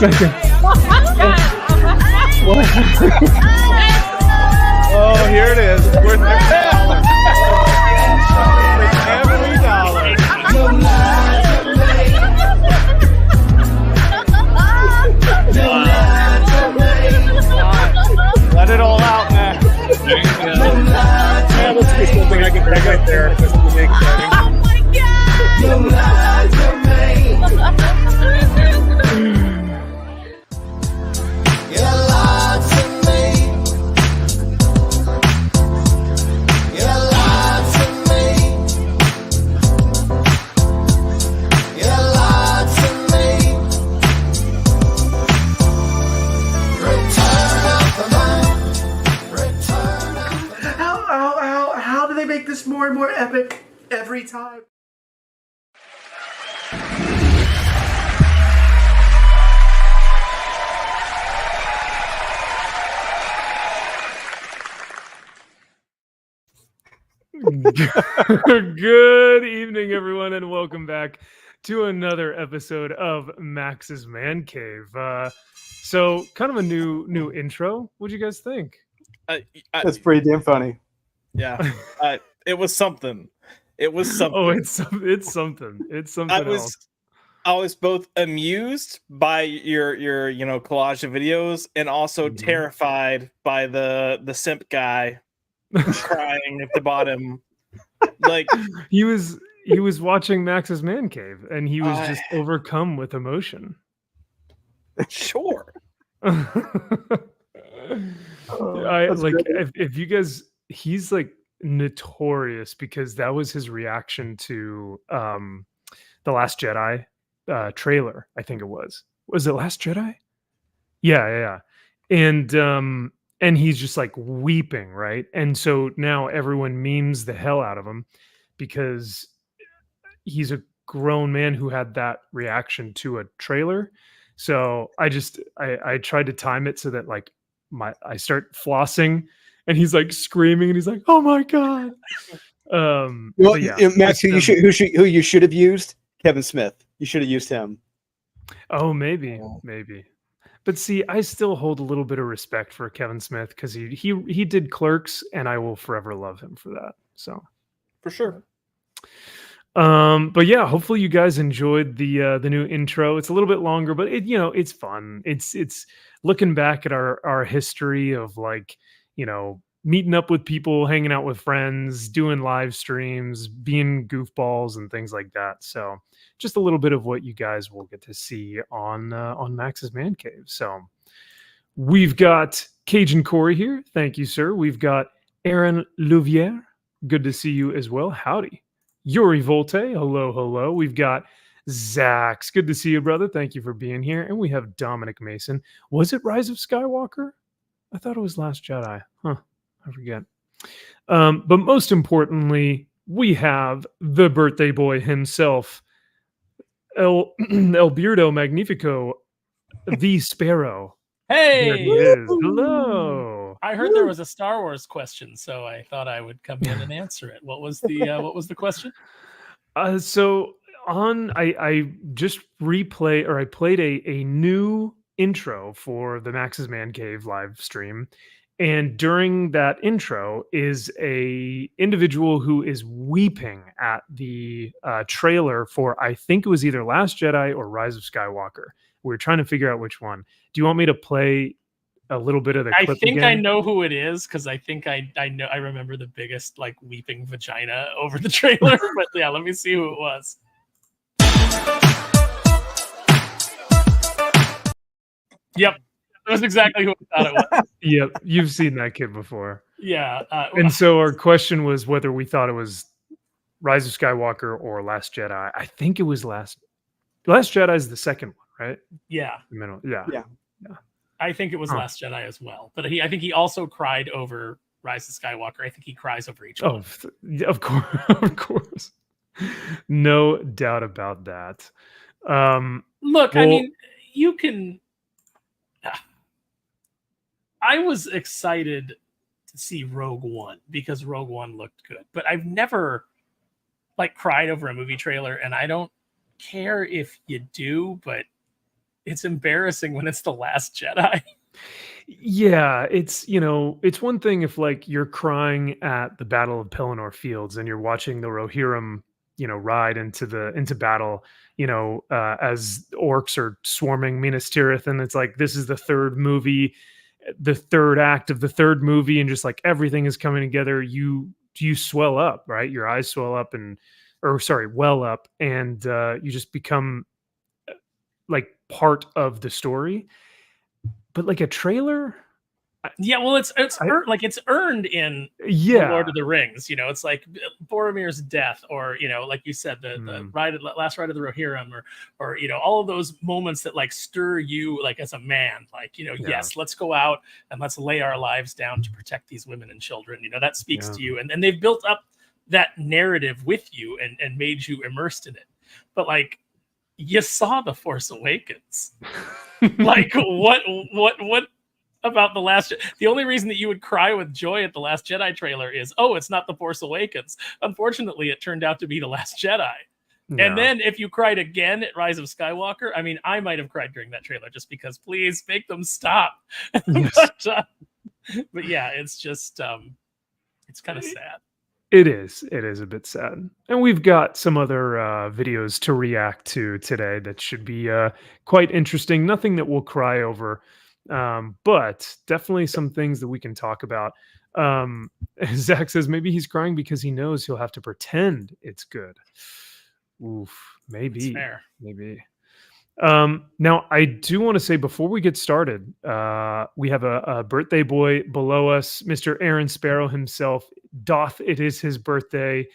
Oh, here it is. Worth $1. Every dollar. Let it all out, man. Yeah, let's do something I can bring right there. Just to make exciting. Oh my god! Your lies are made. Your lies are made. Your lies are made. Your lies are made. Return of the man. Return of the man. How do they make this more and more epic every time? Good evening, everyone, and welcome back to another episode of Max's Man Cave. So, kind of a new intro. What'd you guys think? That's pretty damn funny. Yeah, it was something. It was something. Oh, it's something. It's something else. I was both amused by your collage of videos and also terrified by the simp guy crying at the bottom. Like he was watching Max's Man Cave and he was just overcome with emotion. Sure. If you guys, he's like notorious because that was his reaction to the Last Jedi trailer. I think it was it Last Jedi? Yeah. And he's just like weeping, right? And so now everyone memes the hell out of him because he's a grown man who had that reaction to a trailer. So I tried to time it so that like I start flossing and he's like screaming and he's like, "Oh my god!" Max, who you should have used? Kevin Smith. You should have used him. Oh, maybe. But see, I still hold a little bit of respect for Kevin Smith because he did Clerks, and I will forever love him for that. So, for sure. But yeah, hopefully you guys enjoyed the new intro. It's a little bit longer, but it's fun. It's looking back at our history of like meeting up with people, hanging out with friends, doing live streams, being goofballs and things like that. So just a little bit of what you guys will get to see on Max's Man Cave. So we've got Cajun Corey here. Thank you, sir. We've got Aaron Louviere. Good to see you as well. Howdy. Yuri Volte. Hello. We've got Zaxx. Good to see you, brother. Thank you for being here. And we have Dominic Mason. Was it Rise of Skywalker? I thought it was Last Jedi. Huh. I forget. But most importantly, we have the birthday boy himself, El Beardo Magnifico, the Sparrow. Hey! There he is. Hello. I heard there was a Star Wars question, so I thought I would come in and answer it. What was the question? So I just I played a new intro for the Max's Man Cave live stream. And during that intro is a individual who is weeping at the trailer for, I think it was either Last Jedi or Rise of Skywalker. We're trying to figure out which one. Do you want me to play a little bit of the clip think again? I know who it is because I think I know. I remember the biggest like weeping vagina over the trailer. But yeah, let me see who it was. Yep. That was exactly who I thought it was. Yep, you've seen that kid before. Yeah. And so our question was whether we thought it was Rise of Skywalker or Last Jedi. I think it was Last Jedi is the second one, right? Yeah. The middle. Yeah. I think it was Last Jedi as well. But I think he also cried over Rise of Skywalker. I think he cries over each one. Of course. Of course. No doubt about that. Look, I mean, you can... I was excited to see Rogue One because Rogue One looked good, but I've never cried over a movie trailer, and I don't care if you do, but it's embarrassing when it's The Last Jedi. Yeah, it's one thing if like you're crying at the Battle of Pelennor Fields and you're watching the Rohirrim, ride into battle, as orcs are swarming Minas Tirith, and it's like this is the third movie, the third act of the third movie, and just like everything is coming together. You swell up, right? Your eyes swell up well up, and you just become like part of the story. But like a trailer, Yeah, well, it's earned in The Lord of the Rings. It's like Boromir's death, or like you said, the last ride of the Rohirrim, or all of those moments that like stir you like as a man. Like yes, let's go out and let's lay our lives down to protect these women and children. That speaks to you, and they've built up that narrative with you and made you immersed in it. But like you saw The Force Awakens. Like what about the only reason that you would cry with joy at The Last Jedi trailer is, oh, it's not The Force Awakens. Unfortunately, it turned out to be The Last Jedi. Yeah. And then if you cried again at Rise of Skywalker, I mean, I might have cried during that trailer just because please make them stop. Yes. but yeah, it's just it's kind of sad. It is a bit sad. And we've got some other videos to react to today that should be quite interesting. Nothing that we'll cry over, but definitely some things that we can talk about. Zaxx says maybe he's crying because he knows he'll have to pretend it's good. Oof, maybe. That's fair. Maybe. Now, I do want to say before we get started, we have a birthday boy below us, Mr. Aaron Sparrow himself. It is his birthday,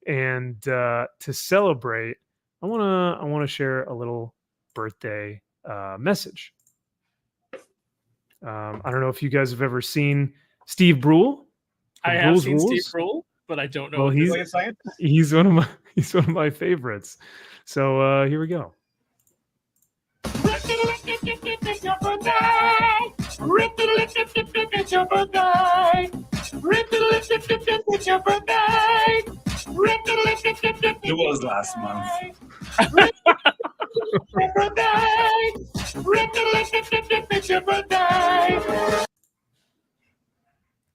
and to celebrate, I want to share a little birthday message. I don't know if you guys have ever seen Steve Brule. I have seen Steve Brule, but I don't know. Well, he's one of my favorites. So here we go. It's your birthday. It's your birthday. It's your birthday. It was last month. It's your birthday.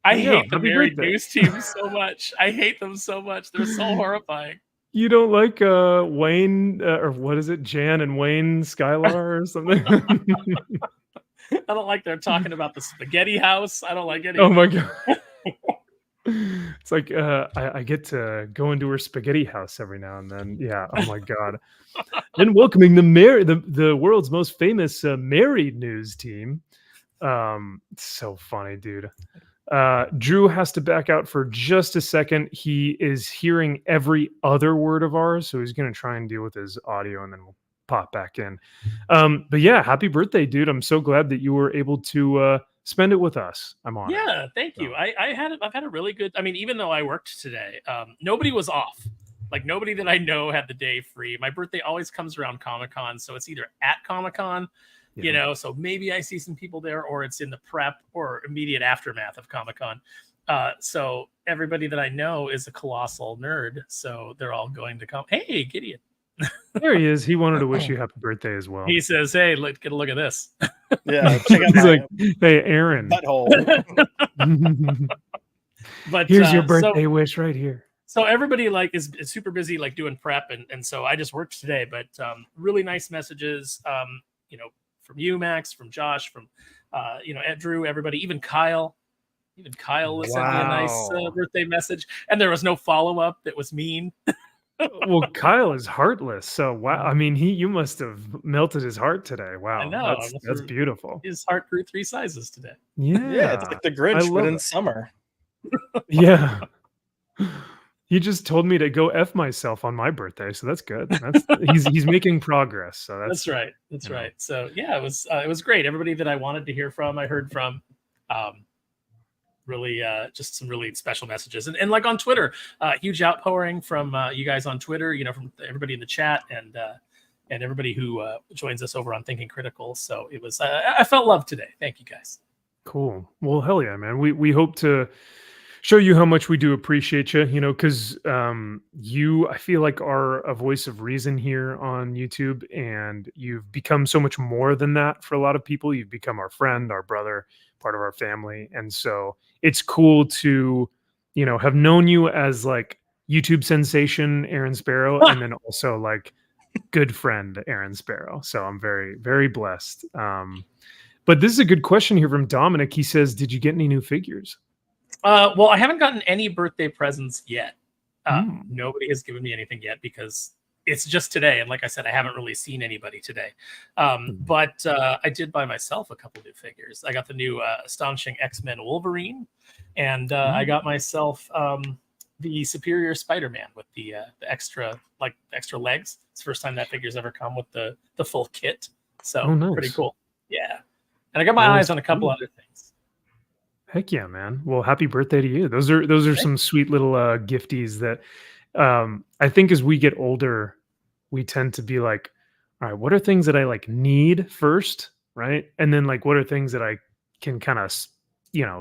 I hate the Married News team so much. I hate them so much. They're so horrifying. You don't like Wayne or what is it, Jan and Wayne Skylar or something? I don't like they're talking about the spaghetti house. I don't like any. Oh my god! It's like I get to go into her spaghetti house every now and then. Yeah. Oh my god! And welcoming the world's most famous Married News team. So funny, dude. Drew has to back out for just a second. He is hearing every other word of ours, so he's going to try and deal with his audio, and then we'll pop back in. But yeah, happy birthday, dude! I'm so glad that you were able to spend it with us. I'm on. Yeah, thank you. I've had a really good. I mean, even though I worked today, nobody was off. Like nobody that I know had the day free. My birthday always comes around Comic-Con, so it's either at Comic-Con. Yeah. So maybe I see some people there, or it's in the prep or immediate aftermath of Comic-Con. So everybody that I know is a colossal nerd, so they're all going to come. Hey, Gideon. There he is. He wanted to wish you happy birthday as well. He says, "Hey, get a look at this." Yeah, check out He's my like, "Hey, Aaron, butthole." But here's your birthday wish right here." So everybody like is super busy like doing prep, and so I just worked today. But really nice messages. From you, Max, from Josh, from Drew, everybody, even Kyle. Even Kyle sent me a nice birthday message, and there was no follow-up that was mean. Well, Kyle is heartless, so wow. I mean, you must have melted his heart today. Wow, I know. That's beautiful. His heart grew 3 sizes today. Yeah, it's like the Grinch, but in summer. Yeah. He just told me to go F myself on my birthday, so that's good. He's making progress. So that's right. That's right. So yeah, it was great. Everybody that I wanted to hear from, I heard from. Really, just some really special messages, and like on Twitter, huge outpouring from you guys on Twitter. From everybody in the chat and everybody who joins us over on Thinking Critical. So it was. I felt love today. Thank you guys. Cool. Well, hell yeah, man. We hope to show you how much we do appreciate you, because you, I feel like, are a voice of reason here on YouTube, and you've become so much more than that for a lot of people. You've become our friend, our brother, part of our family. And so it's cool to, have known you as like YouTube sensation Aaron Sparrow, and then also like good friend Aaron Sparrow. So I'm very, very blessed. But this is a good question here from Dominic. He says, did you get any new figures? Well, I haven't gotten any birthday presents yet. Nobody has given me anything yet because it's just today. And like I said, I haven't really seen anybody today. But I did buy myself a couple new figures. I got the new Astonishing X-Men Wolverine, and I got myself the Superior Spider-Man with the extra legs. It's the first time that figure's ever come with the full kit. So nice. Pretty cool. Yeah. And I got my eyes on a couple other things. Heck yeah, man. Well, happy birthday to you. Those are some sweet little gifties that I think as we get older, we tend to be like, all right, what are things that I like need first, right? And then like, what are things that I can kind of,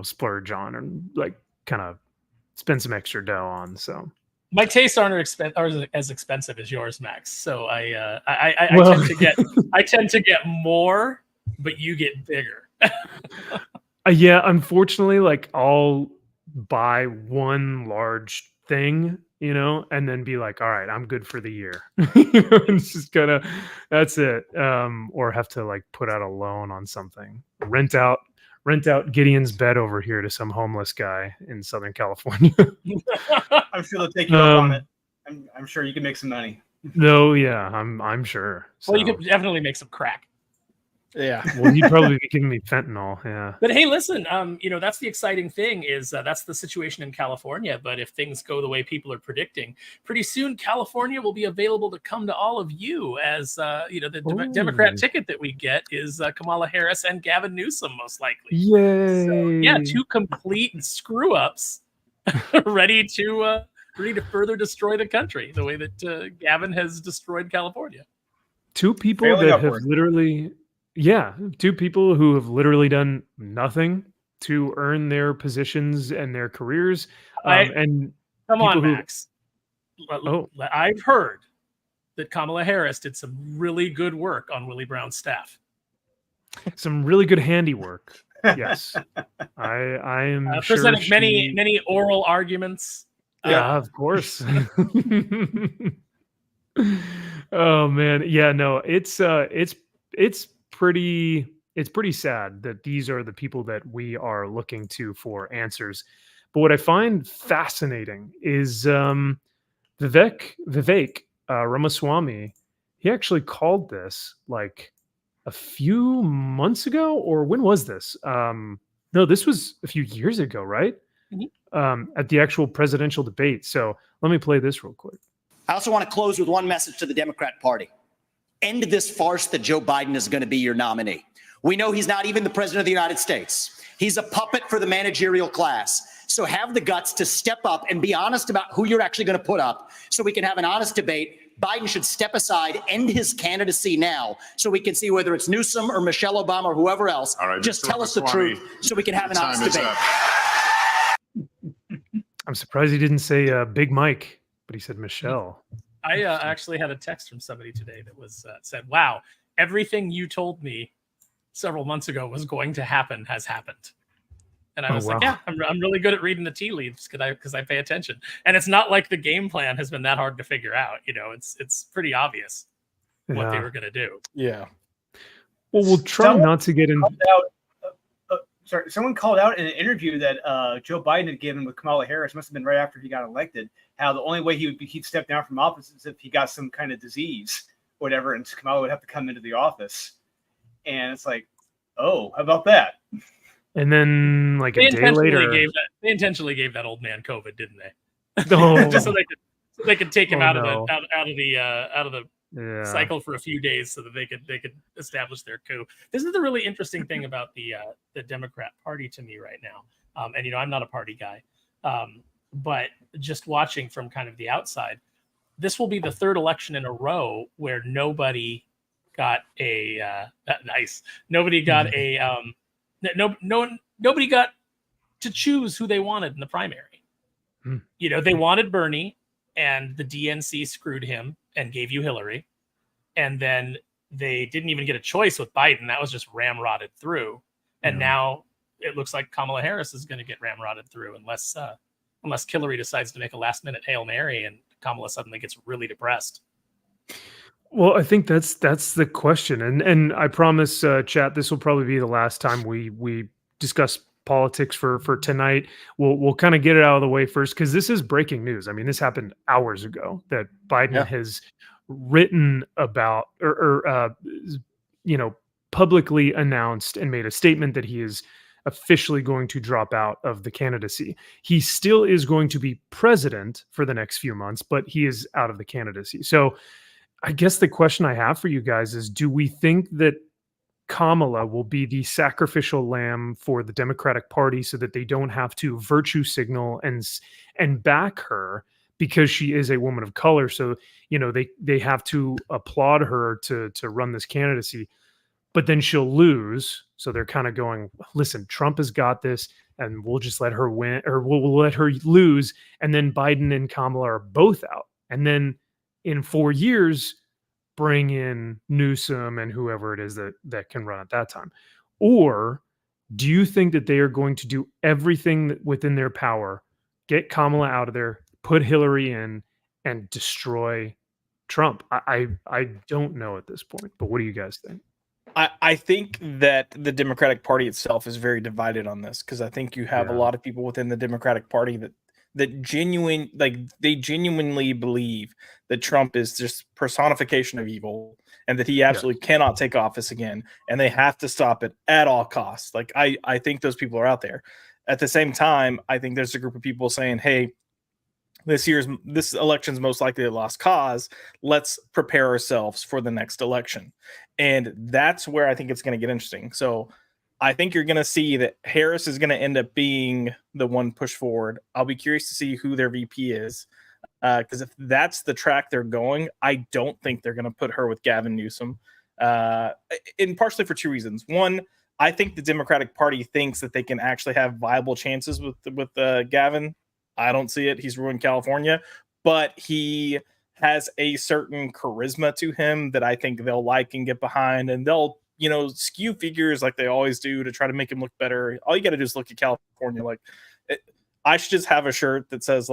splurge on and like kind of spend some extra dough on. So my tastes aren't as expensive as yours, Max. So I tend to get more, but you get bigger. Yeah, unfortunately, like I'll buy one large thing, and then be like, all right, I'm good for the year. It's just that's it. Or have to like put out a loan on something, rent out Gideon's bed over here to some homeless guy in Southern California. I'm sure they'll take you up on it. I'm sure you can make some money. No, yeah, I'm sure. Well, you could definitely make some crack. Yeah. Well, you'd probably be giving me fentanyl. Yeah. But hey, listen, that's the exciting thing is that's the situation in California. But if things go the way people are predicting, pretty soon California will be available to come to all of you as, the Democrat ticket that we get is Kamala Harris and Gavin Newsom, most likely. Yay. So, yeah, two complete screw ups ready to further destroy the country the way that Gavin has destroyed California. Two people that have literally... Yeah, two people who have literally done nothing to earn their positions and their careers. And come on, Max. I've heard that Kamala Harris did some really good work on Willie Brown's staff. Some really good handiwork. Yes, I am presented many oral arguments. Yeah, of course. Oh man, yeah, no, it's pretty sad that these are the people that we are looking to for answers. But what I find fascinating is Vivek Ramaswamy. He actually called this like a few months ago, or when was this? No, this was a few years ago, right? Mm-hmm. At the actual presidential debate. So let me play this real quick. I also want to close with one message to the Democrat Party. End this farce that Joe Biden is going to be your nominee. We know he's not even the president of the United States. He's a puppet for the managerial class. So have the guts to step up and be honest about who you're actually going to put up so we can have an honest debate. Biden should step aside, end his candidacy now so we can see whether it's Newsom or Michelle Obama or whoever else. All right, just Mr. tell us the truth so we can have an honest debate. I'm surprised he didn't say Big Mike, but he said Michelle. I actually had a text from somebody today that was said, wow, everything you told me several months ago was going to happen has happened. And I was like, yeah, I'm really good at reading the tea leaves because I pay attention. And it's not like the game plan has been that hard to figure out. It's pretty obvious what they were going to do. Yeah. Well, we'll try not to get into... Someone called out in an interview that Joe Biden had given with Kamala Harris, must have been right after he got elected, how the only way he'd step down from office is if he got some kind of disease, whatever, and Kamala would have to come into the office. And it's like, oh, how about that? And then, like a day later, they intentionally gave that old man COVID, didn't they? No. Just so they could take him out of the cycle for a few days so that they could establish their coup. This is the really interesting thing about the Democrat Party to me right now. And I'm not a party guy, but just watching from kind of the outside, this will be the third election in a row where nobody got a nobody got to choose who they wanted in the primary. Hmm. You know, they wanted Bernie, and the DNC screwed him and gave you Hillary. And then they didn't even get a choice with Biden. That was just ramrodded through. And now it looks like Kamala Harris is going to get ramrodded through unless Hillary decides to make a last-minute Hail Mary and Kamala suddenly gets really depressed. Well, I think that's the question, and I promise, chat, this will probably be the last time we discuss politics for tonight. We'll kind of get it out of the way first because this is breaking news. I mean, this happened hours ago that Biden has written about or publicly announced and made a statement that he is officially going to drop out of the candidacy. He still is going to be president for the next few months, but he is out of the candidacy. So I guess the question I have for you guys is, do we think that Kamala will be the sacrificial lamb for the Democratic Party so that they don't have to virtue signal and back her because she is a woman of color? So, they have to applaud her to run this candidacy, but then she'll lose. So they're kind of going, listen, Trump has got this and we'll just let her win, or we'll let her lose. And then Biden and Kamala are both out. And then in 4 years, bring in Newsom and whoever it is that can run at that time. Or do you think that they are going to do everything within their power, get Kamala out of there, put Hillary in, and destroy Trump? I don't know at this point, but what do you guys think? I think that the Democratic Party itself is very divided on this, because I think you have a lot of people within the Democratic Party that they genuinely believe that Trump is just personification of evil and that he absolutely cannot take office again, and they have to stop it at all costs. Like, I think those people are out there. At the same time, I think there's a group of people saying, hey, this election's most likely a lost cause. Let's prepare ourselves for the next election. And that's where I think it's going to get interesting. So I think you're going to see that Harris is going to end up being the one pushed forward. I'll be curious to see who their VP is, because if that's the track they're going, I don't think they're going to put her with Gavin Newsom, and partially for two reasons. One, I think the Democratic Party thinks that they can actually have viable chances with Gavin. I don't see it. He's ruined California, but he has a certain charisma to him that I think they'll like and get behind, and they'll skew figures like they always do to try to make him look better. All you got to do is look at California. I should just have a shirt that says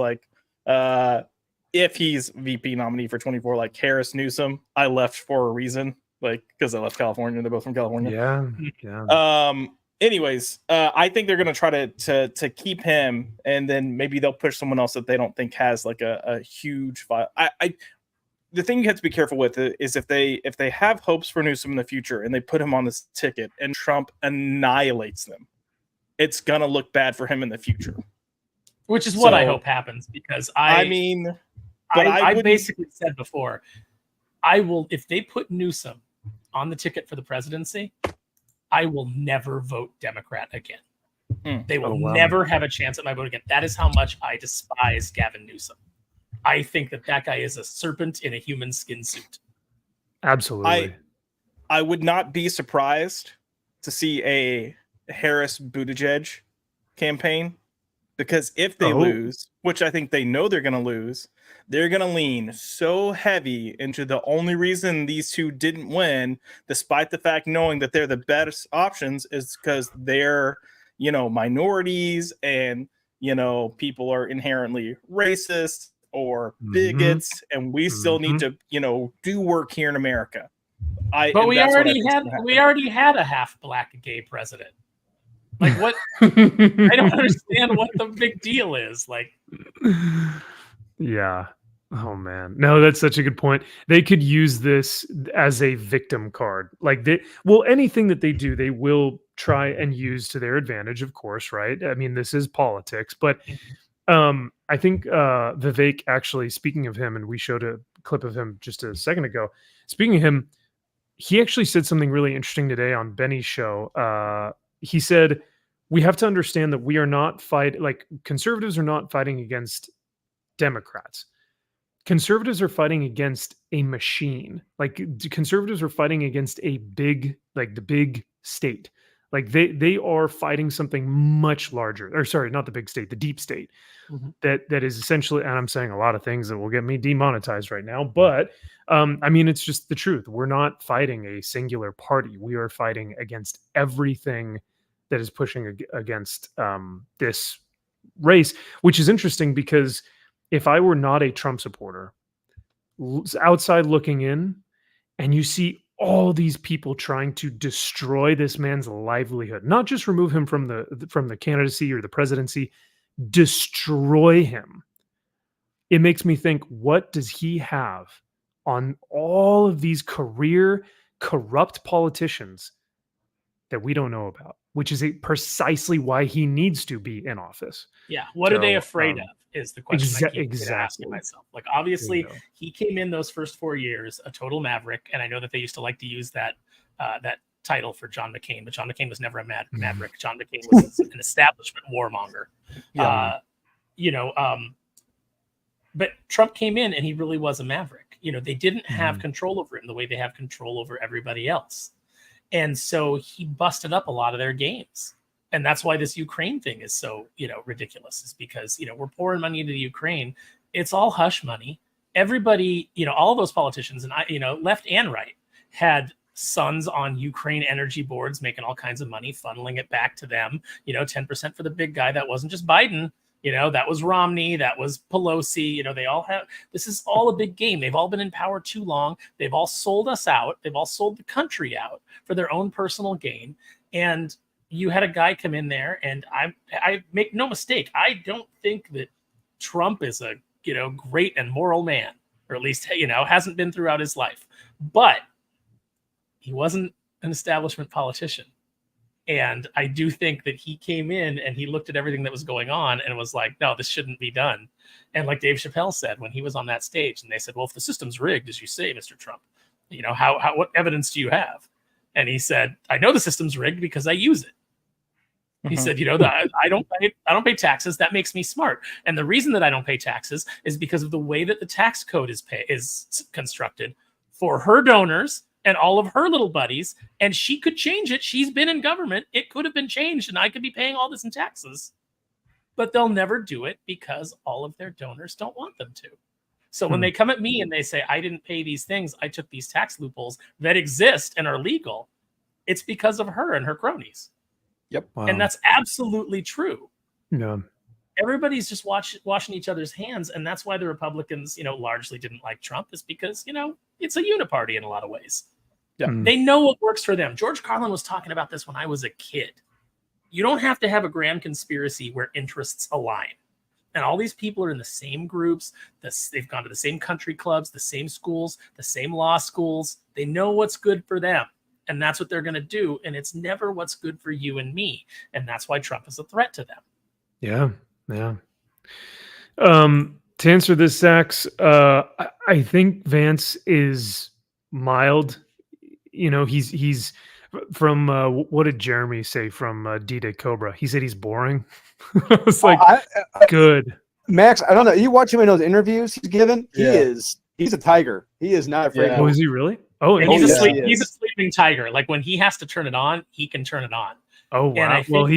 if he's VP nominee for 24, like Harris Newsom, I left for a reason, because I left California. They're both from California. Yeah. Anyways, I think they're going to try to keep him, and then maybe they'll push someone else that they don't think has a huge file. The thing you have to be careful with is if they have hopes for Newsom in the future and they put him on this ticket and Trump annihilates them, it's gonna look bad for him in the future. Which is what I hope happens, because I basically said before, I will, if they put Newsom on the ticket for the presidency, I will never vote Democrat again. They will never have a chance at my vote again. That is how much I despise Gavin Newsom. I think that guy is a serpent in a human skin suit. Absolutely. I would not be surprised to see a Harris Buttigieg campaign, because if they lose, which I think they know they're going to lose, they're going to lean so heavy into the only reason these two didn't win, despite the fact knowing that they're the best options, is because they're, minorities and, people are inherently racist or bigots, and we still need to, do work here in America. But we already had a half black gay president. What? I don't understand what the big deal is. Yeah. Oh man. No, that's such a good point. They could use this as a victim card. Anything that they do, they will try and use to their advantage, of course, right? I mean, this is politics, but I think Vivek, actually, speaking of him, and we showed a clip of him just a second ago. Speaking of him, he actually said something really interesting today on Benny's show. He said, we have to understand that we are not conservatives are not fighting against Democrats. Conservatives are fighting against a machine. Conservatives are fighting against the big state. Like they are fighting something much larger. Or sorry, not the big state, the deep state. That is essentially, and I'm saying a lot of things that will get me demonetized right now, but I mean, it's just the truth. We're not fighting a singular party. We are fighting against everything that is pushing against this race, which is interesting because if I were not a Trump supporter, outside looking in, and you see all these people trying to destroy this man's livelihood, not just remove him from the candidacy or the presidency, destroy him. It makes me think, what does he have on all of these career corrupt politicians that we don't know about, which is precisely why he needs to be in office. Yeah. What are they afraid of is the question I keep asking myself. Like, obviously, he came in those first 4 years a total maverick. And I know that they used to like to use that title for John McCain, but John McCain was never a maverick. John McCain was an establishment warmonger. But Trump came in and he really was a maverick. They didn't have control over him the way they have control over everybody else. And so he busted up a lot of their games. And that's why this Ukraine thing is so, ridiculous, is because, we're pouring money into the Ukraine. It's all hush money. Everybody, all of those politicians and left and right had sons on Ukraine energy boards making all kinds of money, funneling it back to them, 10% for the big guy. That wasn't just Biden. That was Romney, that was Pelosi. They all have, this is all a big game. They've all been in power too long. They've all sold us out. They've all sold the country out for their own personal gain. And you had a guy come in there, and I make no mistake, I don't think that Trump is a, great and moral man, or at least, hasn't been throughout his life. But he wasn't an establishment politician. And I do think that he came in and he looked at everything that was going on and was like, no, this shouldn't be done. And like Dave Chappelle said when he was on that stage, and they said, well, if the system's rigged, as you say, Mr. Trump, what evidence do you have? And he said, I know the system's rigged because I use it. He said, I don't pay taxes. That makes me smart. And the reason that I don't pay taxes is because of the way that the tax code is constructed for her donors and all of her little buddies, and she could change it. She's been in government. It could have been changed, and I could be paying all this in taxes. But they'll never do it because all of their donors don't want them to. So when they come at me and they say, I didn't pay these things, I took these tax loopholes that exist and are legal, it's because of her and her cronies. Yep. Wow. And that's absolutely true. Yeah. Everybody's just washing each other's hands, and that's why the Republicans, largely didn't like Trump, is because, it's a uniparty in a lot of ways. Yeah. They know what works for them. George Carlin was talking about this when I was a kid. You don't have to have a grand conspiracy where interests align. And all these people are in the same groups. They've gone to the same country clubs, the same schools, the same law schools. They know what's good for them. And that's what they're going to do. And it's never what's good for you and me. And that's why Trump is a threat to them. Yeah. Yeah. To answer this, Zaxx, I think Vance is mild. He's from what did Jeremy say from D-Day Cobra? He said he's boring. It's like good. Max, I don't know. You watch him in those interviews he's given. He's a tiger. He is not afraid. Oh, is he really? Oh, and he's a sleeping tiger. Like when he has to turn it on, he can turn it on. Oh wow. And I think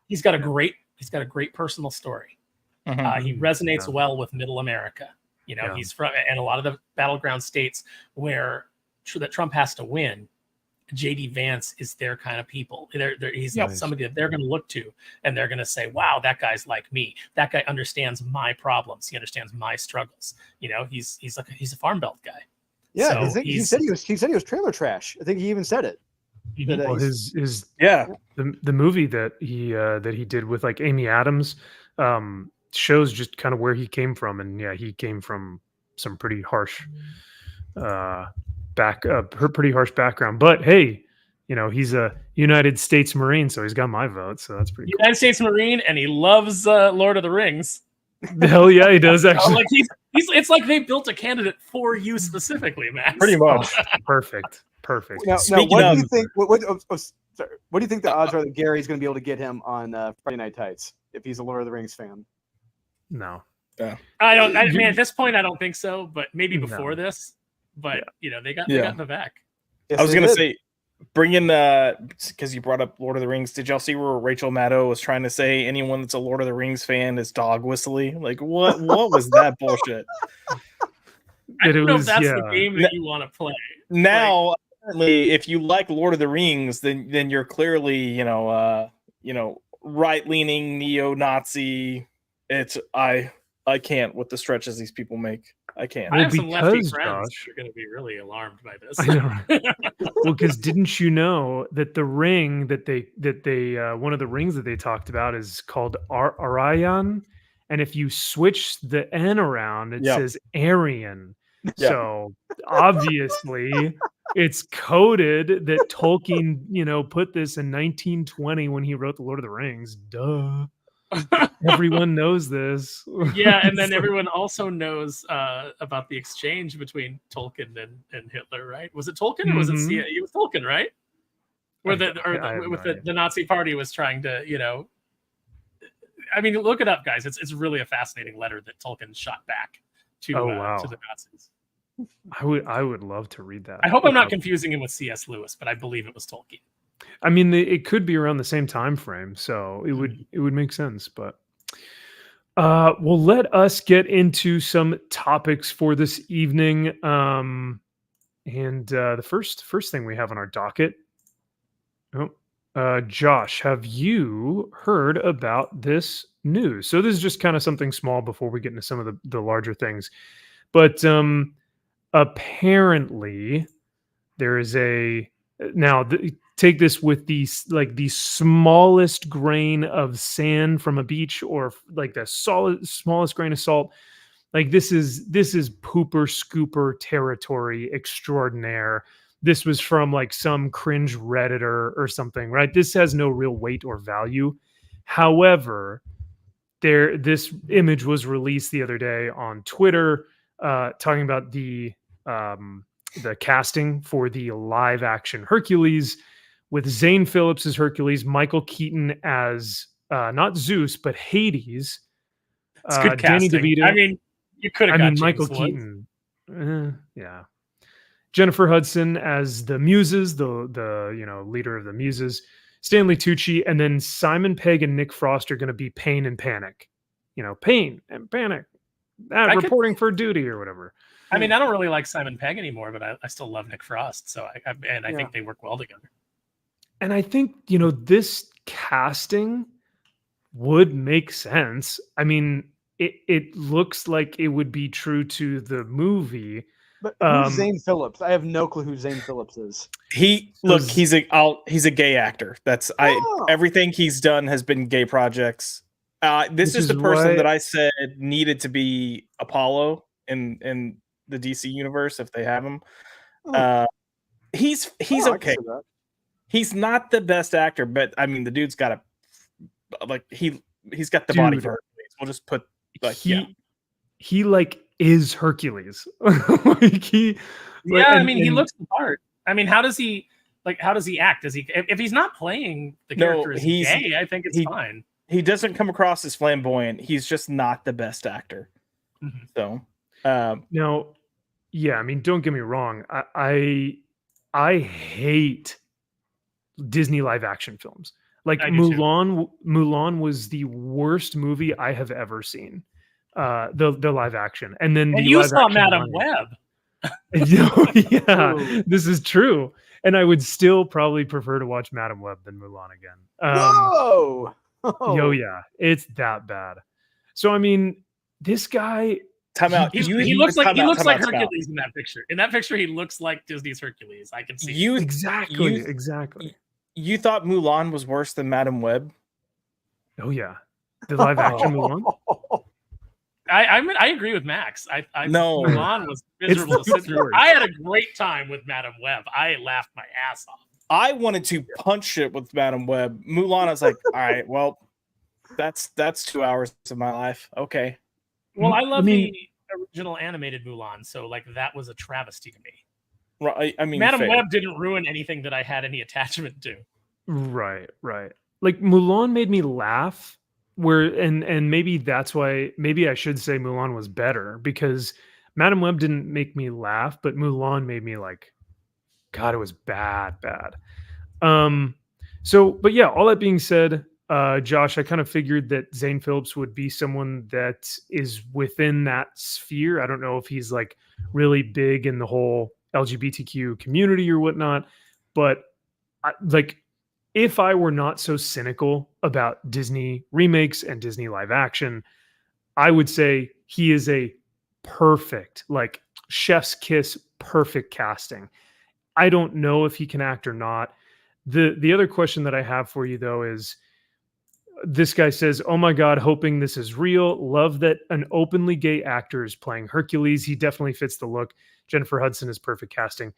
he's got a great personal story. He resonates well with middle America. He's from, and a lot of the battleground states where that Trump has to win. JD Vance is their kind of people. He's somebody that they're going to look to, and they're going to say, wow, that guy's like me. That guy understands my problems. He understands my struggles. He's a Farm Belt guy. Yeah, so he said he was trailer trash. I think he even said it. Well, the movie that he did with like Amy Adams shows just kind of where he came from, and he came from some pretty harsh pretty harsh background. But hey, he's a United States Marine, so he's got my vote. So that's pretty cool. United States Marine, and he loves Lord of the Rings. Hell yeah, he does actually. It's like they built a candidate for you specifically, Max. Pretty much. Perfect. Now what do you think? What do you think the odds are that Gary's going to be able to get him on Friday Night Tights if he's a Lord of the Rings fan? No. Yeah. I mean, at this point, I don't think so. But maybe before this. But they got Vivek. Yes, I was going to say, bringing because you brought up Lord of the Rings. Did y'all see where Rachel Maddow was trying to say anyone that's a Lord of the Rings fan is dog whistly? Like what was that bullshit? I don't know if that's the game that you want to play. Now, apparently, if you like Lord of the Rings, then you're clearly, right-leaning neo-Nazi. I can't with the stretches these people make. I can't. I have some lefty friends who are going to be really alarmed by this. I know. Well, because didn't you know that the ring that they one of the rings that they talked about is called Arion, and if you switch the N around, it says Aryan. Yep. So obviously, it's coded that Tolkien, put this in 1920 when he wrote the Lord of the Rings. Duh. Everyone knows this. Yeah, and then everyone also knows about the exchange between Tolkien and Hitler, right? Was it Tolkien or was it CIA? It was Tolkien, right? Where the Nazi Party was trying to, I mean, look it up, guys. It's really a fascinating letter that Tolkien shot back to the Nazis. I would love to read that. I hope I'm not confusing him with C.S. Lewis, but I believe it was Tolkien. I mean, it could be around the same time frame, so it would make sense. But well, let us get into some topics for this evening. And the first thing we have on our docket. Josh, have you heard about this news? So this is just kind of something small before we get into some of the larger things. But apparently there is take this with the smallest grain of sand from a beach, or like the smallest grain of salt. Like this is pooper scooper territory extraordinaire. This was from like some cringe Redditor or something, right? This has no real weight or value. However, this image was released the other day on Twitter, talking about the casting for the live action Hercules, with Zane Phillips as Hercules, Michael Keaton as not Zeus but Hades. It's good casting. Danny DeVito. I mean, you could have got James Michael Woods. Keaton. Yeah. Jennifer Hudson as the Muses, the leader of the Muses. Stanley Tucci, and then Simon Pegg and Nick Frost are going to be Pain and Panic. Pain and Panic. Reporting for duty or whatever. I mean, I don't really like Simon Pegg anymore, but I still love Nick Frost. So I think they work well together. And I think, this casting would make sense. I mean, it looks like it would be true to the movie. But who's Zane Phillips? I have no clue who Zane Phillips is. He's a gay actor. Everything he's done has been gay projects. This is the person that I said needed to be Apollo in the DC universe if they have him. He's okay. He's not the best actor, but I mean the dude's got he's got the body for Hercules. We'll just put he is Hercules. He looks the part. I mean, how does he act? If he's not playing the character as gay, I think it's fine. He doesn't come across as flamboyant. He's just not the best actor. Mm-hmm. So now, I mean, don't get me wrong. I hate Disney live action films. Like Mulan was the worst movie I have ever seen. The live action, and then you saw Madam Web. Yeah, this is true. And I would still probably prefer to watch Madam Web than Mulan again. Whoa! Yeah, it's that bad. So I mean, this guy. Time out. He looks like Hercules in that picture. In that picture, he looks like Disney's Hercules. I can see exactly. You thought Mulan was worse than Madam Web? Oh yeah, the live action Mulan. I agree with Max. Mulan was miserable to sit through. I had a great time with Madam Web. I laughed my ass off. I wanted to punch it with Madam Web. Mulan, I was like, all right, well, that's 2 hours of my life. Okay. Well, I love the original animated Mulan, so like that was a travesty to me. Right. I mean, Madam Web didn't ruin anything that I had any attachment to. Right. Like Mulan made me laugh. And maybe that's why. Maybe I should say Mulan was better, because Madam Web didn't make me laugh, but Mulan made me like God, it was bad. So, but yeah, all that being said, Josh, I kind of figured that Zane Phillips would be someone that is within that sphere. I don't know if he's like really big in the whole LGBTQ community or whatnot, but like if I were not so cynical about Disney remakes and Disney live action, I would say he is a perfect, like chef's kiss, perfect casting. I don't know if he can act or not. The other question that I have for you though is, this guy says, "Oh my God, hoping this is real. Love that an openly gay actor is playing Hercules. He definitely fits the look. Jennifer Hudson is perfect casting."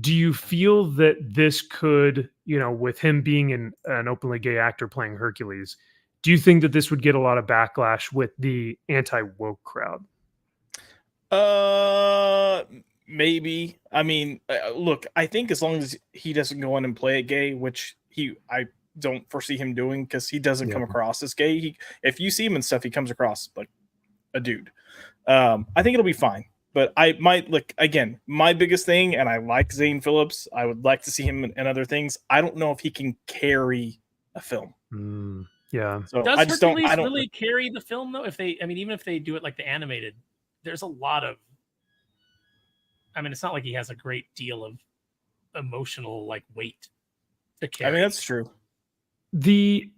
Do you feel that this could, with him being an openly gay actor playing Hercules, do you think that this would get a lot of backlash with the anti-woke crowd? Maybe. I mean, look, I think as long as he doesn't go in and play it gay, which I don't foresee him doing because he doesn't come across as gay. If you see him and stuff, he comes across like a dude. I think it'll be fine. But I might again, my biggest thing, and I like Zane Phillips. I would like to see him in other things. I don't know if he can carry a film. Yeah. So Does I just Hercules don't really carry the film though? Even if they do it like the animated, there's a lot of. I mean, it's not like he has a great deal of emotional like weight to carry. I mean, that's true.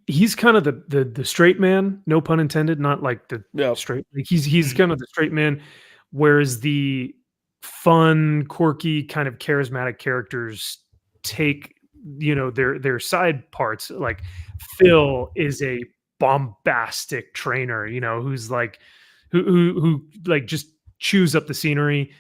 He's kind of the straight man, no pun intended, not like the straight. Like he's kind of the straight man, whereas the fun, quirky, kind of charismatic characters take their side parts. Like Phil is a bombastic trainer, who's like who like just chews up the scenery.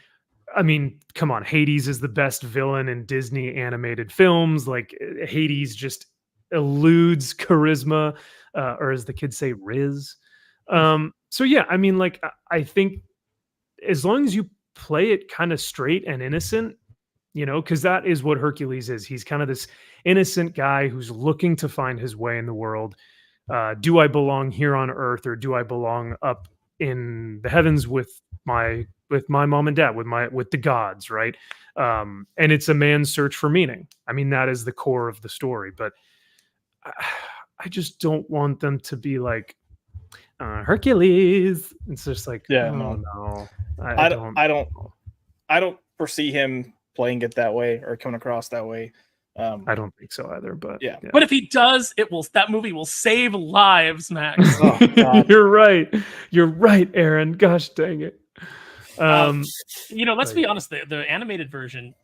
I mean, come on, Hades is the best villain in Disney animated films. Like Hades just eludes charisma, or as the kids say, Riz. So yeah, I mean, like I think as long as you play it kind of straight and innocent, because that is what Hercules is. He's kind of this innocent guy who's looking to find his way in the world. Do I belong here on Earth, or do I belong up in the heavens with my mom and dad, with the gods, right? And it's a man's search for meaning. I mean, that is the core of the story, but I just don't want them to be like Hercules. It's just like, no. I don't foresee him playing it that way or coming across that way. I don't think so either, but yeah. But if he does, that movie will save lives, Max. Oh, You're right, Aaron. Gosh dang it. Let's be honest. The animated version,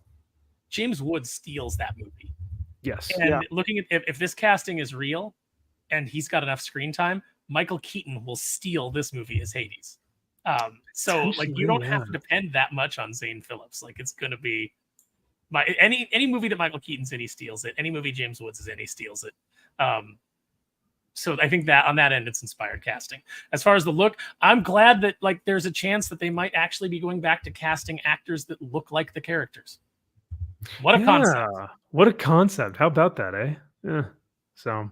James Woods steals that movie. Yes. And looking at if this casting is real, and he's got enough screen time, Michael Keaton will steal this movie as Hades. So like you don't have to depend that much on Zane Phillips. Like it's going to be any movie that Michael Keaton's in, he steals it. Any movie James Woods is in, he steals it. So I think that on that end, it's inspired casting. As far as the look, I'm glad that like there's a chance that they might actually be going back to casting actors that look like the characters. What a concept! What a concept! How about that, eh? Yeah. So,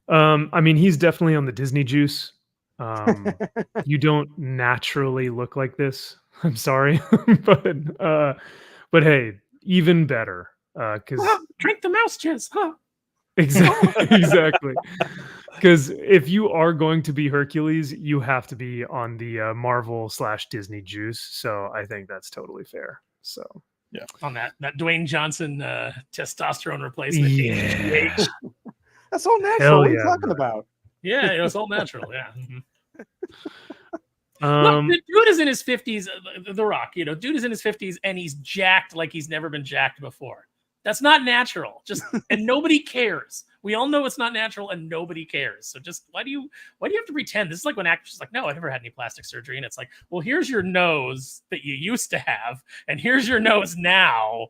I mean, he's definitely on the Disney juice. You don't naturally look like this. I'm sorry, but hey, even better. Because drink the mouse jizz, huh? Exactly. Because if you are going to be Hercules, you have to be on the Marvel/Disney juice. So I think that's totally fair. So yeah, on that Dwayne Johnson testosterone replacement. Yeah, that's all natural. What are you talking about? Yeah, it's all natural. Yeah. Look, the dude is in his 50s. The Rock, dude is in his 50s, and he's jacked like he's never been jacked before. That's not natural. And nobody cares. We all know it's not natural, and nobody cares. So just why do you have to pretend? This is like when actors like, no, I never had any plastic surgery, and it's like, well, here's your nose that you used to have, and here's your nose now.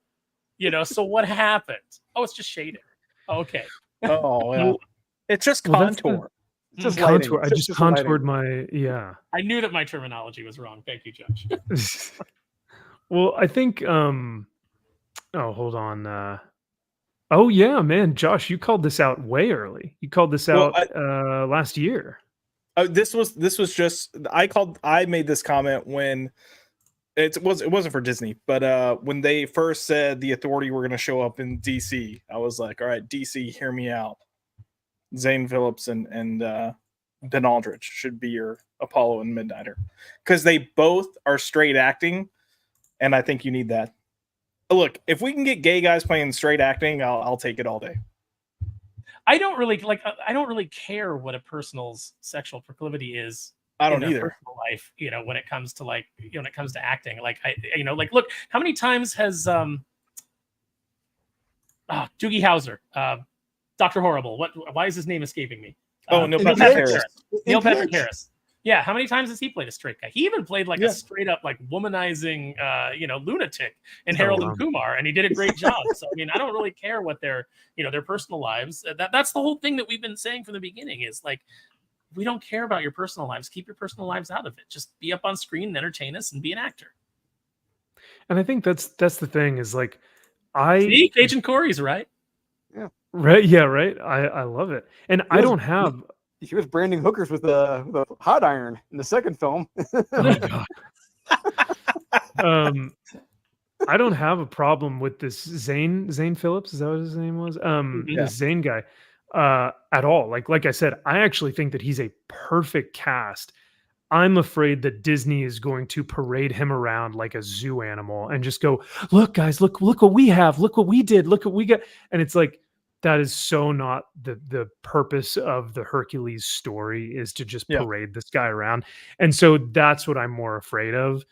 So what happened? Oh, it's just shaded. Okay. Oh, yeah. It's just contour. It's just contour. lighting. I just contoured my I knew that my terminology was wrong. Thank you, Josh. Well, I think. Oh, hold on. Oh yeah, man, Josh, you called this out way early. You called this out last year. This was just I made this comment when it wasn't for Disney, but when they first said the Authority were going to show up in DC, I was like, all right, DC, hear me out. Zane Phillips and Ben Aldridge should be your Apollo and Midnighter, because they both are straight acting, and I think you need that. Look, if we can get gay guys playing straight acting, I'll take it all day. I don't really care what a person's sexual proclivity is. I don't either. Personal life, when it comes to when it comes to acting, look, how many times has Doogie Howser, Dr. Horrible, why is his name escaping me? Neil Patrick Harris. Neil Patrick Harris. Yeah, how many times has he played a straight guy? He even played a straight up womanizing lunatic in Harold and Kumar, and he did a great job. So I mean, I don't really care what their personal lives. That's the whole thing that we've been saying from the beginning is we don't care about your personal lives. Keep your personal lives out of it. Just be up on screen and entertain us and be an actor. And I think that's the thing is See, Agent Corey's right. Yeah. Right. Yeah. Right. I love it. And I don't have. He was branding hookers with a hot iron in the second film. Oh, God. I don't have a problem with this Zane Phillips. Is that what his name was? This Zane guy. At all. Like I said, I actually think that he's a perfect cast. I'm afraid that Disney is going to parade him around like a zoo animal and just go, look, guys, look what we have. Look what we did. Look what we got. And it's like, that is so not the purpose of the Hercules story, is to just parade this guy around. And so that's what I'm more afraid of.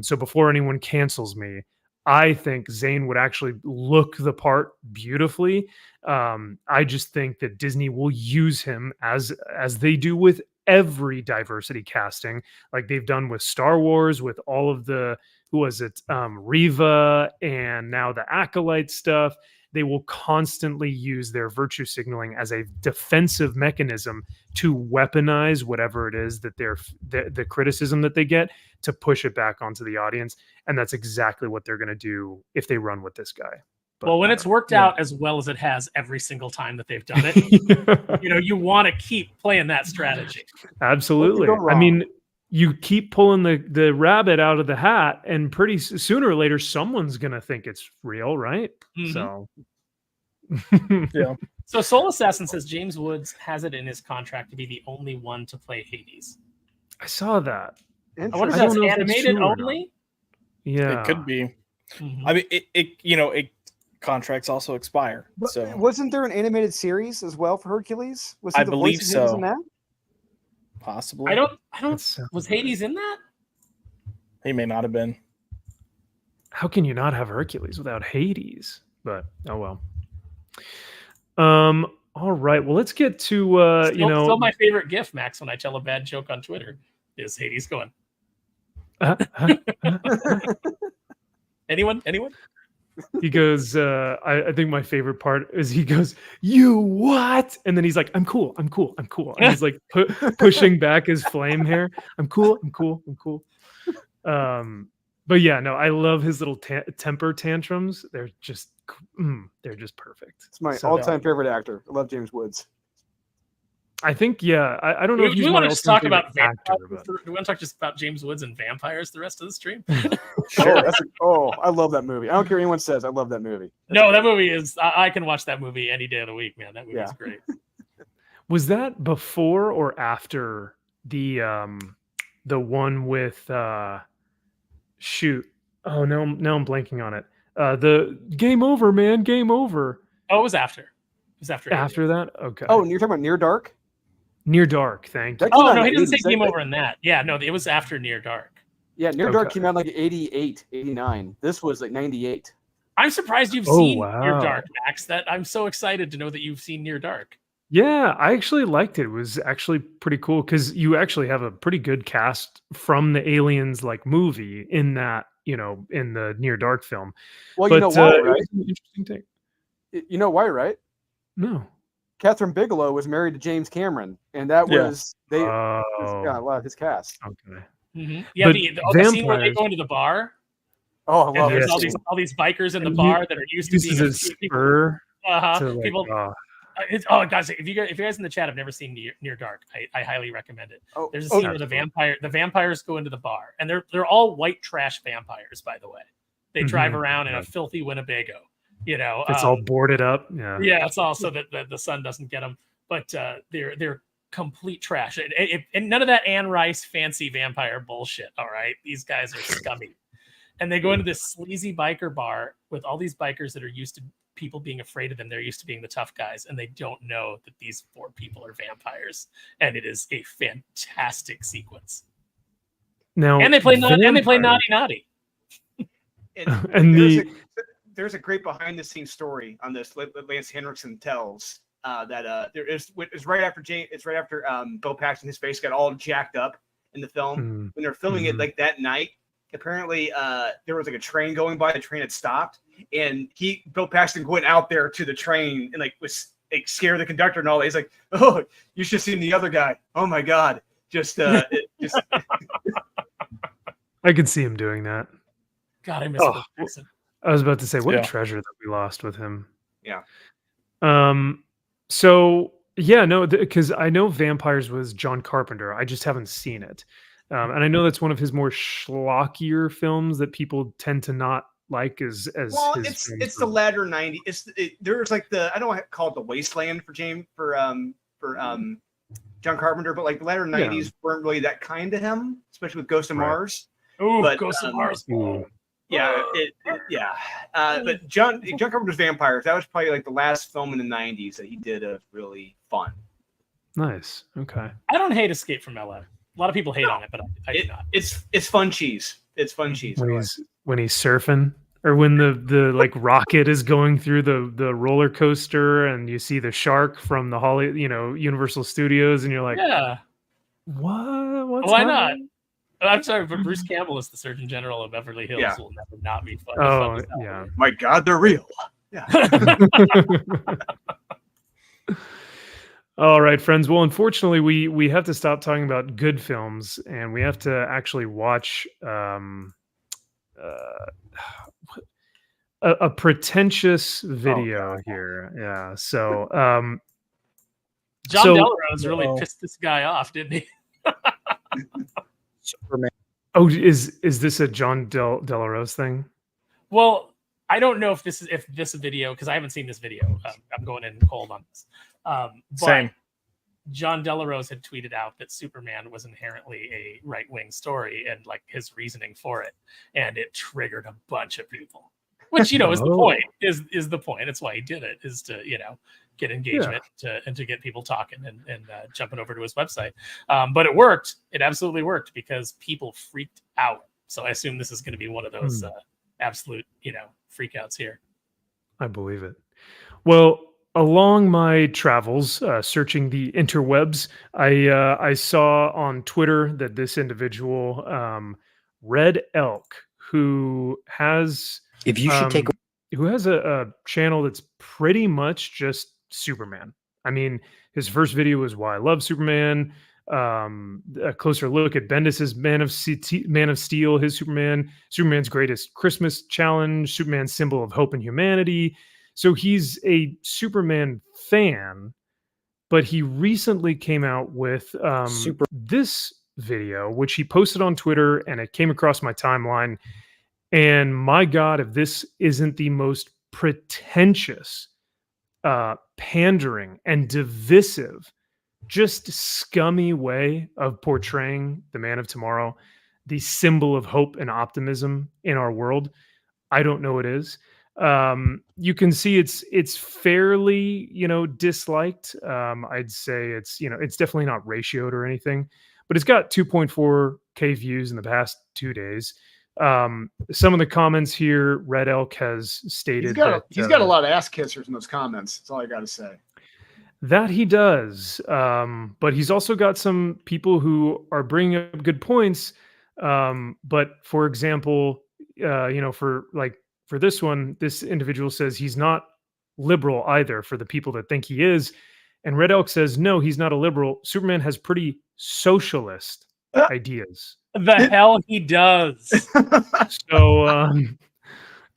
So before anyone cancels me, I think Zane would actually look the part beautifully. I just think that Disney will use him as they do with every diversity casting, like they've done with Star Wars, with all of the, Reva, and now the Acolyte stuff. They will constantly use their virtue signaling as a defensive mechanism to weaponize whatever it is that the criticism that they get, to push it back onto the audience. And that's exactly what they're going to do if they run with this guy. But, well, when it's worked out as well as it has every single time that they've done it, you want to keep playing that strategy. Absolutely. I mean, you keep pulling the rabbit out of the hat, and pretty sooner or later, someone's going to think it's real, right? Mm-hmm. So, yeah. So Soul Assassin says James Woods has it in his contract to be the only one to play Hades. I saw that. I wonder if that's animated only. Yeah, it could be. Mm-hmm. I mean, it contracts also expire. But so wasn't there an animated series as well for Hercules? Was he I the believe voice of Hades in that? Possibly. I don't. Was Hades in that? He may not have been. How can you not have Hercules without Hades? But oh well. All right. Well, let's get to still my favorite GIF, Max, when I tell a bad joke on Twitter, is Hades going. Anyone? He goes, I think my favorite part is he goes, "You what?" And then he's like, I'm cool. And he's like pushing back his flame hair. I'm cool. But yeah, no, I love his little temper tantrums. They're just perfect. It's my all-time favorite actor. I love James Woods. I think, yeah, I don't know if he's we want to just talk about actor, do we want to talk just about James Woods and vampires the rest of the stream? I love that movie. I don't care what anyone says. I love that movie. That movie is. I can watch that movie any day of the week, man. That movie is great. Was that before or after the one with shoot? Oh no, now I'm blanking on it. The Game Over, man, Game Over. Oh, it was after. It was after that. Okay. Oh, and you're talking about Near Dark. Near Dark, thank you. Oh, no, he doesn't say Game Over in that. Yeah, no, it was after Near Dark. Yeah, Near Dark came out like 88, 89. This was like 98. I'm surprised you've seen Near Dark, Max. That I'm so excited to know that you've seen Near Dark. Yeah, I actually liked it. It was actually pretty cool because you actually have a pretty good cast from the Aliens movie in that, in the Near Dark film. Well, you know why, right? Interesting take. You know why, right? No. Catherine Bigelow was married to James Cameron, and that was a lot of his cast. Okay. Mm-hmm. Yeah, the scene where they go into the bar. Oh, I love it. All these bikers in the bar that are used to being a spur. People. Oh, guys, if you guys in the chat have never seen Near Dark, I highly recommend it. There's a scene where the vampires go into the bar, and they're all white trash vampires, by the way. They drive around in a filthy Winnebago. It's all boarded up. Yeah, it's all so that the sun doesn't get them. But they're complete trash, and none of that Anne Rice fancy vampire bullshit. All right, these guys are scummy, and they go into this sleazy biker bar with all these bikers that are used to people being afraid of them. They're used to being the tough guys, and they don't know that these 4 people are vampires. And it is a fantastic sequence. Now, and they play Naughty Naughty. There's a great behind the scenes story on this. Lance Henriksen tells that it's right after Bill Paxton, his face got all jacked up in the film when they're filming it like that night. Apparently, there was like a train going by. The train had stopped, and Bill Paxton went out there to the train and was scare the conductor and all that. He's like, "Oh, you should have seen the other guy. Oh my god!" Just. I could see him doing that. God, I miss Bill Paxton. I was about to say, what a treasure that we lost with him. Yeah. So yeah, no, because I know Vampires was John Carpenter. I just haven't seen it. And I know that's one of his more schlockier films that people tend to not like as well, it's the latter 90s. There's like I don't want to call it the wasteland for John Carpenter, but like the latter 90s weren't really that kind to him, especially with Ghost of Mars. Ooh, Ghost of Mars. Yeah, but John Carpenter's Vampires, that was probably like the last film in the 90s that he did a really fun. Nice. Okay. I don't hate Escape from LA. A lot of people hate on it, but I do not. It's fun cheese. It's fun cheese. When he's surfing, or when the like rocket is going through the roller coaster, and you see the shark from the Universal Studios, and you're like, yeah, what? Why not? I'm sorry, but Bruce Campbell is the Surgeon General of Beverly Hills. Will never not be fun. Oh, yeah. My God, they're real. Yeah. All right, friends. Well, unfortunately, we have to stop talking about good films, and we have to actually watch a pretentious video here. Yeah. So, John Delarose really pissed this guy off, didn't he? Superman. Oh, is this a John Delarose thing? Well, I don't know if this video, because I haven't seen this video. I'm going in cold on this. But Same. John Delarose had tweeted out that Superman was inherently a right-wing story and like his reasoning for it, and it triggered a bunch of people. Which is the point. Is the point? It's why he did it. Is to get engagement and to get people talking and jumping over to his website. But it worked. It absolutely worked because people freaked out. So I assume this is going to be one of those absolute freakouts here. I believe it. Well, along my travels searching the interwebs, I saw on Twitter that this individual, Red Elk, who has who has a channel that's pretty much just Superman. I mean, his first video was Why I Love Superman. A closer look at Bendis's Man of Steel, his Superman, Superman's Greatest Christmas Challenge, Superman's Symbol of Hope and Humanity. So he's a Superman fan, but he recently came out with this video, which he posted on Twitter, and it came across my timeline. And my God, if this isn't the most pretentious, pandering and divisive, just scummy way of portraying the Man of Tomorrow, the symbol of hope and optimism in our world, I don't know what it is. You can see it's fairly, disliked. I'd say it's definitely not ratioed or anything, but it's got 2.4K views in the past 2 days. Some of the comments here, Red Elk has stated he's got a lot of ass kissers in those comments. That's all I got to say. That he does. But he's also got some people who are bringing up good points. But for example, for this one, this individual says he's not liberal either for the people that think he is. And Red Elk says, no, he's not a liberal. Superman has pretty socialist ideas. The hell he does. So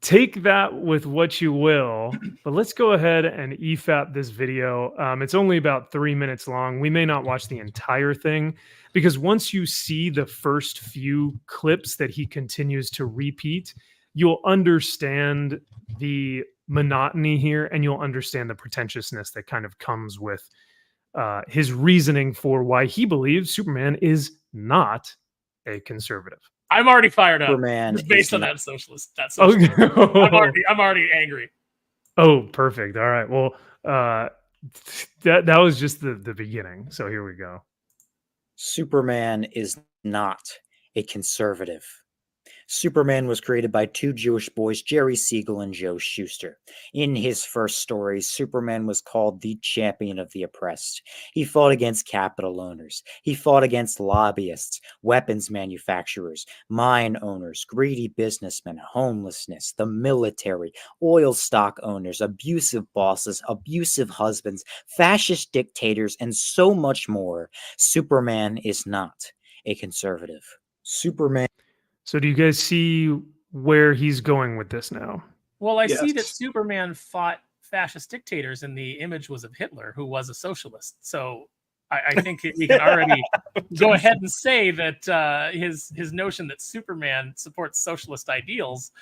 take that with what you will, but let's go ahead and EFAP this video. It's only about 3 minutes long. We may not watch the entire thing because once you see the first few clips that he continues to repeat, you'll understand the monotony here and you'll understand the pretentiousness that kind of comes with his reasoning for why he believes Superman is not a conservative. I'm already fired up. Superman Just based is on not- that socialist. That socialist. Oh, I'm already angry. oh, perfect. All right. Well, that was just the beginning. So here we go. Superman is not a conservative. Superman was created by two Jewish boys, Jerry Siegel and Joe Shuster. In his first story, Superman was called the champion of the oppressed. He fought against capital owners. He fought against lobbyists, weapons manufacturers, mine owners, greedy businessmen, homelessness, the military, oil stock owners, abusive bosses, abusive husbands, fascist dictators, and so much more. Superman is not a conservative. Superman. So do you guys see where he's going with this now? Well, I see that Yes. Superman fought fascist dictators, and the image was of Hitler, who was a socialist. So I think we can already go ahead and say that his notion that Superman supports socialist ideals,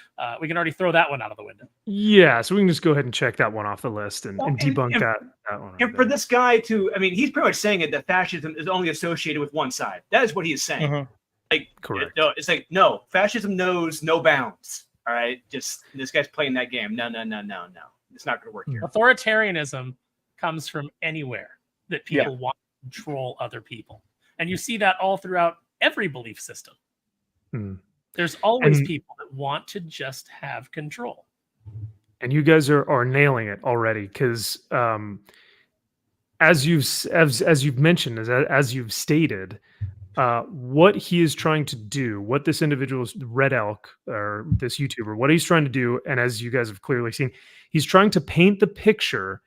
we can already throw that one out of the window. Yeah, so we can just go ahead and check that one off the list and debunk and- that one. And for this guy to, I mean, he's pretty much saying it that fascism is only associated with one side. That is what he is saying. Mhm. Like, Correct. No, it's like, no, fascism knows no bounds. All right, just this guy's playing that game. No. It's not going to work here. Authoritarianism comes from anywhere that people want to control other people. And you see that all throughout every belief system. Hmm. There's always And- people that want to just have control. And you guys are nailing it already because as you've mentioned, as you've stated, what he is trying to do, what this individual's Red Elk or this YouTuber, what he's trying to do, and as you guys have clearly seen, he's trying to paint the picture.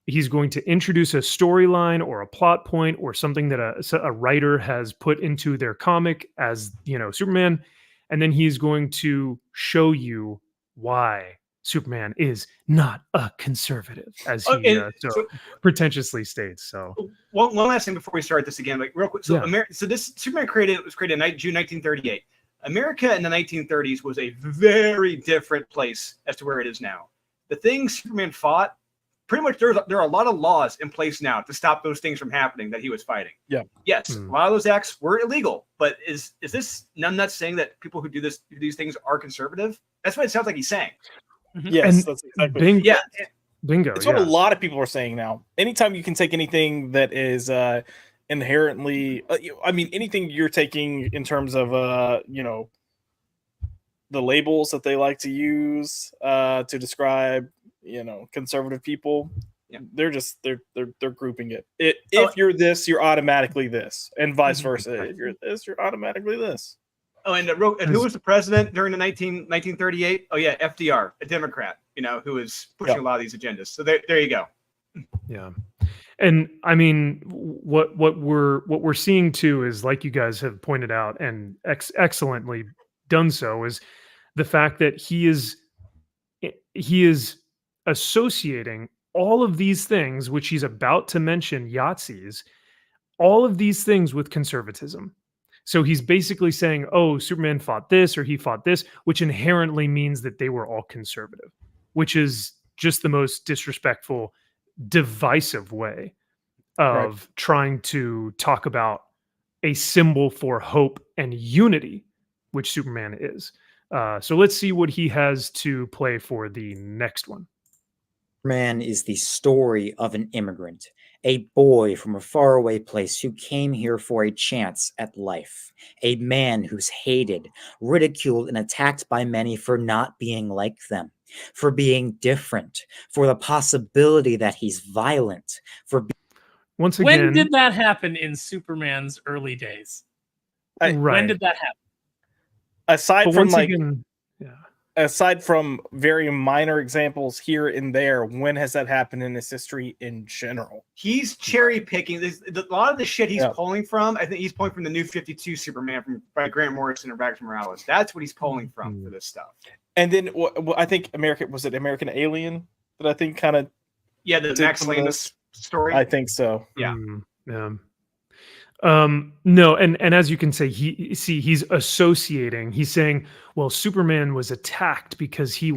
He's going to introduce a storyline or a plot point or something that a writer has put into their comic as, Superman, and then he's going to show you why Superman is not a conservative, as he so pretentiously states. So one last thing before we start this again, like real quick. So Yeah. so this Superman was created in June 1938. America in the 1930s was a very different place as to where it is now. The things Superman fought, pretty much there are a lot of laws in place now to stop those things from happening that he was fighting. Yeah. Yes, a lot of those acts were illegal, but is this nuts saying that people who do these things are conservative? That's what it sounds like he's saying. Yes, And that's exactly. bingo, bingo. It's Yeah. what a lot of people are saying now. Anytime you can take anything that is inherently, anything you're taking in terms of, the labels that they like to use to describe, conservative people. Yeah. They're grouping it. If you're this, you're automatically this, and vice versa. If you're this, you're automatically this. Oh, and who was the president during the 1938? Oh yeah, FDR, a Democrat, who was pushing a lot of these agendas. So there you go. Yeah. And I mean, what we're seeing too is, like you guys have pointed out and excellently done so, is the fact that he is associating all of these things, which he's about to mention, Yahtzees, all of these things with conservatism. So he's basically saying, oh, Superman fought this or he fought this, which inherently means that they were all conservative, which is just the most disrespectful, divisive way of trying to talk about a symbol for hope and unity, which Superman is. So let's see what he has to play for the next one. Superman is the story of an immigrant, a boy from a faraway place who came here for a chance at life, a man who's hated, ridiculed, and attacked by many for not being like them, for being different, for the possibility that he's violent, for Once again, When did that happen in Superman's early days? When did that happen? Aside But from once again, aside from very minor examples here and there, when has that happened in his history in general? He's cherry picking. A lot of the shit he's pulling from, I think he's pulling from the New 52 Superman by Grant Morrison or Max Morales. That's what he's pulling from for this stuff. And then I think American Alien that I think kind of the Max Landis story. I think so. Yeah. Yeah. No, and as you can say, he's associating. He's saying, well, Superman was attacked because he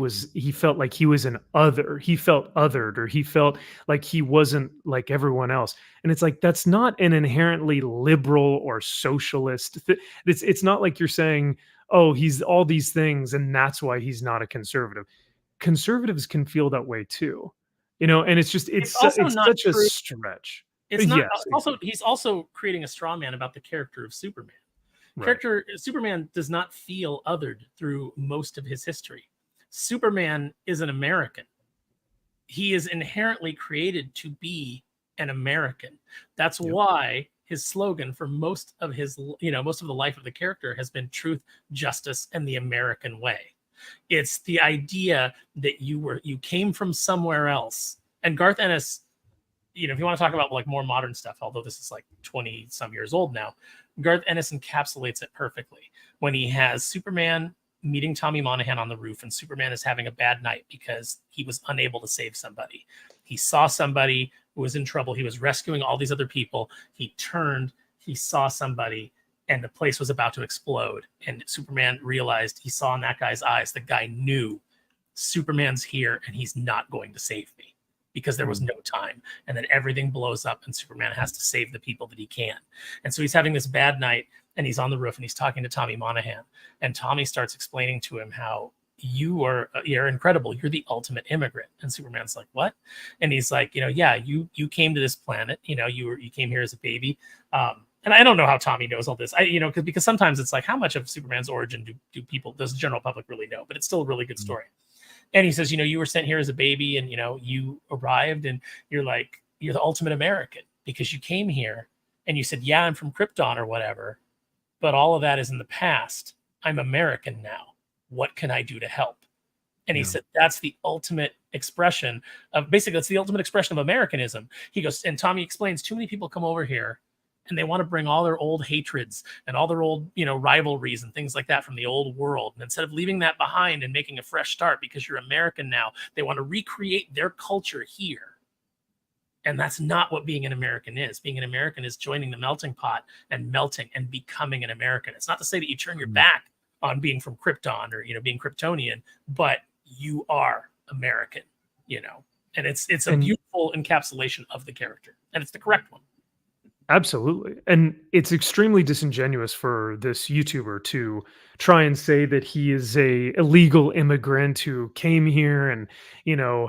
felt like he was an other. He felt othered, or he felt like he wasn't like everyone else. And it's like, that's not an inherently liberal or socialist. It's not like you're saying, oh, he's all these things and that's why he's not a conservative. Conservatives can feel that way too, and it's just it's such a stretch. It's not he's also creating a straw man about the character of Superman. Right. Superman does not feel othered through most of his history. Superman is an American. He is inherently created to be an American. That's why his slogan for most of the life of the character has been truth, justice, and the American way. It's the idea that you came from somewhere else. And Garth Ennis, if you want to talk about like more modern stuff, although this is like 20 some years old now, Garth Ennis encapsulates it perfectly when he has Superman meeting Tommy Monahan on the roof, and Superman is having a bad night because he was unable to save somebody. He saw somebody who was in trouble. He was rescuing all these other people. He turned, he saw somebody, and the place was about to explode. And Superman realized, he saw in that guy's eyes, the guy knew Superman's here and he's not going to save me, because there was no time. And then everything blows up and Superman has to save the people that he can. And so he's having this bad night, and he's on the roof and he's talking to Tommy Monahan. And Tommy starts explaining to him how you're incredible. You're the ultimate immigrant. And Superman's like, what? And he's like, you came to this planet, you came here as a baby. And I don't know how Tommy knows all this, because sometimes it's like, how much of Superman's origin does the general public really know? But it's still a really good story. And he says, you were sent here as a baby, and, you arrived, and you're the ultimate American because you came here and you said, yeah, I'm from Krypton or whatever, but all of that is in the past. I'm American now. What can I do to help? And he said, that's the ultimate expression of Americanism. He goes, and Tommy explains, too many people come over here and they want to bring all their old hatreds and all their old, rivalries and things like that from the old world. And instead of leaving that behind and making a fresh start because you're American now, they want to recreate their culture here. And that's not what being an American is. Being an American is joining the melting pot and melting and becoming an American. It's not to say that you turn your back on being from Krypton or, being Kryptonian, but you are American, and it's a beautiful encapsulation of the character, and it's the correct one. Absolutely. And it's extremely disingenuous for this YouTuber to try and say that he is a illegal immigrant who came here and,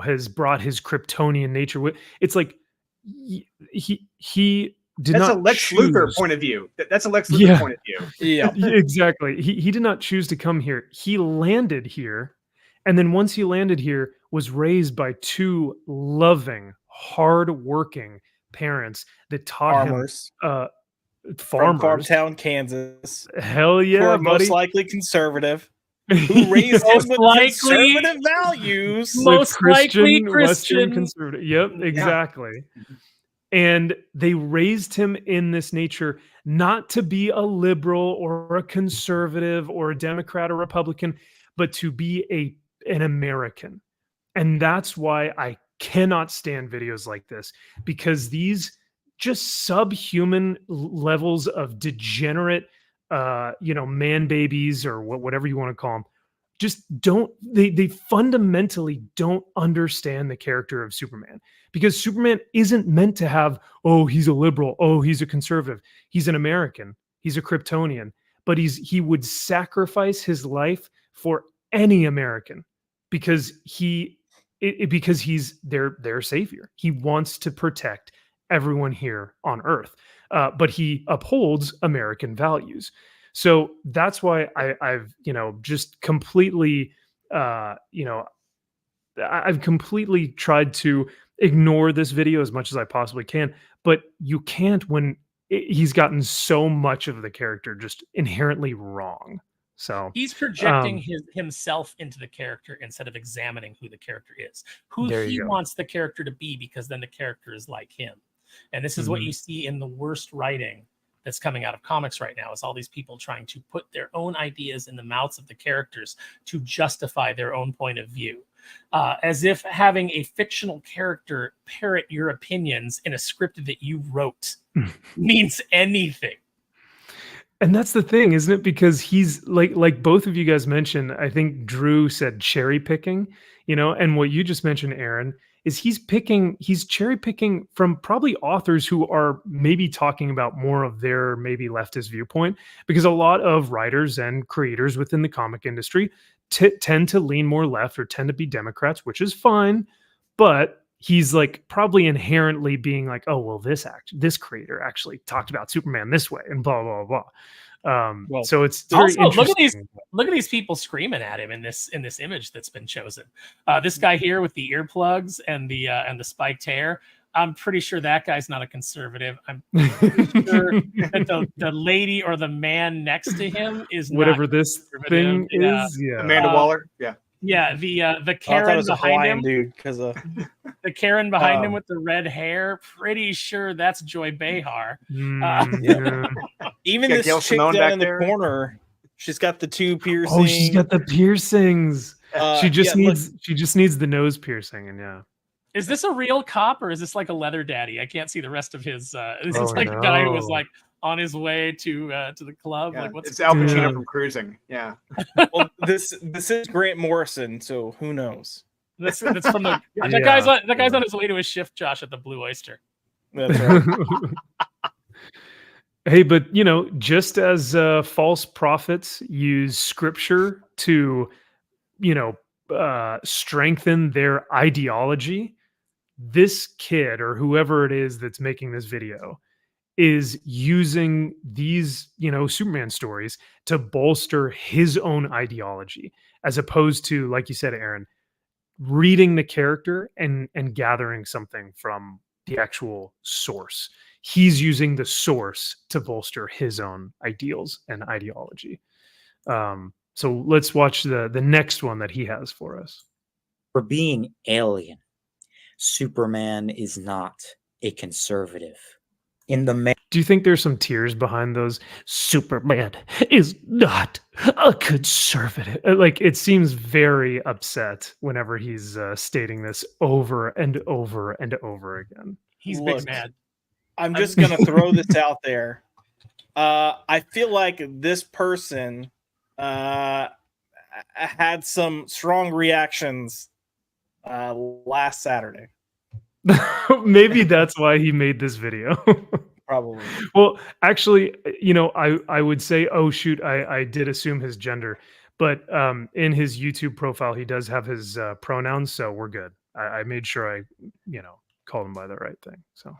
has brought his Kryptonian nature with. It's like he did That's not a Lex choose. Luthor point of view. That's a Lex Luthor point of view. Yeah, exactly. He did not choose to come here. He landed here. And then once he landed here, was raised by two loving, hardworking parents that taught him from Farmtown, Kansas. Hell yeah, who are buddy. most likely conservative, who raised him with conservative values. Most likely Christian. Western conservative. Yep, exactly. Yeah. And they raised him in this nature not to be a liberal or a conservative or a Democrat or Republican, but to be an American. And that's why I cannot stand videos like this, because these just subhuman levels of degenerate, man babies or whatever you want to call them, just they fundamentally don't understand the character of Superman, because Superman isn't meant to have, oh, he's a liberal, oh, he's a conservative. He's an American. He's a Kryptonian, but he would sacrifice his life for any American because because he's their savior. He wants to protect everyone here on Earth, but he upholds American values. So that's why I've just completely I've completely tried to ignore this video as much as I possibly can. But you can't when he's gotten so much of the character just inherently wrong. So he's projecting himself into the character instead of examining who the character is, who he wants the character to be, because then the character is like him. And this is what you see in the worst writing that's coming out of comics right now, is all these people trying to put their own ideas in the mouths of the characters to justify their own point of view. As if having a fictional character parrot your opinions in a script that you wrote means anything. And that's the thing, isn't it? Because he's like both of you guys mentioned, I think Drew said cherry picking, and what you just mentioned, Aaron, is he's cherry picking from probably authors who are maybe talking about more of their maybe leftist viewpoint, because a lot of writers and creators within the comic industry tend to lean more left or tend to be Democrats, which is fine, but he's like probably inherently being like, oh, well, this creator actually talked about Superman this way and blah, blah, blah. So it's very interesting. Look at these people screaming at him in this image that's been chosen. This guy here with the earplugs and the spiked hair. I'm pretty sure that guy's not a conservative. I'm pretty sure that the lady or the man next to him is whatever not this thing is. Yeah, Amanda Waller. Yeah. Yeah, the Karen behind him, dude, because the Karen behind him with the red hair. Pretty sure that's Joy Behar. Even this chick down in the corner, she's got the two piercings. Oh, she's got the piercings. She just needs the nose piercing, and yeah. Is this a real cop or is this like a leather daddy? I can't see the rest of his. Is this like a guy who was like on his way to the club? Yeah, like what's it's Al Pacino from Cruising. Yeah. Well, this is Grant Morrison, so who knows? That's from the guy's on his way to his shift, Josh, at the Blue Oyster. That's right. Hey, but just as false prophets use scripture to, strengthen their ideology, this kid or whoever it is that's making this video is using these, Superman stories to bolster his own ideology, as opposed to, like you said, Aaron, reading the character and gathering something from the actual source. He's using the source to bolster his own ideals and ideology. So let's watch the next one that he has for us. For being alien, Superman is not a conservative. Do you think there's some tears behind those? Superman is not a conservative. Like, it seems very upset whenever he's stating this over and over and over again. He's big mad. I'm just gonna throw this out there. I feel like this person had some strong reactions last Saturday. Maybe that's why he made this video. Probably. Well, actually, I would say, oh shoot, I did assume his gender, but in his YouTube profile, he does have his pronouns, so we're good. I made sure I, called him by the right thing. So.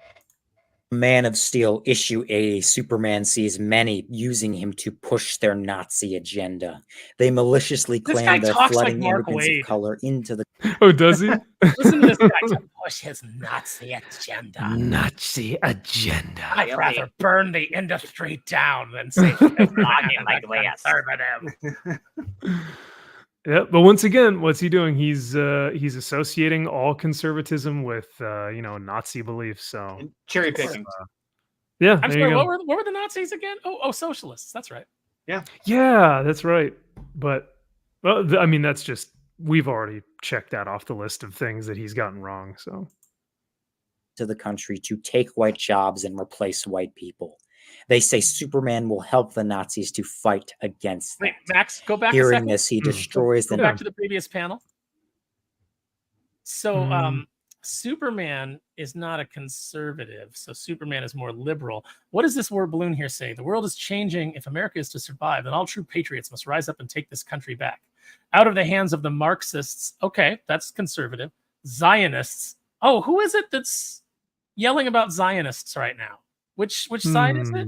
Man of Steel issue 80, Superman sees many using him to push their Nazi agenda. They maliciously claim they're flooding immigrants of color into the... Oh, does he? Listen to this guy to push his Nazi agenda. Nazi agenda. I'd rather burn the industry down than say blogging like way conservative. Yeah, but once again, what's he doing? He's associating all conservatism with Nazi beliefs. So and cherry picking. Yeah, I'm sorry. What were the Nazis again? Oh, socialists. That's right. Yeah, that's right. But I mean, that's just, we've already checked that off the list of things that he's gotten wrong. So to the country to take white jobs and replace white people. They say Superman will help the Nazis to fight against them. Wait, Max, go back. Hearing this, he destroys them. Go back to the previous panel. So, Superman is not a conservative, so Superman is more liberal. What does this word balloon here say? The world is changing. If America is to survive, then all true patriots must rise up and take this country back out of the hands of the Marxists. Okay, that's conservative. Zionists. Oh, who is it that's yelling about Zionists right now? Which side is it?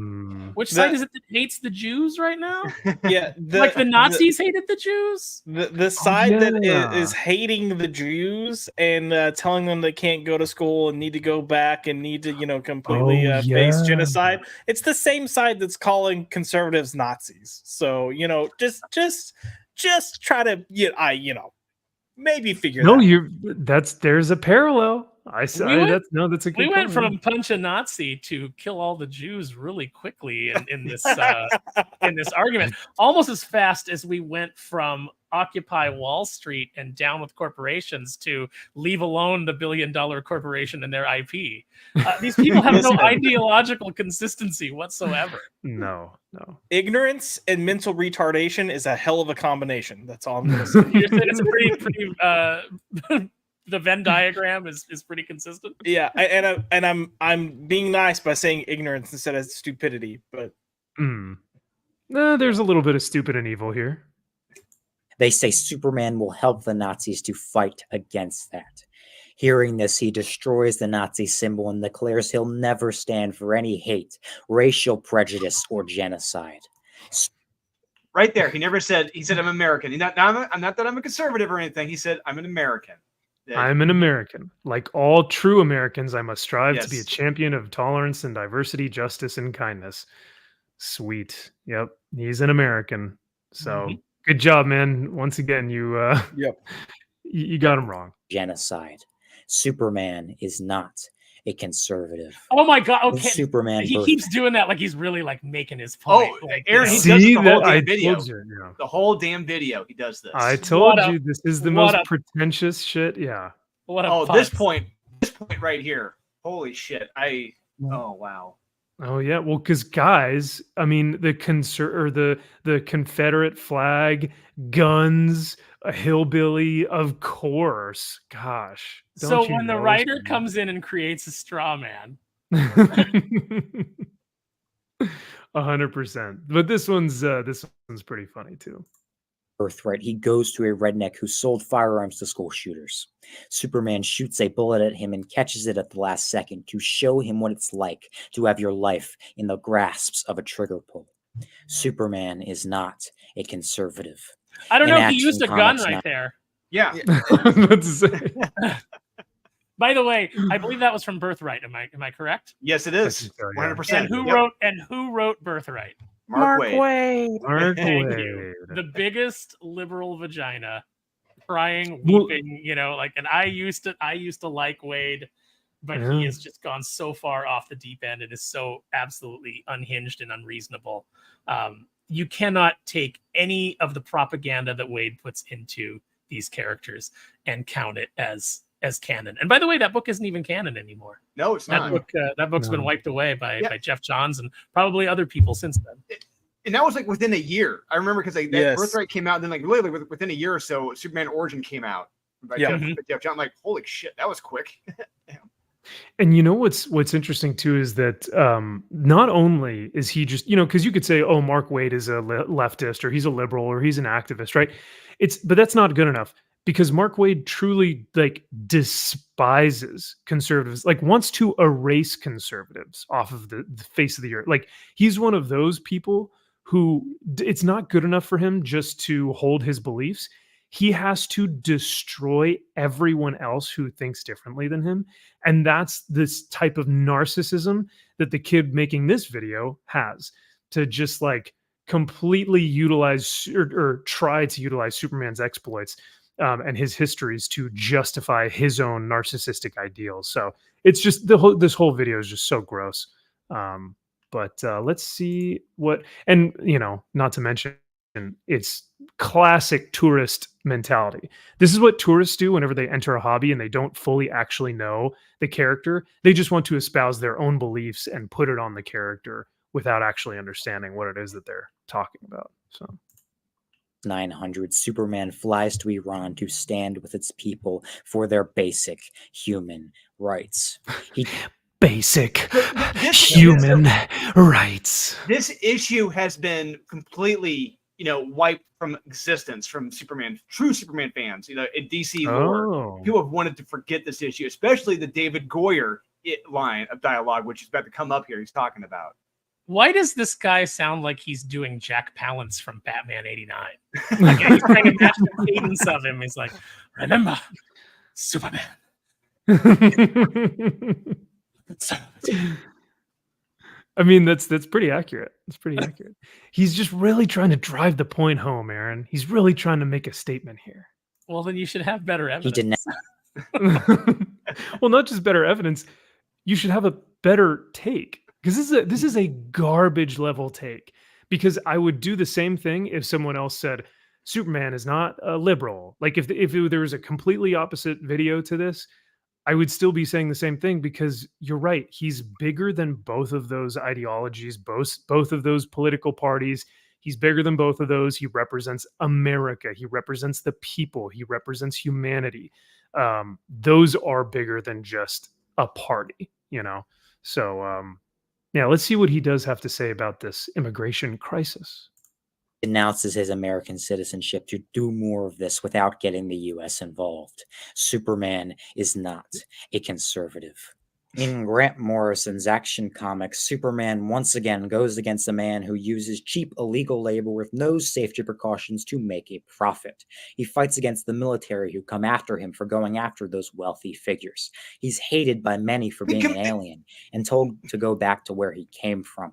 Which side is it that hates the Jews right now? Yeah, like the Nazis hated the Jews. The side that is hating the Jews and telling them they can't go to school and need to go back and need to completely face genocide. It's the same side that's calling conservatives Nazis. So just try to maybe figure. No, there's a parallel. That's a good We went call, from punch a Nazi to kill all the Jews really quickly in this in this argument, almost as fast as we went from Occupy Wall Street and down with corporations to leave alone the $1 billion corporation and their IP. These people have no ideological consistency whatsoever. No. Ignorance and mental retardation is a hell of a combination. That's all I'm going to say. You're saying it's pretty the Venn diagram is pretty consistent. Yeah, and I'm being nice by saying ignorance instead of stupidity, but there's a little bit of stupid and evil here. They say Superman will help the Nazis to fight against that. Hearing this, he destroys the Nazi symbol and declares he'll never stand for any hate, racial prejudice, or genocide. Right there, he said I'm American. I'm not that I'm a conservative or anything. He said I'm an American. I'm an American. Like all true Americans, I must strive to be a champion of tolerance and diversity, justice, and kindness. Sweet. Yep. He's an American. So good job, man. Once again, you got him wrong. Genocide. Superman is not a conservative. Oh my God! Okay, Superman. He keeps doing that like he's really like making his point. Oh, Aaron, he does the whole damn video. The whole damn video, he does this. I told you this is the most pretentious shit. Yeah. This point right here. Holy shit! Oh wow. Oh yeah, well, because guys, I mean, the Confederate flag, guns, a hillbilly, of course. Gosh. So when the writer comes in and creates a straw man, 100%. But this one's pretty funny too. Birthright. He goes to a redneck who sold firearms to school shooters. Superman shoots a bullet at him and catches it at the last second to show him what it's like to have your life in the grasps of a trigger pull. Superman is not a conservative. I don't know if he used a gun right there. Yeah. By the way, I believe that was from Birthright. Am I correct? Yes, it is. 100%. And who wrote Birthright? Mark Wade. Thank you. The biggest liberal vagina, crying, weeping. And I used to like Wade, but he has just gone so far off the deep end and is so absolutely unhinged and unreasonable. You cannot take any of the propaganda that Wade puts into these characters and count it as canon. And by the way, that book isn't even canon anymore. No, it's not. That book's been wiped away by Jeff Johns and probably other people since then. And that was like within a year. I remember because that Birthright came out, and then like literally within a year or so, Superman Origin came out by Jeff Johns. I'm like, holy shit, that was quick. And you know what's interesting too is that not only is he just, because you could say, oh, Mark Wade is a leftist or he's a liberal or he's an activist, right? But that's not good enough. Because Mark Wade truly despises conservatives, wants to erase conservatives off of the face of the earth. He's one of those people who it's not good enough for him just to hold his beliefs. He has to destroy everyone else who thinks differently than him. And that's this type of narcissism that the kid making this video has, to just completely utilize or try to utilize Superman's exploits and his histories to justify his own narcissistic ideals. So it's just this whole video is just so gross. But let's see what, and not to mention, it's classic tourist mentality. This is what tourists do whenever they enter a hobby and they don't fully actually know the character. They just want to espouse their own beliefs and put it on the character without actually understanding what it is that they're talking about. So 900, Superman flies to Iran to stand with its people for their basic human rights. Basic human rights. This issue has been completely, wiped from existence from true Superman fans, in DC lore. People have wanted to forget this issue, especially the David Goyer line of dialogue, which is about to come up here. He's talking about. Why does this guy sound like he's doing Jack Palance from Batman 89? He's trying to match the cadence of him. He's like, remember, Superman. I mean, that's pretty accurate. It's pretty accurate. He's just really trying to drive the point home, Aaron. He's really trying to make a statement here. Well, then you should have better evidence. He did not. Well, not just better evidence. You should have a better take, because this is a garbage level take. Because I would do the same thing if someone else said Superman is not a liberal. Like if there was a completely opposite video to this, I would still be saying the same thing, because you're right. He's bigger than both of those ideologies, both of those political parties. He's bigger than both of those. He represents America. He represents the people. He represents humanity. Those are bigger than just a party, So, yeah, let's see what he does have to say about this immigration crisis. Announces his American citizenship to do more of this without getting the U.S. involved. Superman is not a conservative. In Grant Morrison's Action Comics, Superman once again goes against a man who uses cheap illegal labor with no safety precautions to make a profit. He fights against the military who come after him for going after those wealthy figures. He's hated by many for being an alien and told to go back to where he came from.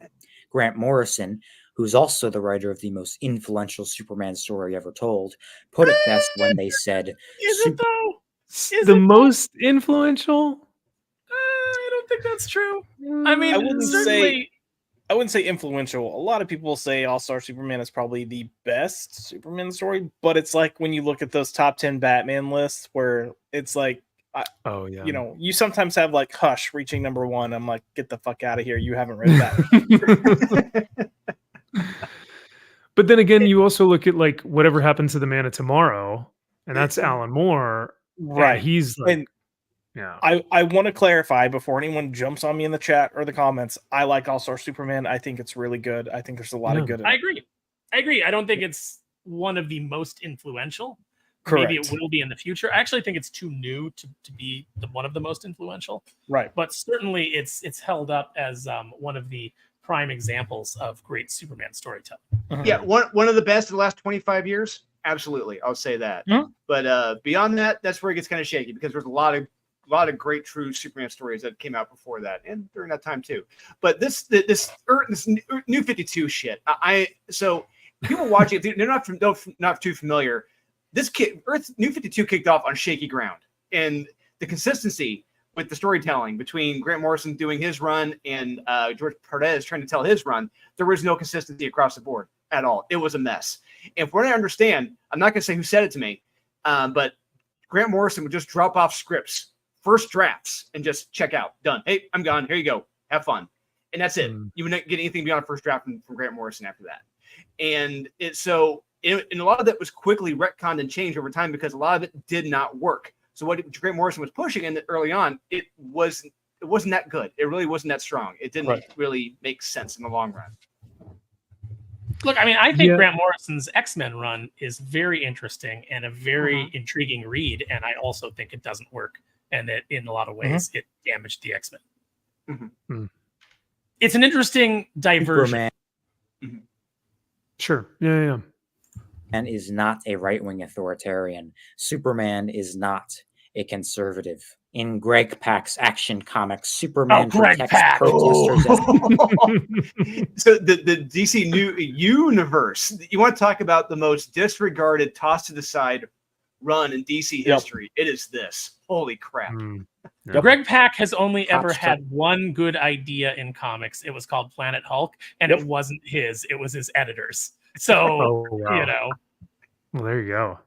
Grant Morrison, who's also the writer of the most influential Superman story ever told, put it best when they said, Is it though? The most influential? I don't think that's true. I mean, I wouldn't certainly. I wouldn't say influential. A lot of people say All-Star Superman is probably the best Superman story, but it's like when you look at those top 10 Batman lists where it's like, you sometimes have like Housh reaching number 1. I'm like, get the fuck out of here. You haven't read that. But then again, you also look at like Whatever Happened to the Man of Tomorrow, and that's Alan Moore. Right. He's like, and I want to clarify before anyone jumps on me in the chat or the comments. I like All-Star Superman. I think it's really good. I think there's a lot of good in it. I agree. I don't think it's one of the most influential. Correct. Maybe it will be in the future. I actually think it's too new to be one of the most influential. Right. But certainly it's held up as one of the prime examples of great Superman storytelling. Yeah, one of the best in the last 25 years. Absolutely, I'll say that. But beyond that, that's where it gets kind of shaky, because there's a lot of great true Superman stories that came out before that and during that time too. But this new 52 shit. So people watching it, they're not too familiar. This New 52 kicked off on shaky ground, and the consistency with the storytelling between Grant Morrison doing his run and George Perez trying to tell his run, there was no consistency across the board at all. It was a mess. And from what I understand, I'm not going to say who said it to me, but Grant Morrison would just drop off scripts, first drafts, and just check out. Done. Hey, I'm gone. Here you go. Have fun. And that's it. You would not get anything beyond first draft from Grant Morrison after that. And and a lot of that was quickly retconned and changed over time because a lot of it did not work. So what Grant Morrison was pushing in early on, it wasn't that good. It really wasn't that strong. It didn't really make sense in the long run. Look, I mean, I think Grant Morrison's X-Men run is very interesting and a very intriguing read, and I also think it doesn't work, and that in a lot of ways it damaged the X-Men. It's an interesting diversion. Sure. Yeah. And is not a right-wing authoritarian. Superman is not a conservative. In Greg Pak's Action Comics, Superman protects protesters. So the DC New Universe, you want to talk about the most disregarded, tossed to the side run in DC history. It is this. Holy crap. Greg Pak has only ever had one good idea in comics. It was called Planet Hulk, and it wasn't his. It was his editor's. So, Well, there you go.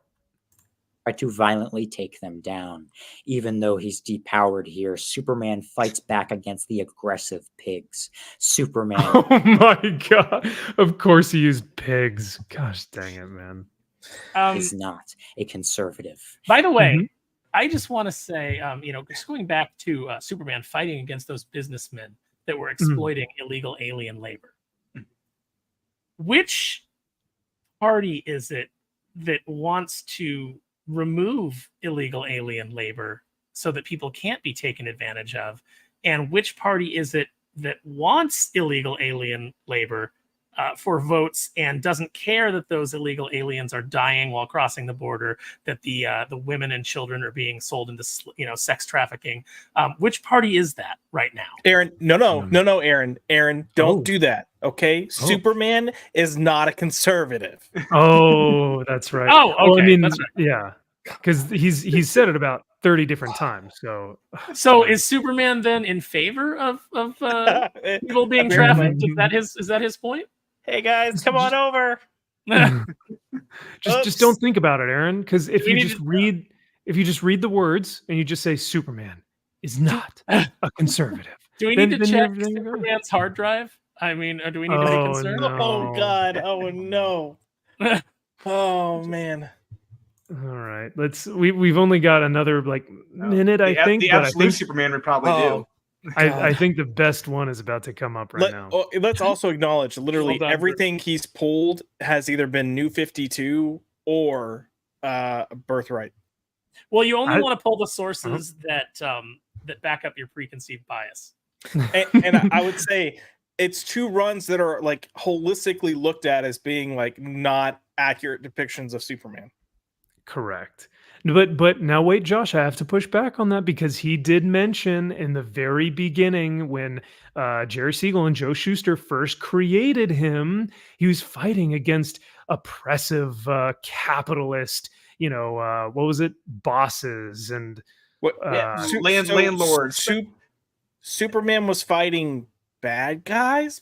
Try to violently take them down. Even though he's depowered here, Superman fights back against the aggressive pigs. Superman. Oh my god. Of course he used pigs. Gosh dang it, man. Is not a conservative. By the way, I just want to say, just going back to Superman fighting against those businessmen that were exploiting illegal alien labor. Which party is it that wants to remove illegal alien labor so that people can't be taken advantage of? And which party is it that wants illegal alien labor for votes and doesn't care that those illegal aliens are dying while crossing the border, that the women and children are being sold into sex trafficking? Which party is that right now? Aaron, no, Aaron, don't do that. Okay, Superman is not a conservative. Oh, that's right. Oh, okay. Well, I mean, that's right. yeah, because he's said it about 30 different times. So is Superman then in favor of people being trafficked? Is that his point? Hey guys, come on over. just don't think about it, Aaron, because if you just read the words and you just say Superman is not a conservative. Do we need to check Superman's hard drive? I mean, or do we need to be concerned? No. Oh God! Oh no! Oh man! All right, we've only got another minute, I think. The absolute Superman would probably do. I think the best one is about to come up now. Let's also acknowledge literally everything he's pulled has either been New 52 or Birthright. Well, you only want to pull the sources that back up your preconceived bias. And I would say it's two runs that are like holistically looked at as being like not accurate depictions of Superman. Correct. But now wait, Josh, I have to push back on that because he did mention in the very beginning when Jerry Siegel and Joe Shuster first created him, he was fighting against oppressive capitalist, what was it? Bosses and landlords. Superman was fighting bad guys,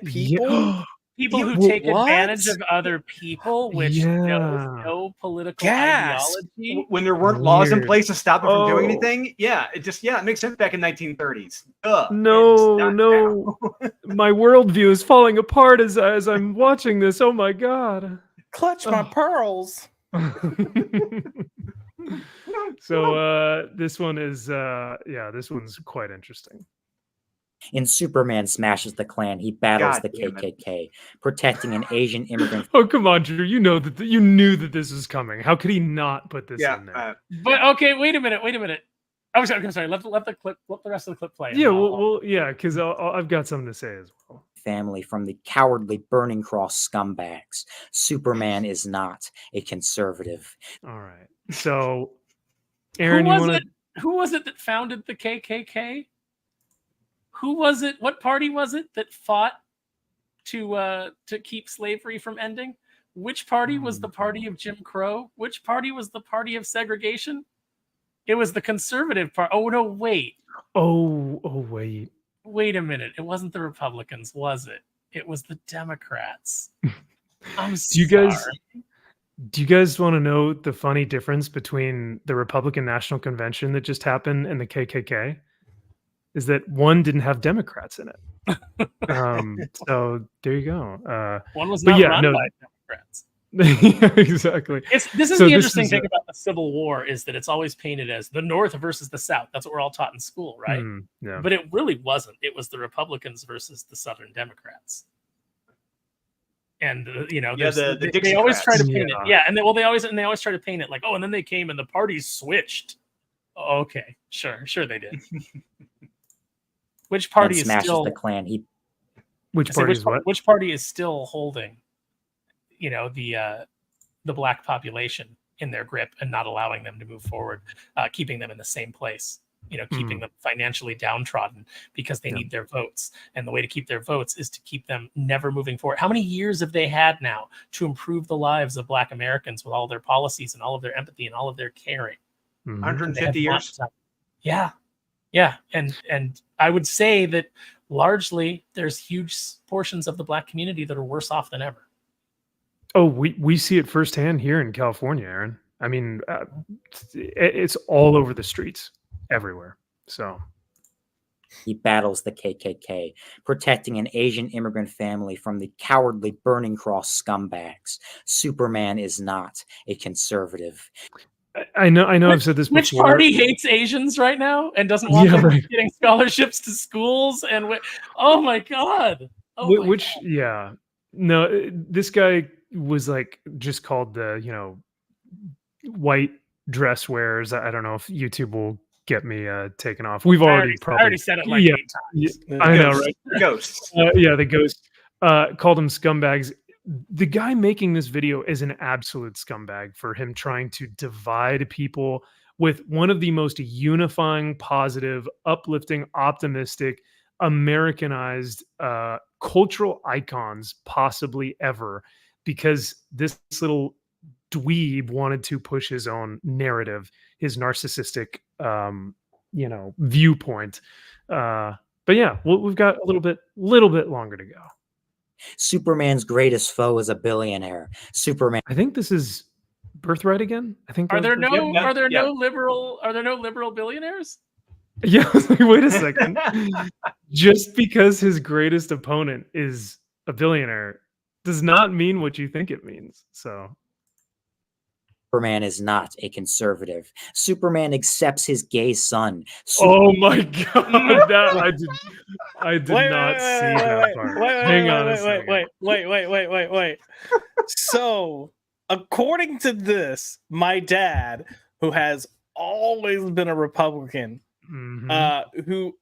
people. Yeah. People who take advantage of other people, which knows no political ideology. When there weren't laws in place to stop it from doing anything, it makes sense back in 1930s. No, my worldview is falling apart as I'm watching this. Oh my God! Clutch my pearls. So this one is this one's quite interesting. In Superman Smashes the Klan, he battles the KKK, protecting an Asian immigrant. Oh, come on, Drew. You know that you knew that this was coming. How could he not put this in there? But okay, wait a minute. I'm sorry. Let the rest of the clip play. Yeah, because I've got something to say as well. Family from the cowardly Burning Cross scumbags. Superman is not a conservative. All right. So, Aaron, who was it that founded the KKK? Who was it? What party was it that fought to keep slavery from ending? Which party was the party of Jim Crow? Which party was the party of segregation? It was the conservative part. Oh no, wait. Oh wait. Wait a minute. It wasn't the Republicans, was it? It was the Democrats. I'm sorry. Do you guys want to know the funny difference between the Republican National Convention that just happened and the KKK? Is that one didn't have Democrats in it. So there you go. One was not run by Democrats. Yeah, exactly. This is the interesting thing about the Civil War is that it's always painted as the North versus the South. That's what we're all taught in school, right? Yeah. But it really wasn't. It was the Republicans versus the Southern Democrats. And they always try to paint it. Yeah, and they always try to paint it like, and then they came and the parties switched. Okay, sure they did. Which party is still the Klan? Which party is still holding, the black population in their grip and not allowing them to move forward, keeping them in the same place, keeping them financially downtrodden because they need their votes. And the way to keep their votes is to keep them never moving forward. How many years have they had now to improve the lives of Black Americans with all their policies and all of their empathy and all of their caring? 150 years. Yeah. And I would say that largely there's huge portions of the Black community that are worse off than ever. Oh, we see it firsthand here in California, Aaron. I mean, it's all over the streets, everywhere. So he battles the KKK, protecting an Asian immigrant family from the cowardly Burning Cross scumbags. Superman is not a conservative. I know. I've said this before. Which party hates Asians right now and doesn't want them getting scholarships to schools? And oh my God! No, this guy was just called the white dress wearers. I don't know if YouTube will get me taken off. We've already said it 8 times. I know, right? The ghosts. The ghost called them scumbags. The guy making this video is an absolute scumbag for him trying to divide people with one of the most unifying, positive, uplifting, optimistic, Americanized cultural icons possibly ever, because this little dweeb wanted to push his own narrative, his narcissistic, viewpoint. But yeah, we've got a little bit longer to go. Superman's greatest foe is a billionaire. Superman. I think this is Birthright again. I think. Are there no yeah. liberal billionaires? Yeah, I was like, wait a second. Just because his greatest opponent is a billionaire does not mean what you think it means. So Superman is not a conservative. Superman accepts his gay son. Oh my god, I did not see that part. Hang on a second. Wait. So, according to this, my dad, who has always been a Republican, who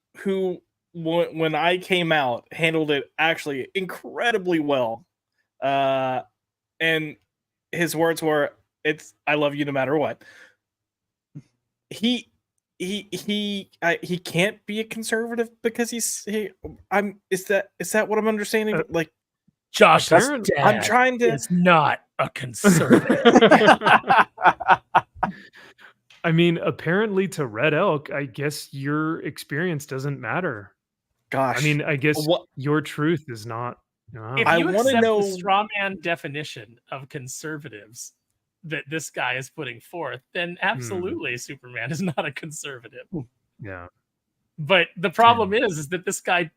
when I came out handled it actually incredibly well, and his words were, "I love you no matter what." He can't be a conservative because is that what I'm understanding? Like, Josh, I'm trying to. It's not a conservative. I mean, apparently to Red Elk, I guess your experience doesn't matter. Gosh, I mean, I guess your truth is not. If you accept the straw man definition of conservatives that this guy is putting forth, then absolutely Superman is not a conservative. Yeah. But the problem is that this guy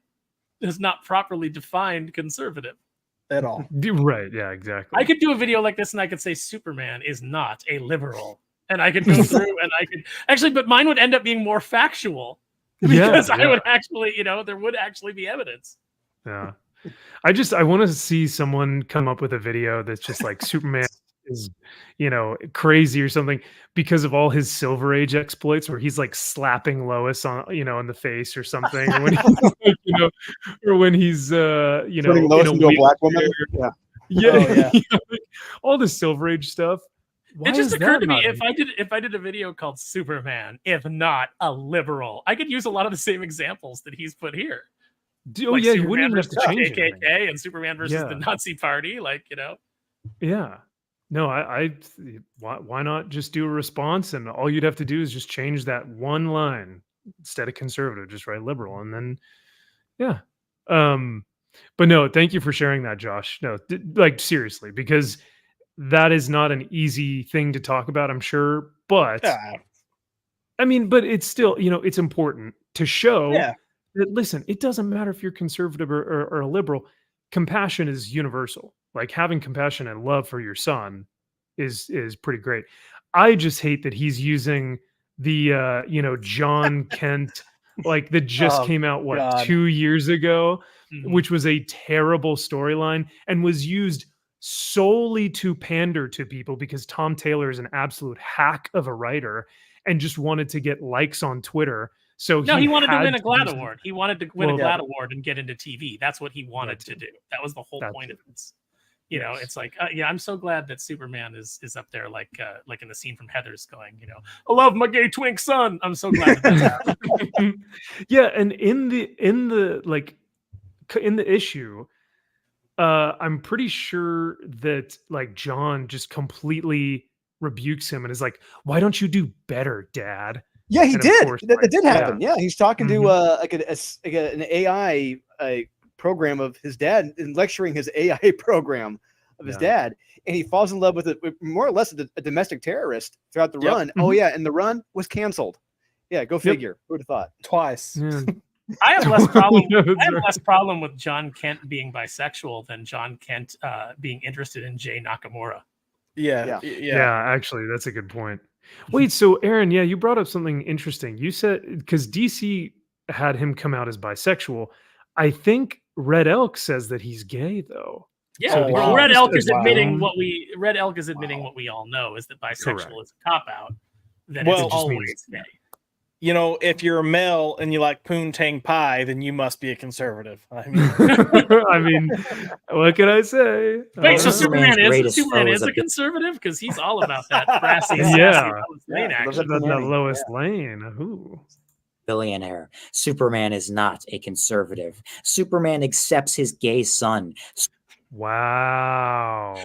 has not properly defined conservative at all. Right. Yeah, exactly. I could do a video like this and I could say Superman is not a liberal. And I could go through and I could actually, but mine would end up being more factual because I would actually, there would actually be evidence. Yeah. I want to see someone come up with a video that's just like Superman is, crazy or something because of all his Silver Age exploits where he's like slapping Lois on, in the face or something. Or when he's, or when he's, turning Lois into a black woman. Yeah. All the Silver Age stuff. It just occurred to me if I did a video called Superman, if not a liberal, I could use a lot of the same examples that he's put here. You wouldn't even have to change KKK anything. And Superman versus the Nazi Party, Yeah. No, why not just do a response and all you'd have to do is just change that one line instead of conservative, just write liberal and then but no, thank you for sharing that, Josh. No, seriously, because that is not an easy thing to talk about, I'm sure, but I mean, but it's still, it's important to show that, listen, it doesn't matter if you're conservative or a liberal. Compassion is universal. Like having compassion and love for your son is pretty great. I just hate that he's using the John Kent that just came out 2 years ago, which was a terrible storyline and was used solely to pander to people because Tom Taylor is an absolute hack of a writer and just wanted to get likes on Twitter. So he wanted to win a GLAAD award. He wanted to win a GLAAD award and get into TV. That's what he wanted to do. That was the whole point of this. It's like, I'm so glad that Superman is up there, like in the scene from Heathers, going, I love my gay twink son. I'm so glad that's happening. Yeah, and in the issue, I'm pretty sure that John just completely rebukes him and is like, "Why don't you do better, Dad?" Yeah, he did. That did happen. Yeah, he's talking to an AI program of his dad and lecturing his AI program of his dad, and he falls in love with more or less a domestic terrorist throughout the run. Oh yeah, and the run was canceled. Yeah, go figure. Who would have thought? Twice. Yeah. I have less problem. I have less problem with John Kent being bisexual than John Kent being interested in Jay Nakamura. Yeah. Actually, that's a good point. Wait, so Aaron, you brought up something interesting. You said because DC had him come out as bisexual. I think Red Elk says that he's gay, though. Yeah, so Red Elk is admitting what we all know is that bisexual is a cop out. Then it's always gay. If you're a male and you like poontang pie, then you must be a conservative. I mean, what can I say? Wait, so Superman is a conservative because he's all about that brassy, Lois Lane action. That Lois Lane. Ooh. Billionaire. Superman is not a conservative. Superman accepts his gay son. Wow.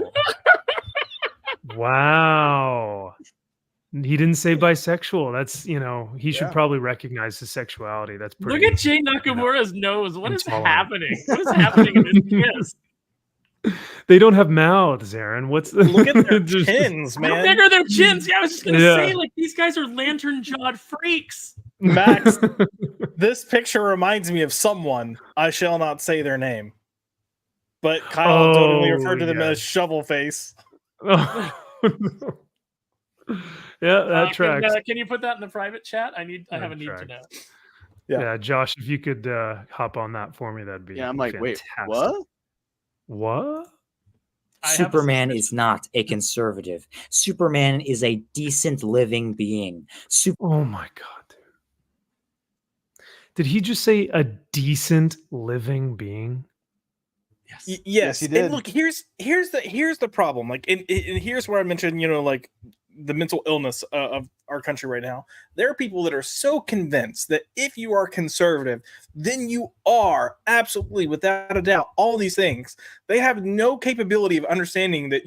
Wow. He didn't say bisexual. That's, he should Yeah. probably recognize his sexuality. That's pretty. Look at Jay Nakamura's nose. What is intolerant. happening? What is happening in this kiss? They don't have mouths, Aaron. What's the Look at their Just- chins, How man. big are their chins? Yeah, I was just gonna Yeah. say, like, these guys are lantern-jawed freaks. Max, this picture reminds me of someone. I shall not say their name. But Kyle totally referred to them as Shovel Face. Oh, no. Yeah, that tracks. Can you put that in the private chat? I have a need to know. Yeah, Josh, if you could hop on that for me, that'd be Yeah, I'm like, wait, fantastic. what? What? Superman is not a conservative. Superman is a decent living being. Oh my god, dude. Did he just say a decent living being? Yes, he did. And look, here's the problem. Like, and here's where I mentioned, like the mental illness of our country right now. There are people that are so convinced that if you are conservative, then you are absolutely, without a doubt, all these things. They have no capability of understanding that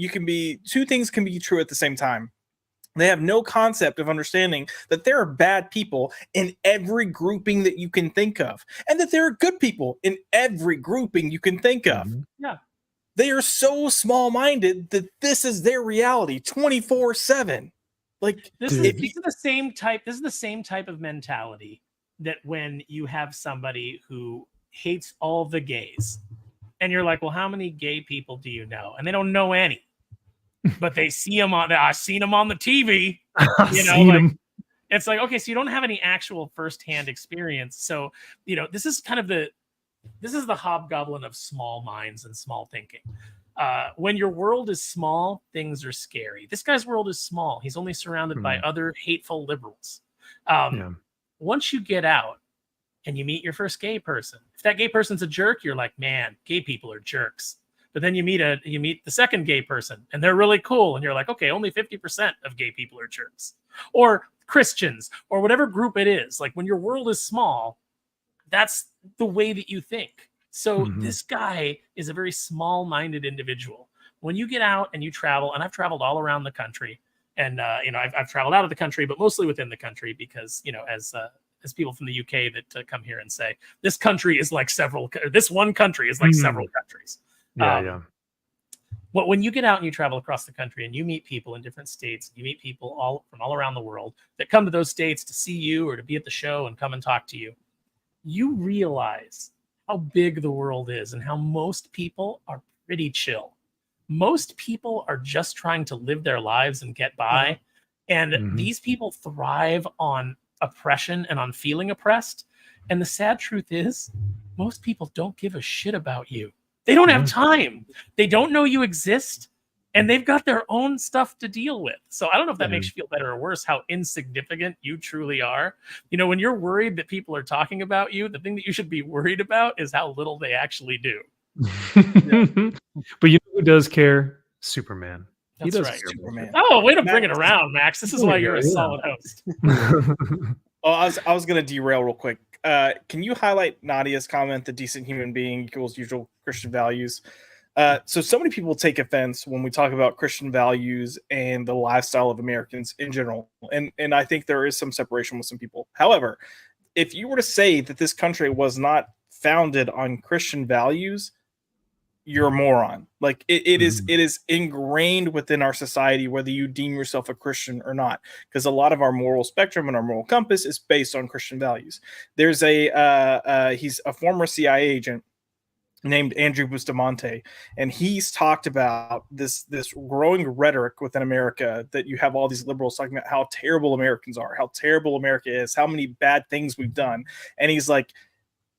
two things can be true at the same time. They have no concept of understanding that there are bad people in every grouping that you can think of, and that there are good people in every grouping you can think of. Yeah. They are so small-minded that this is their reality 24/7. Like, This is the same type. This is the same type of mentality that when you have somebody who hates all the gays, and you're like, "Well, how many gay people do you know?" And they don't know any, but they see them on. I've seen them on the TV. It's like, okay, so you don't have any actual firsthand experience. So this is kind of the hobgoblin of small minds and small thinking. When your world is small, things are scary. This guy's world is small. He's only surrounded by other hateful liberals. Once you get out and you meet your first gay person, if that gay person's a jerk, you're like, man, gay people are jerks. But then you meet the second gay person and they're really cool. And you're like, okay, only 50% of gay people are jerks. Or Christians, or whatever group it is. Like, when your world is small, that's the way that you think. So this guy is a very small-minded individual. When you get out and you travel, and I've traveled all around the country, and I've traveled out of the country, but mostly within the country, because as people from the UK that come here and say, this country is like this one country is like several countries. Yeah. But when you get out and you travel across the country and you meet people in different states, you meet people from all around the world that come to those states to see you or to be at the show and come and talk to you, you realize how big the world is and how most people are pretty chill. Most people are just trying to live their lives and get by. And these people thrive on oppression and on feeling oppressed. And the sad truth is, most people don't give a shit about you. They don't have time. They don't know you exist. And they've got their own stuff to deal with. So I don't know if that makes you feel better or worse, how insignificant you truly are. When you're worried that people are talking about you, the thing that you should be worried about is how little they actually do. But you know who does care? Superman. That's he does right. care. Superman. Oh, way to bring it around, Max. This is why you're a solid host. Oh, I was going to derail real quick. Can you highlight Nadia's comment, the decent human being equals usual Christian values? So many people take offense when we talk about Christian values and the lifestyle of Americans in general. And I think there is some separation with some people. However, if you were to say that this country was not founded on Christian values, you're a moron. Like, it is ingrained within our society, whether you deem yourself a Christian or not, because a lot of our moral spectrum and our moral compass is based on Christian values. There's he's a former CIA agent named Andrew Bustamante, and he's talked about this growing rhetoric within America that you have all these liberals talking about how terrible Americans are, how terrible America is, how many bad things we've done. And he's like,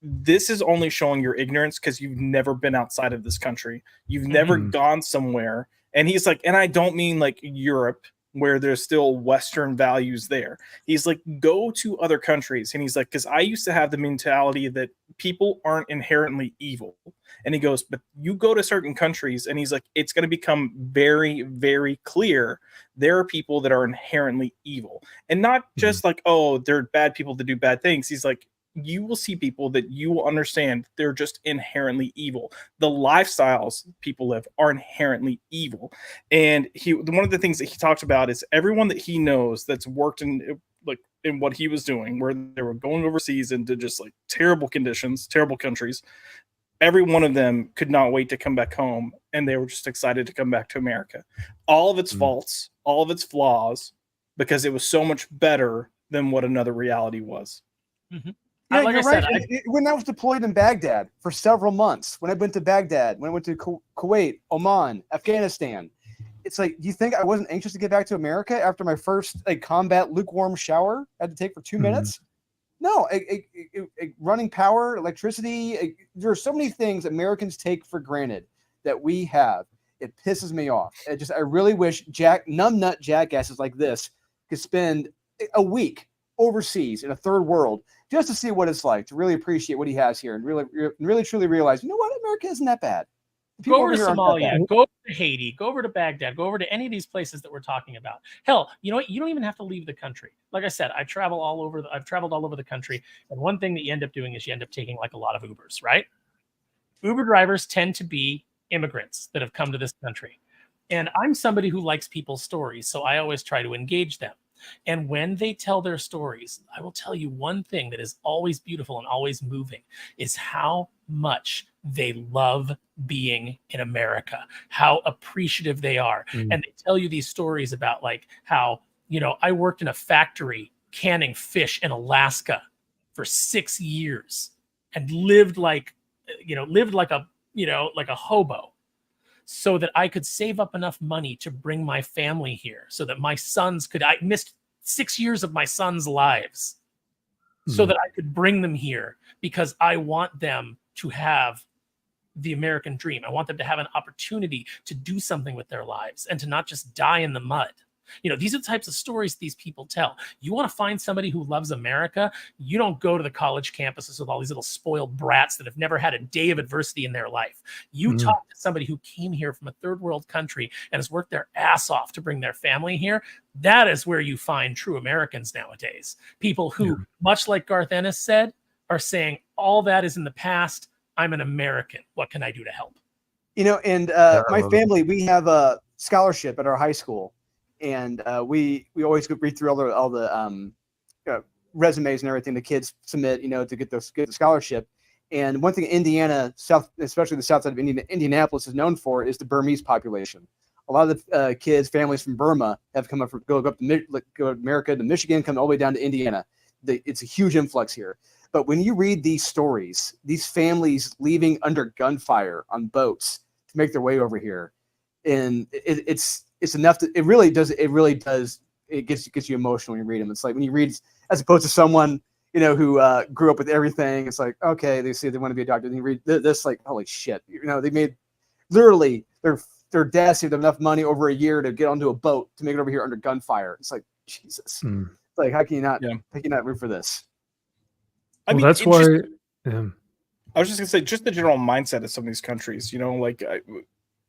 this is only showing your ignorance because you've never been outside of this country. You've never gone somewhere. And he's like, and I don't mean like Europe, where there's still Western values there. He's like, go to other countries. And he's like, because I used to have the mentality that people aren't inherently evil. And he goes, but you go to certain countries, and he's like, it's going to become very, very clear there are people that are inherently evil. And not just like, oh, they're bad people that do bad things. He's like, you will see people that you will understand they're just inherently evil. The lifestyles people live are inherently evil. And one of the things that he talks about is everyone that he knows that's worked in what he was doing, where they were going overseas into just like terrible conditions, terrible countries. Every one of them could not wait to come back home, and they were just excited to come back to America. All of its faults, all of its flaws, because it was so much better than what another reality was. Mm-hmm. Yeah, like you're I said, right. When I was deployed in Baghdad for several months, when I went to Baghdad, when I went to Kuwait, Oman, Afghanistan, it's like, do you think I wasn't anxious to get back to America after my first combat lukewarm shower I had to take for 2 minutes? No, running power, electricity. There are so many things Americans take for granted that we have. It pisses me off. I really wish numbnut jackasses like this could spend a week overseas in a third world just to see what it's like, to really appreciate what he has here and really truly realize, you know what, America isn't that bad. Go over to Somalia, go over to Haiti, go over to Baghdad, go over to any of these places that we're talking about. Hell, you know what? You don't even have to leave the country. Like I said, I've traveled all over the country. And one thing that you end up doing is you end up taking like a lot of Ubers, right? Uber drivers tend to be immigrants that have come to this country. And I'm somebody who likes people's stories, so I always try to engage them. And when they tell their stories, I will tell you one thing that is always beautiful and always moving is how much they love being in America, how appreciative they are. And they tell you these stories about like how, I worked in a factory canning fish in Alaska for 6 years and lived like a hobo, so that I could save up enough money to bring my family here, so that my sons I missed 6 years of my sons' lives so that I could bring them here because I want them to have the American dream. I want them to have an opportunity to do something with their lives and to not just die in the mud. These are the types of stories these people tell. You want to find somebody who loves America, you don't go to the college campuses with all these little spoiled brats that have never had a day of adversity in their life. You talk to somebody who came here from a third world country and has worked their ass off to bring their family here. That is where you find true Americans nowadays. People who, much like Garth Ennis said, are saying, all that is in the past. I'm an American. What can I do to help? My family, we have a scholarship at our high school. And we always read through all the resumes and everything the kids submit, to get the scholarship. And one thing Indiana, especially the south side of Indianapolis, is known for is the Burmese population. A lot of the kids, families from Burma, have come up go to America, to Michigan, come all the way down to Indiana. It's a huge influx here. But when you read these stories, these families leaving under gunfire on boats to make their way over here, and it's enough to, it really does it gets you emotional when you read them. It's like when you read, as opposed to someone who grew up with everything, it's like, okay, they say they want to be a doctor, and you read this, like, holy shit, they made literally their dad saved them enough money over a year to get onto a boat to make it over here under gunfire. It's like, Jesus. It's like, how can you not root for this? That's why I was just gonna say, just the general mindset of some of these countries,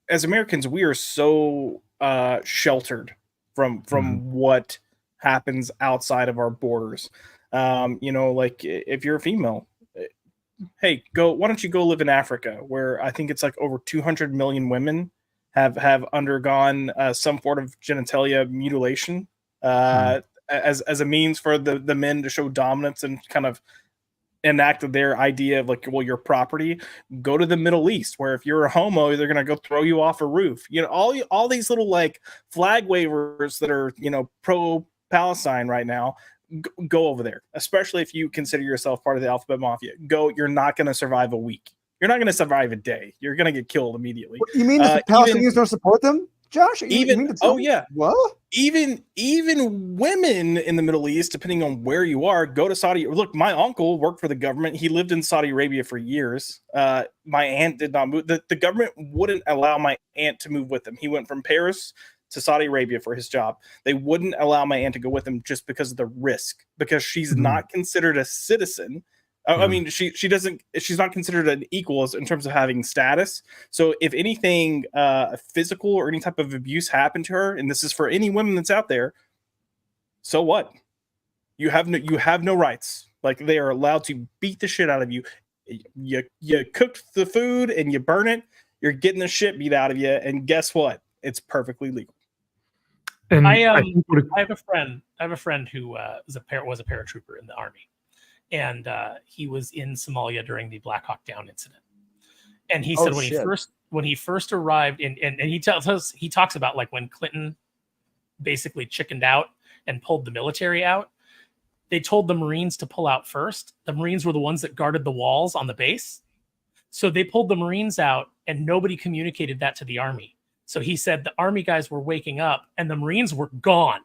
as Americans, we are so sheltered from what happens outside of our borders. Like if you're a female, hey, why don't you go live in Africa, where I think it's like over 200 million women have undergone some form of genitalia mutilation as a means for the men to show dominance and kind of enact their idea of like, well, your property. Go to the Middle East, where if you're a homo, they're gonna go throw you off a roof. All these little like flag wavers that are pro Palestine right now. Go over there, especially if you consider yourself part of the Alphabet Mafia. You're not gonna survive a week. You're not gonna survive a day. You're gonna get killed immediately. You mean the Palestinians don't support them, Josh? Even women in the Middle East, depending on where you are, go to Saudi. Look, my uncle worked for the government. He lived in Saudi Arabia for years. My aunt did not move. The government wouldn't allow my aunt to move with him. He went from Paris to Saudi Arabia for his job. They wouldn't allow my aunt to go with him just because of the risk, because she's not considered a citizen. I mean, she's not considered an equal in terms of having status. So if anything physical or any type of abuse happened to her, and this is for any women that's out there, so what? You have no rights. Like they are allowed to beat the shit out of you. You cooked the food and you burn it, you're getting the shit beat out of you, and guess what? It's perfectly legal. And I have a friend who was a paratrooper in the army, and he was in Somalia during the Black Hawk Down incident. And he said when he first arrived, and he talks about like when Clinton basically chickened out and pulled the military out. They told the Marines to pull out first. The Marines were the ones that guarded the walls on the base. So they pulled the Marines out and nobody communicated that to the Army. So he said the Army guys were waking up and the Marines were gone.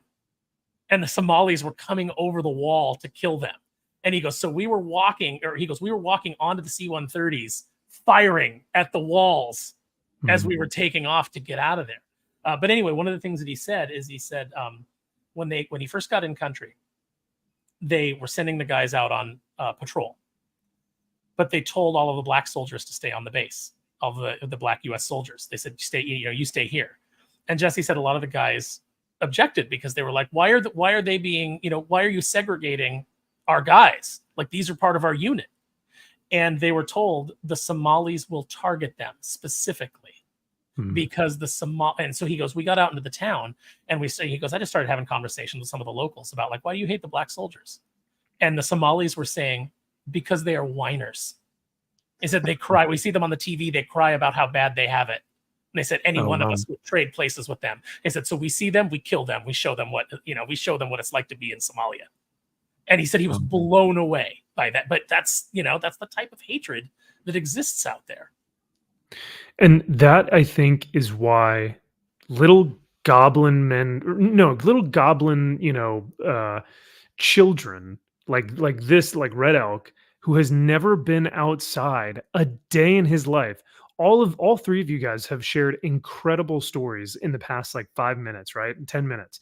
And the Somalis were coming over the wall to kill them. And he goes, so we were walking onto the C-130s, firing at the walls as we were taking off to get out of there. But anyway, one of the things that he said when he first got in country, they were sending the guys out on patrol, but they told all of the black soldiers to stay on the base. Of the black U.S. soldiers, they said, you stay here. And Jesse said a lot of the guys objected because they were like, why are you segregating our guys? Like these are part of our unit. And they were told the Somalis will target them specifically. Because and so he goes, we got out into the town and he goes, I just started having conversations with some of the locals about like, why do you hate the black soldiers? And the Somalis were saying, because they are whiners. He said they cry. We see them on the TV. They cry about how bad they have it. And they said any one of us would trade places with them. He said, so we see them, we kill them. We show them what it's like to be in Somalia. And he said he was blown away by that. But that's the type of hatred that exists out there. And that, I think, is why little goblin children like this, like Red Elk, who has never been outside a day in his life. All three of you guys have shared incredible stories in the past like 5 minutes, right? 10 minutes.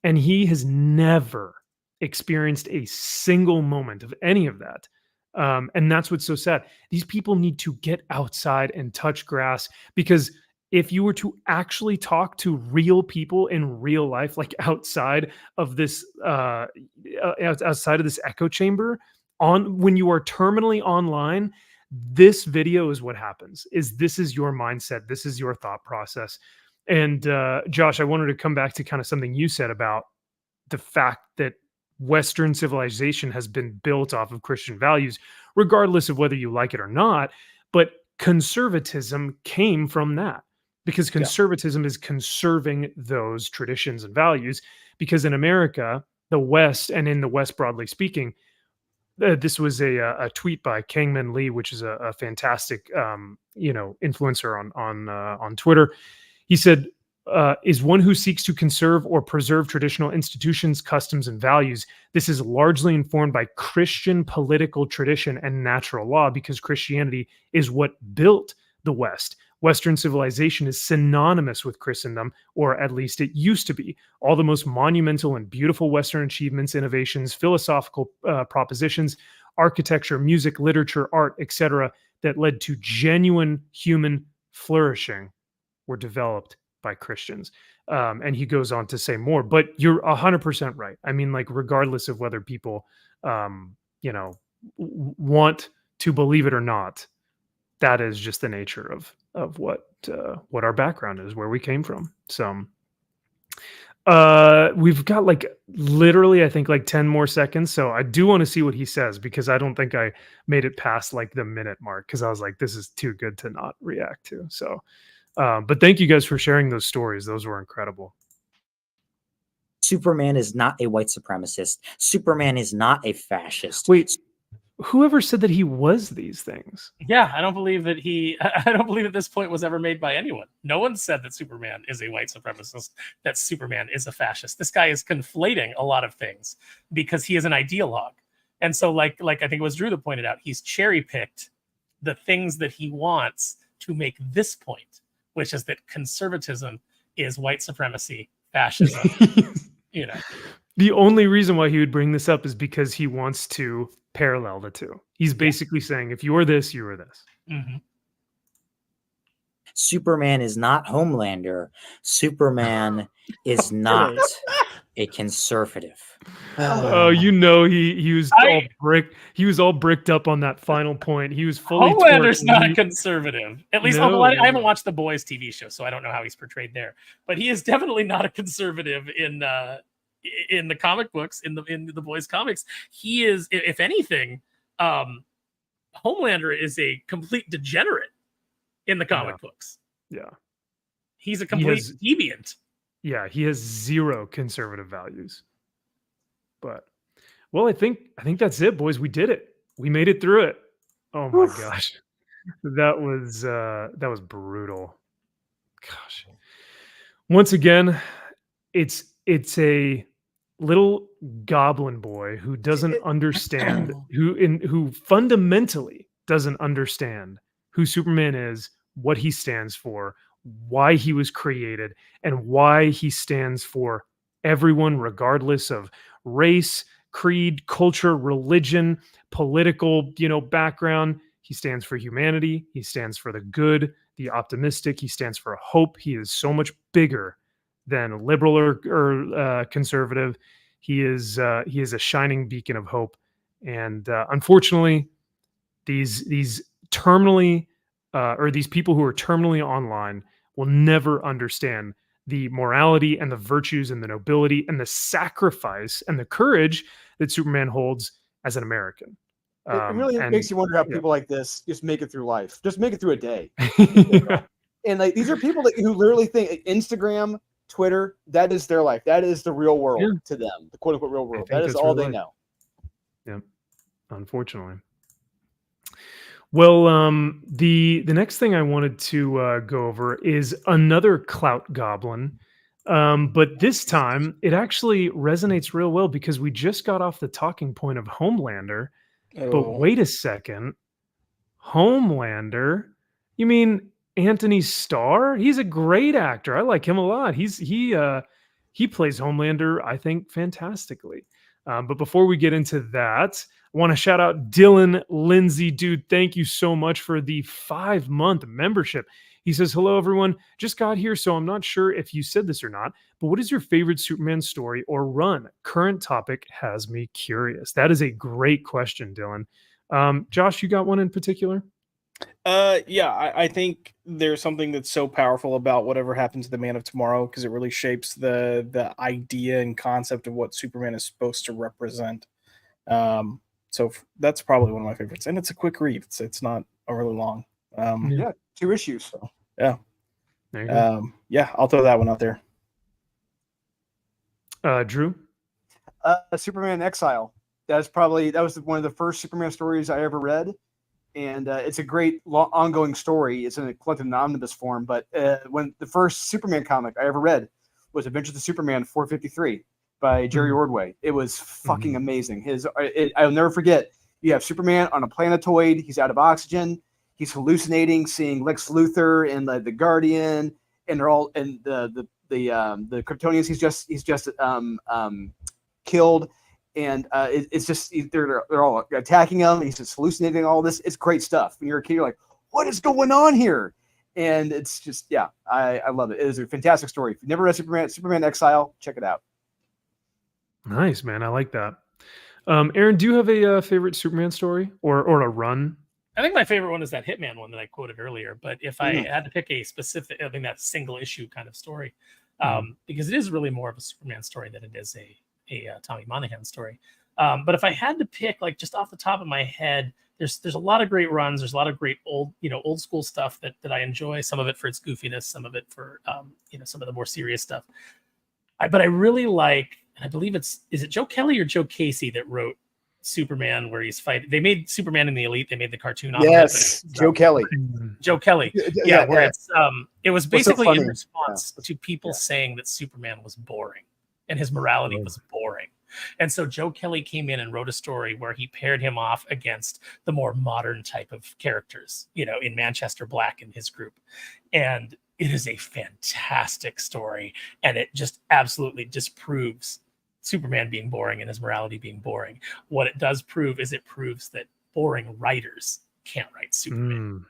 And he has never experienced a single moment of any of that. And that's what's so sad. These people need to get outside and touch grass, because if you were to actually talk to real people in real life, like outside of this echo chamber, when you are terminally online, this video is what happens. This is your mindset. This is your thought process. And Josh, I wanted to come back to kind of something you said about the fact that Western civilization has been built off of Christian values, regardless of whether you like it or not. But conservatism came from that, because conservatism is conserving those traditions and values. Because in America, the West, and in the West broadly speaking, this was a tweet by Kangman Lee, which is a fantastic influencer on Twitter. He said, is one who seeks to conserve or preserve traditional institutions, customs, and values. This is largely informed by Christian political tradition and natural law, because Christianity is what built the West. Western civilization is synonymous with Christendom, or at least it used to be. All the most monumental and beautiful Western achievements, innovations, philosophical propositions, architecture, music, literature, art, etc., that led to genuine human flourishing were developed by Christians. And he goes on to say more, but you're 100% right. I mean, like, regardless of whether people, want to believe it or not, that is just the nature of what our background is, where we came from. So we've got like literally, I think, like 10 more seconds. So I do want to see what he says, because I don't think I made it past like the minute mark, because I was like, this is too good to not react to. So but thank you guys for sharing those stories. Those were incredible. Superman is not a white supremacist. Superman is not a fascist. Wait, whoever said that he was these things? Yeah, I don't believe that this point was ever made by anyone. No one said that Superman is a white supremacist, that Superman is a fascist. This guy is conflating a lot of things because he is an ideologue. And so like I think it was Drew that pointed out, he's cherry-picked the things that he wants to make this point, which is that conservatism is white supremacy, fascism. The only reason why he would bring this up is because he wants to parallel the two. He's basically saying, if you are this, you are this. Mm-hmm. Superman is not Homelander. Superman is not a conservative. Oh, you know he was all bricked up on that final point. He was fully Homelander's torqued. not a conservative. At least, No, although I no. haven't watched the Boys TV show, so I don't know how he's portrayed there. But he is definitely not a conservative in the comic books, in the Boys comics. He is, if anything, Homelander is a complete degenerate in the comic books. Yeah. He's a complete deviant. Yeah, he has zero conservative values. But well, I think that's it, boys. We did it. We made it through it. Oh my gosh. That was brutal. Gosh. Once again, it's a little goblin boy who doesn't understand, who fundamentally doesn't understand who Superman is, what he stands for, why he was created, and why he stands for everyone, regardless of race, creed, culture, religion, political, background. He stands for humanity. He stands for the good, the optimistic. He stands for hope. He is so much bigger than liberal or conservative. He is a shining beacon of hope. And unfortunately, these terminally or these people who are terminally online will never understand the morality and the virtues and the nobility and the sacrifice and the courage that Superman holds as an American. It really makes you wonder how people like this just make it through life, just make it through a day. And like these are people who literally think Instagram, Twitter, that is their life. That is the real world to them, the quote unquote real world. That is all they know. Yeah, unfortunately. Well, the next thing I wanted to go over is another clout goblin, but this time it actually resonates real well because we just got off the talking point of Homelander. But wait a second, Homelander? You mean Antony Starr? He's a great actor. I like him a lot. He plays Homelander, I think, fantastically. But before we get into that, I want to shout out Dylan Lindsay. Dude, thank you so much for the 5-month membership. He says, hello, everyone. Just got here, so I'm not sure if you said this or not, but what is your favorite Superman story or run? Current topic has me curious. That is a great question, Dylan. Josh, you got one in particular? Yeah, I think there's something that's so powerful about whatever happens to the Man of Tomorrow because it really shapes the idea and concept of what Superman is supposed to represent. So that's probably one of my favorites, and it's a quick read. It's not overly long. Yeah, 2 issues. So, yeah. There you go. Yeah, I'll throw that one out there. Drew? Superman Exile. That was one of the first Superman stories I ever read. And it's a great ongoing story. It's in a collected in omnibus form. But when the first Superman comic I ever read was Adventures of Superman 453 by Jerry Ordway. It was fucking amazing. I'll never forget. You have Superman on a planetoid. He's out of oxygen. He's hallucinating, seeing Lex Luthor and the Guardian, and they're all and the Kryptonians. He's just killed. And it's just they're all attacking him. He's just hallucinating all this. It's great stuff. When you're a kid, you're like, what is going on here? And it's just, I love it. It is a fantastic story. If you've never read Superman Exile, check it out. Nice, man. I like that. Aaron, do you have a favorite Superman story or a run? I think my favorite one is that Hitman one that I quoted earlier. But if I had to pick a specific, I think that single issue kind of story, because it is really more of a Superman story than it is a Tommy Monahan story. But if I had to pick, like just off the top of my head, there's a lot of great runs. There's a lot of great old school stuff that I enjoy. Some of it for its goofiness, some of it for some of the more serious stuff. But I really like, and I believe is it Joe Kelly or Joe Casey that wrote Superman where he's fighting? They made Superman in the Elite. They made the cartoon. Yes, Joe Kelly. Joe Kelly. Yeah, where it was basically in response to people Yeah. saying that Superman was boring and his morality was boring. And so Joe Kelly came in and wrote a story where he paired him off against the more modern type of characters, in Manchester Black and his group. And it is a fantastic story. And it just absolutely disproves Superman being boring and his morality being boring. What it does prove is it proves that boring writers can't write Superman.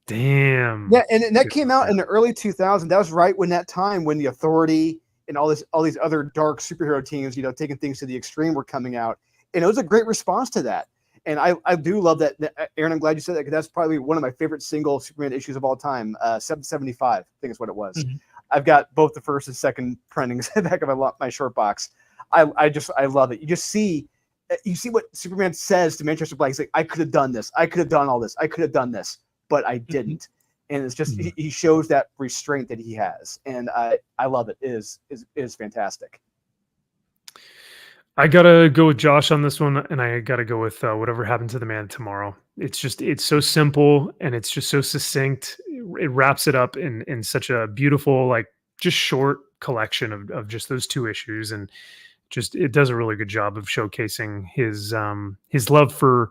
Damn. Yeah, and that came out in the early 2000s. That was right when that time when the Authority and all these other dark superhero teams, taking things to the extreme were coming out, and it was a great response to that. And I do love that, Aaron. I'm glad you said that because that's probably one of my favorite single Superman issues of all time. 775, I think is what it was. Mm-hmm. I've got both the first and second printings back of my short box. I love it. You see what Superman says to Manchester Black. He's like, I could have done this. I could have done all this. I could have done this, but I didn't. And it's just he shows that restraint that he has, and I love it. It is fantastic. I gotta go with Josh on this one, and I gotta go with Whatever Happened to the Man Tomorrow. It's so simple, and it's just so succinct. It wraps it up in such a beautiful, like, just short collection of just those two issues, and just it does a really good job of showcasing his love for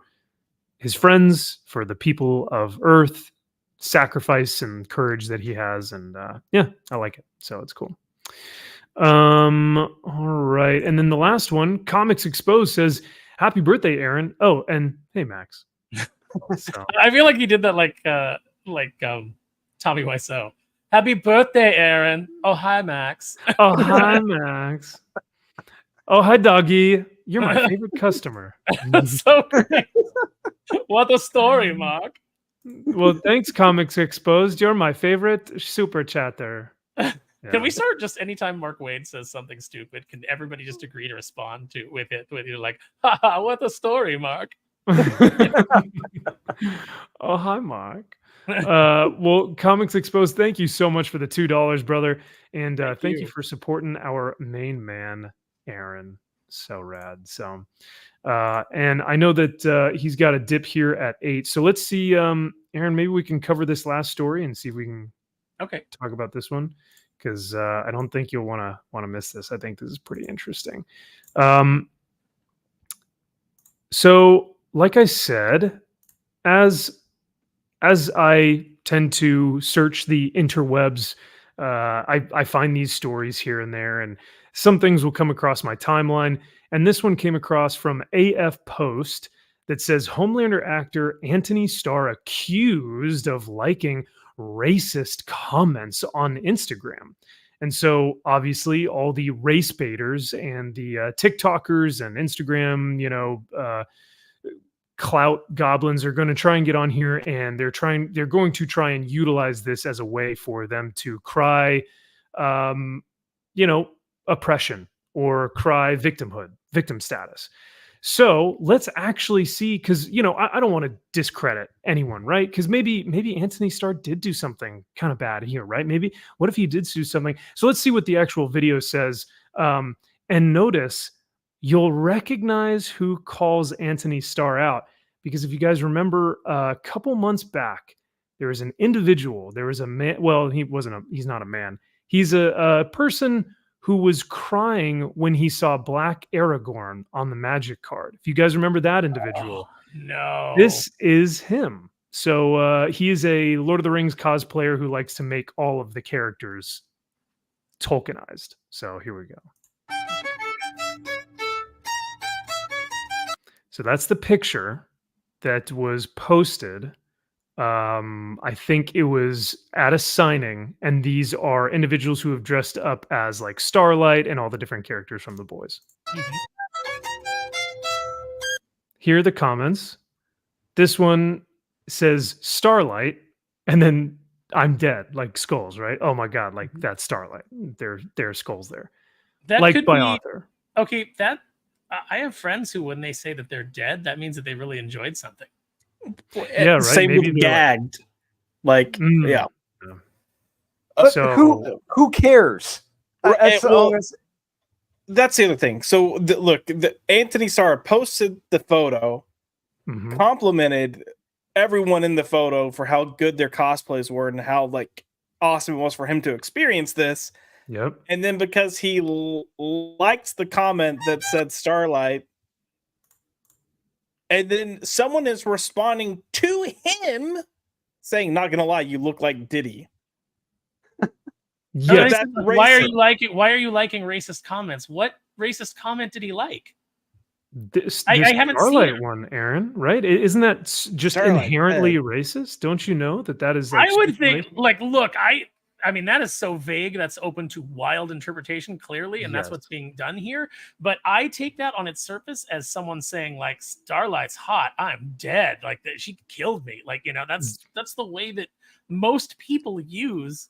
his friends, for the people of Earth, sacrifice and courage that he has, and yeah, I like it. So it's cool. All right, and then the last one, Comics Exposed, says, "Happy birthday, Aaron." Oh, and hey, Max. So. I feel like he did that like Tommy Wiseau. Happy birthday, Aaron. Oh, hi, Max. Oh, hi, Max. Oh, hi, doggy. You're my favorite customer. That's so great. What a story, Mark. Well, thanks, Comics Exposed. You're my favorite super chatter. Yeah. Can we start just anytime Mark Wade says something stupid, can everybody just agree to respond with you like, haha, what a story, Mark? Oh, hi, Mark. Well, Comics Exposed, thank you so much for the $2, brother. And thank you for supporting our main man, Aaron. So rad. So, and I know that he's got a dip here at 8. So let's see, Aaron, maybe we can cover this last story and see if we can talk about this one. Because I don't think you'll want to miss this. I think this is pretty interesting. So, like I said, as I tend to search the interwebs, I find these stories here and there, and some things will come across my timeline. And this one came across from AF Post that says Homelander actor Antony Starr accused of liking racist comments on Instagram. And so obviously all the race baiters and the TikTokers and Instagram, clout goblins are going to try and get on here, and they're going to try and utilize this as a way for them to cry, oppression, or cry victim status. So let's actually see, because, I don't want to discredit anyone, right? Because maybe Antony Starr did do something kind of bad here, right? Maybe, what if he did do something? So let's see what the actual video says. And notice, you'll recognize who calls Antony Starr out. Because if you guys remember, a couple months back, there was an individual, there was a man, well, he's not a man. He's a person who was crying when he saw Black Aragorn on the Magic card. If you guys remember that individual. Oh, no. This is him. So he is a Lord of the Rings cosplayer who likes to make all of the characters Tolkienized. So here we go. So that's the picture that was posted. I think it was at a signing, and these are individuals who have dressed up as like Starlight and all the different characters from The Boys. Mm-hmm. Here are the comments. This one says Starlight, and then I'm dead, like skulls, right? Oh my God, like that's Starlight. There are skulls there. That like could by be, author. Okay, I have friends who, when they say that they're dead, that means that they really enjoyed something. Yeah, right. Same Maybe with gagged. Like, yeah. So who cares? That's the other thing. So look, Antony Starr posted the photo, complimented everyone in the photo for how good their cosplays were and how like awesome it was for him to experience this. Yep. And then because he liked the comment that said Starlight, and then someone is responding to him saying, "Not gonna lie, you look like Diddy." Yes. Why are you liking racist comments? What racist comment did he like? This I haven't Starlight seen it. one, Aaron. Right? Isn't that just Starlight, inherently racist? Don't you know that is? Like, I would think. Like, look, I mean, that is so vague. That's open to wild interpretation, clearly, and that's what's being done here. But I take that on its surface as someone saying, like, Starlight's hot, I'm dead. Like, that she killed me. Like, you know, that's the way that most people use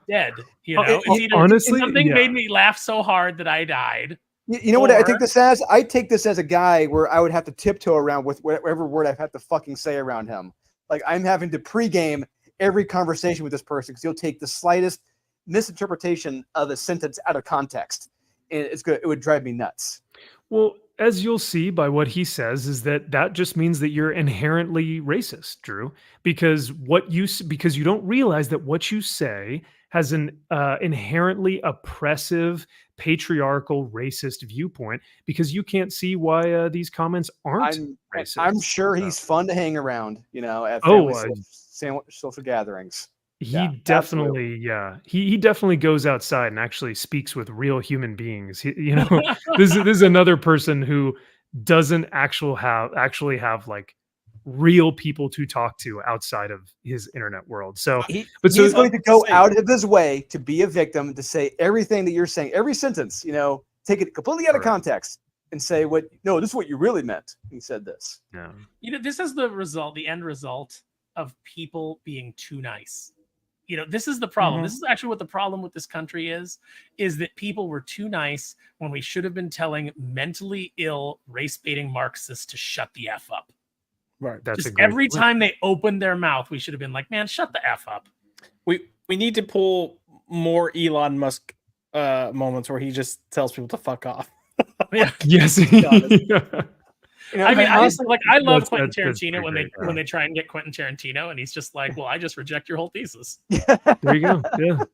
dead. You know, it's either honestly, something made me laugh so hard that I died. You know what I take this as? I take this as a guy where I would have to tiptoe around with whatever word I have to fucking say around him. Like, I'm having to pregame every conversation with this person because he'll take the slightest misinterpretation of a sentence out of context, and it would drive me nuts. Well, as you'll see by what he says, is that just means that you're inherently racist, Drew, because you don't realize that what you say has an inherently oppressive, patriarchal, racist viewpoint, because you can't see why these comments aren't racist. I'm sure he's fun to hang around, you know, at social gatherings. He definitely goes outside and actually speaks with real human beings. This is another person who doesn't actually have like real people to talk to outside of his internet world. So he's going to go out of his way to be a victim, to say everything that you're saying, every sentence, you know, take it completely out of context and say this is what you really meant. He said this. Yeah. You know, this is the end result of people being too nice. You know, this is the problem. Mm-hmm. This is actually what the problem with this country is that people were too nice when we should have been telling mentally ill, race-baiting Marxists to shut the F up. Right. Just every time they opened their mouth, we should have been like, man, shut the F up. We need to pull more Elon Musk moments where he just tells people to fuck off. Yeah. Yes. You know, I mean, I love Quentin Tarantino when they try and get Quentin Tarantino, and he's just like, well, I just reject your whole thesis. There you go. Yeah.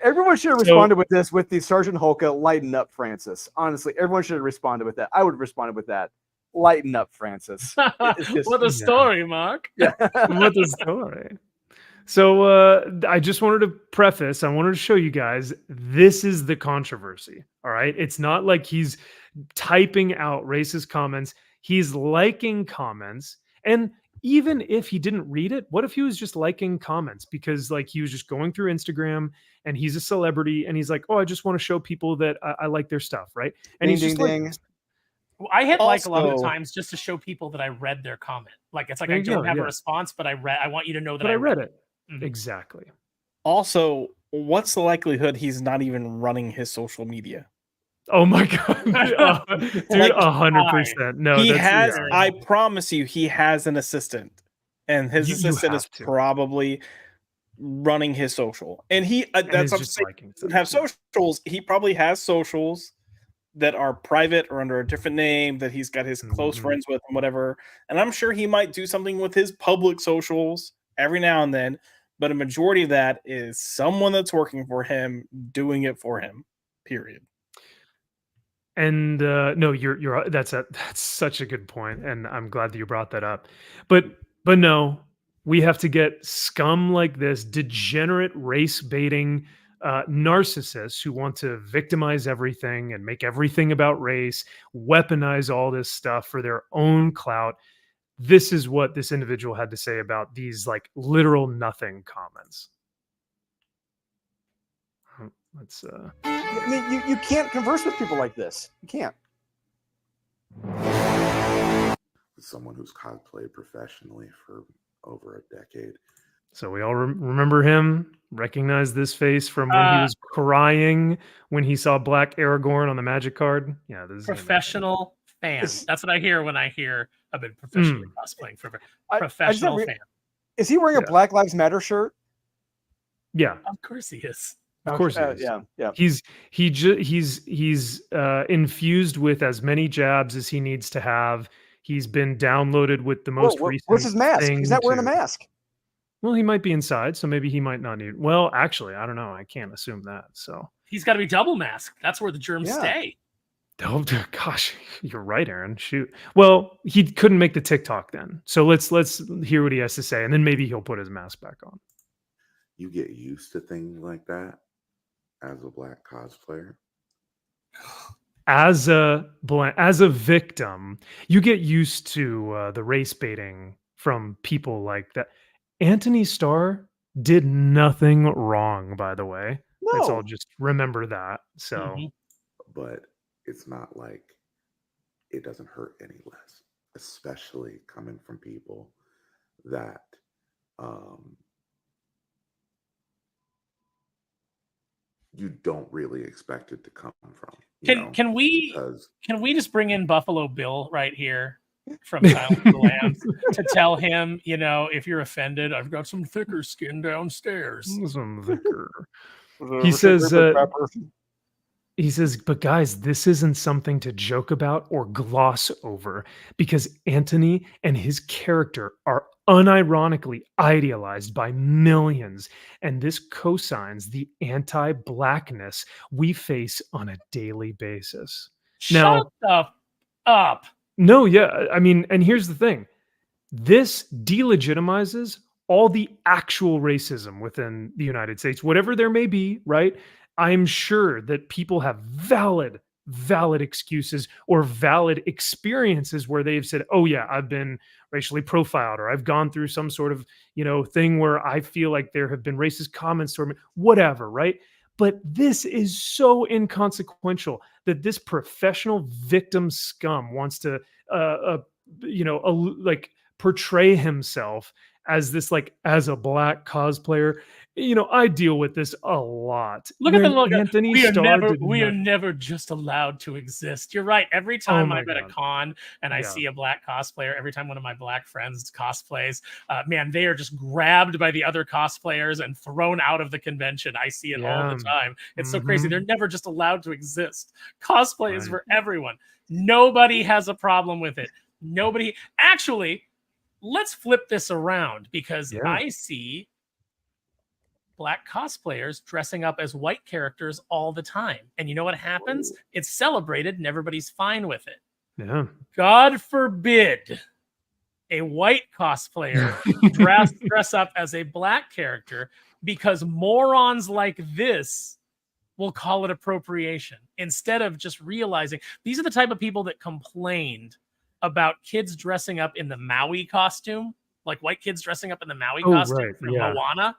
Everyone should have responded with this, with the Sergeant Hulka, lighten up, Francis. Honestly, everyone should have responded with that. I would have responded with that. Lighten up, Francis. What a story, Mark. Yeah. What a story. So I just wanted to I wanted to show you guys, this is the controversy. All right. It's not like he's typing out racist comments. He's liking comments. And even if he didn't read it, what if he was just liking comments because like he was just going through Instagram and he's a celebrity and he's like, oh, I just want to show people that I like their stuff. Right. And he's just like, well, I hit like a lot of times just to show people that I read their comment. Like, it's like, I don't have a response, but I want you to know that I read it. Mm-hmm. Exactly. Also, what's the likelihood he's not even running his social media? Oh my God. Dude, 100%. No, he has, I promise you, he has an assistant. And his assistant is probably running his social. And that's what I'm saying. He have socials. He probably has socials that are private or under a different name that he's got his close friends with and whatever. And I'm sure he might do something with his public socials every now and then. But a majority of that is someone that's working for him doing it for him. Period. And no, that's such a good point, and I'm glad that you brought that up. But no, we have to get scum like this, degenerate race baiting narcissists who want to victimize everything and make everything about race, weaponize all this stuff for their own clout. This is what this individual had to say about these like literal nothing comments. Let's I mean, you can't converse with people like this. You can't. Someone who's cosplayed professionally for over a decade. So we all remember him, recognize this face from when he was crying when he saw Black Aragorn on the Magic card. Yeah, this is professional fan. That's what I hear when I hear I've been professionally cosplaying for professional fan. Is he wearing a Black Lives Matter shirt? Yeah, of course he is. Of course he is. Yeah. He's infused with as many jabs as he needs to have. He's been downloaded with the most recent. What's his mask? He's not wearing a mask. Well, he might be inside, so maybe he might not need. Well, actually, I don't know. I can't assume that. So he's got to be double masked. That's where the germs stay. Oh gosh, you're right, Aaron. Shoot. Well, he couldn't make the TikTok then. So let's hear what he has to say, and then maybe he'll put his mask back on. You get used to things like that as a Black cosplayer. As a victim, you get used to the race baiting from people like that. Antony Starr did nothing wrong, by the way. Let's all No. just remember that. So, Mhm. But it's not like it doesn't hurt any less, especially coming from people that you don't really expect it to come from. Can we Because just bring in Buffalo Bill right here from Silence of the Lambs to tell him, if you're offended, I've got some thicker skin downstairs. some thicker. He says, but guys, this isn't something to joke about or gloss over, because Antony and his character are unironically idealized by millions, and this cosigns the anti-blackness we face on a daily basis. Shut the up. No, yeah, I mean, and here's the thing. This delegitimizes all the actual racism within the United States, whatever there may be, right? I'm sure that people have valid excuses or valid experiences where they've said, oh yeah, I've been racially profiled, or I've gone through some sort of, thing where I feel like there have been racist comments or whatever, right? But this is so inconsequential that this professional victim scum wants to, like portray himself as this, like, as a black cosplayer. I deal with this a lot. Look at the look. Antony We Starr are never just allowed to exist. You're right. Every time I'm at a con and I see a black cosplayer, every time one of my black friends cosplays, man, they are just grabbed by the other cosplayers and thrown out of the convention. I see it all the time. It's so crazy. They're never just allowed to exist. Cosplay is for everyone. Nobody has a problem with it. Nobody. Actually, let's flip this around, because I see black cosplayers dressing up as white characters all the time. And you know what happens? It's celebrated and everybody's fine with it. Yeah. God forbid a white cosplayer dress up as a black character, because morons like this will call it appropriation instead of just realizing these are the type of people that complained about kids dressing up in the Maui costume, like white kids dressing up in the Maui costume from Moana.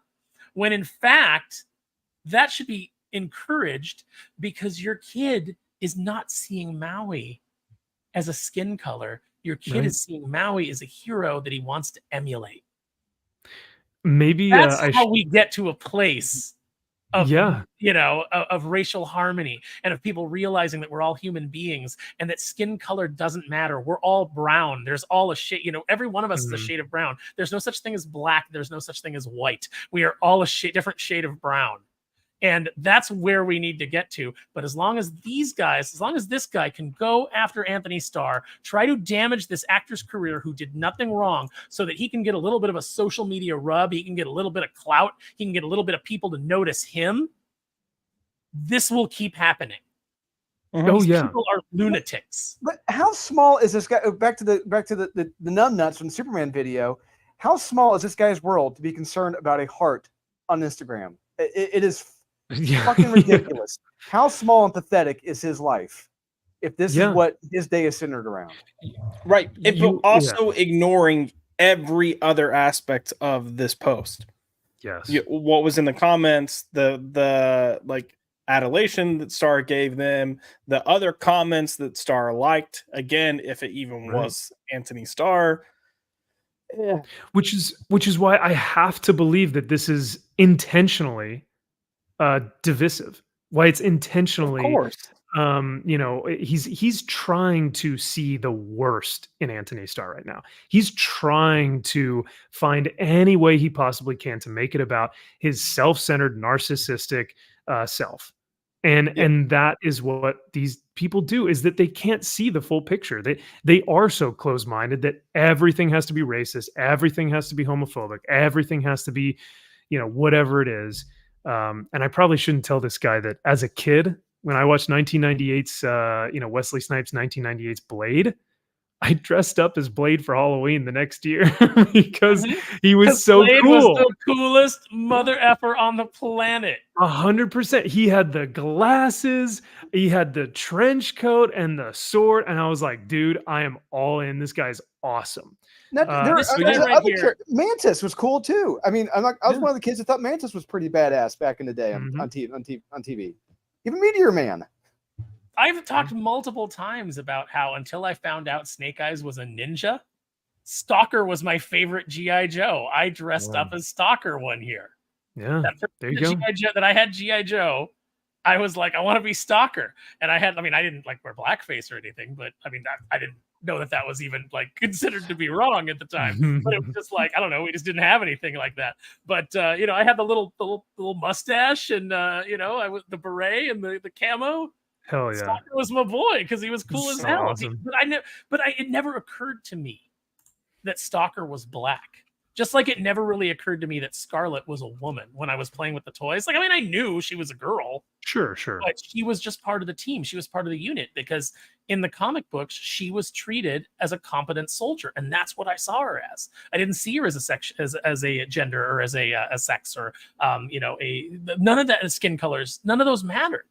When in fact, that should be encouraged, because your kid is not seeing Maui as a skin color. Your kid is seeing Maui as a hero that he wants to emulate. Maybe that's how we get to a place of, of racial harmony, and of people realizing that we're all human beings and that skin color doesn't matter. We're all brown. There's all a shade, every one of us is a shade of brown. There's no such thing as black. There's no such thing as white. We are all a different shade of brown. And that's where we need to get to. But as long as this guy can go after Antony Starr, try to damage this actor's career who did nothing wrong, so that he can get a little bit of a social media rub, he can get a little bit of clout, he can get a little bit of people to notice him, this will keep happening. Oh yeah, people are lunatics. But how small is this guy? Back to the numbnuts from the Superman video. How small is this guy's world to be concerned about a heart on Instagram? It is fucking ridiculous. How small and pathetic is his life if this is what his day is centered around? Right. But also ignoring every other aspect of this post. Yes. What was in the comments, the like adulation that Starr gave them, the other comments that Starr liked, again, if it even was Antony Starr. Yeah. Which is why I have to believe that this is intentionally divisive. Why it's intentionally, of course. He's trying to see the worst in Antony Starr right now. He's trying to find any way he possibly can to make it about his self-centered, narcissistic self. And that is what these people do, is that they can't see the full picture. They are so close-minded that everything has to be racist, everything has to be homophobic, everything has to be, whatever it is. And I probably shouldn't tell this guy that as a kid, when I watched 1998's, Wesley Snipes' 1998's Blade, I dressed up as Blade for Halloween the next year because he was 'Cause so Blade cool. was the coolest mother effer on the planet. 100%. He had the glasses, he had the trench coat and the sword, and I was like, dude, I am all in. This guy's awesome. Mantis was cool too. I mean, I was one of the kids that thought Mantis was pretty badass back in the day on TV. Even Meteor Man. I've talked multiple times about how until I found out Snake Eyes was a ninja, Stalker was my favorite G.I. Joe. I dressed up as Stalker one year. Yeah, there you go. G.I. Joe, that I had G.I. Joe, I was like, I want to be Stalker. And I didn't like wear blackface or anything, but I mean, I didn't know that was even like considered to be wrong at the time. But it was just like, I don't know, we just didn't have anything like that. But I had the little mustache and I was the beret and the camo. Hell yeah. Stalker was my boy because he was cool as hell. Awesome. It never occurred to me that Stalker was black. Just like it never really occurred to me that Scarlet was a woman when I was playing with the toys. Like, I mean, I knew she was a girl. Sure. But she was just part of the team. She was part of the unit because in the comic books, she was treated as a competent soldier. And that's what I saw her as. I didn't see her as a gender or as a sex or, none of that skin colors. None of those mattered.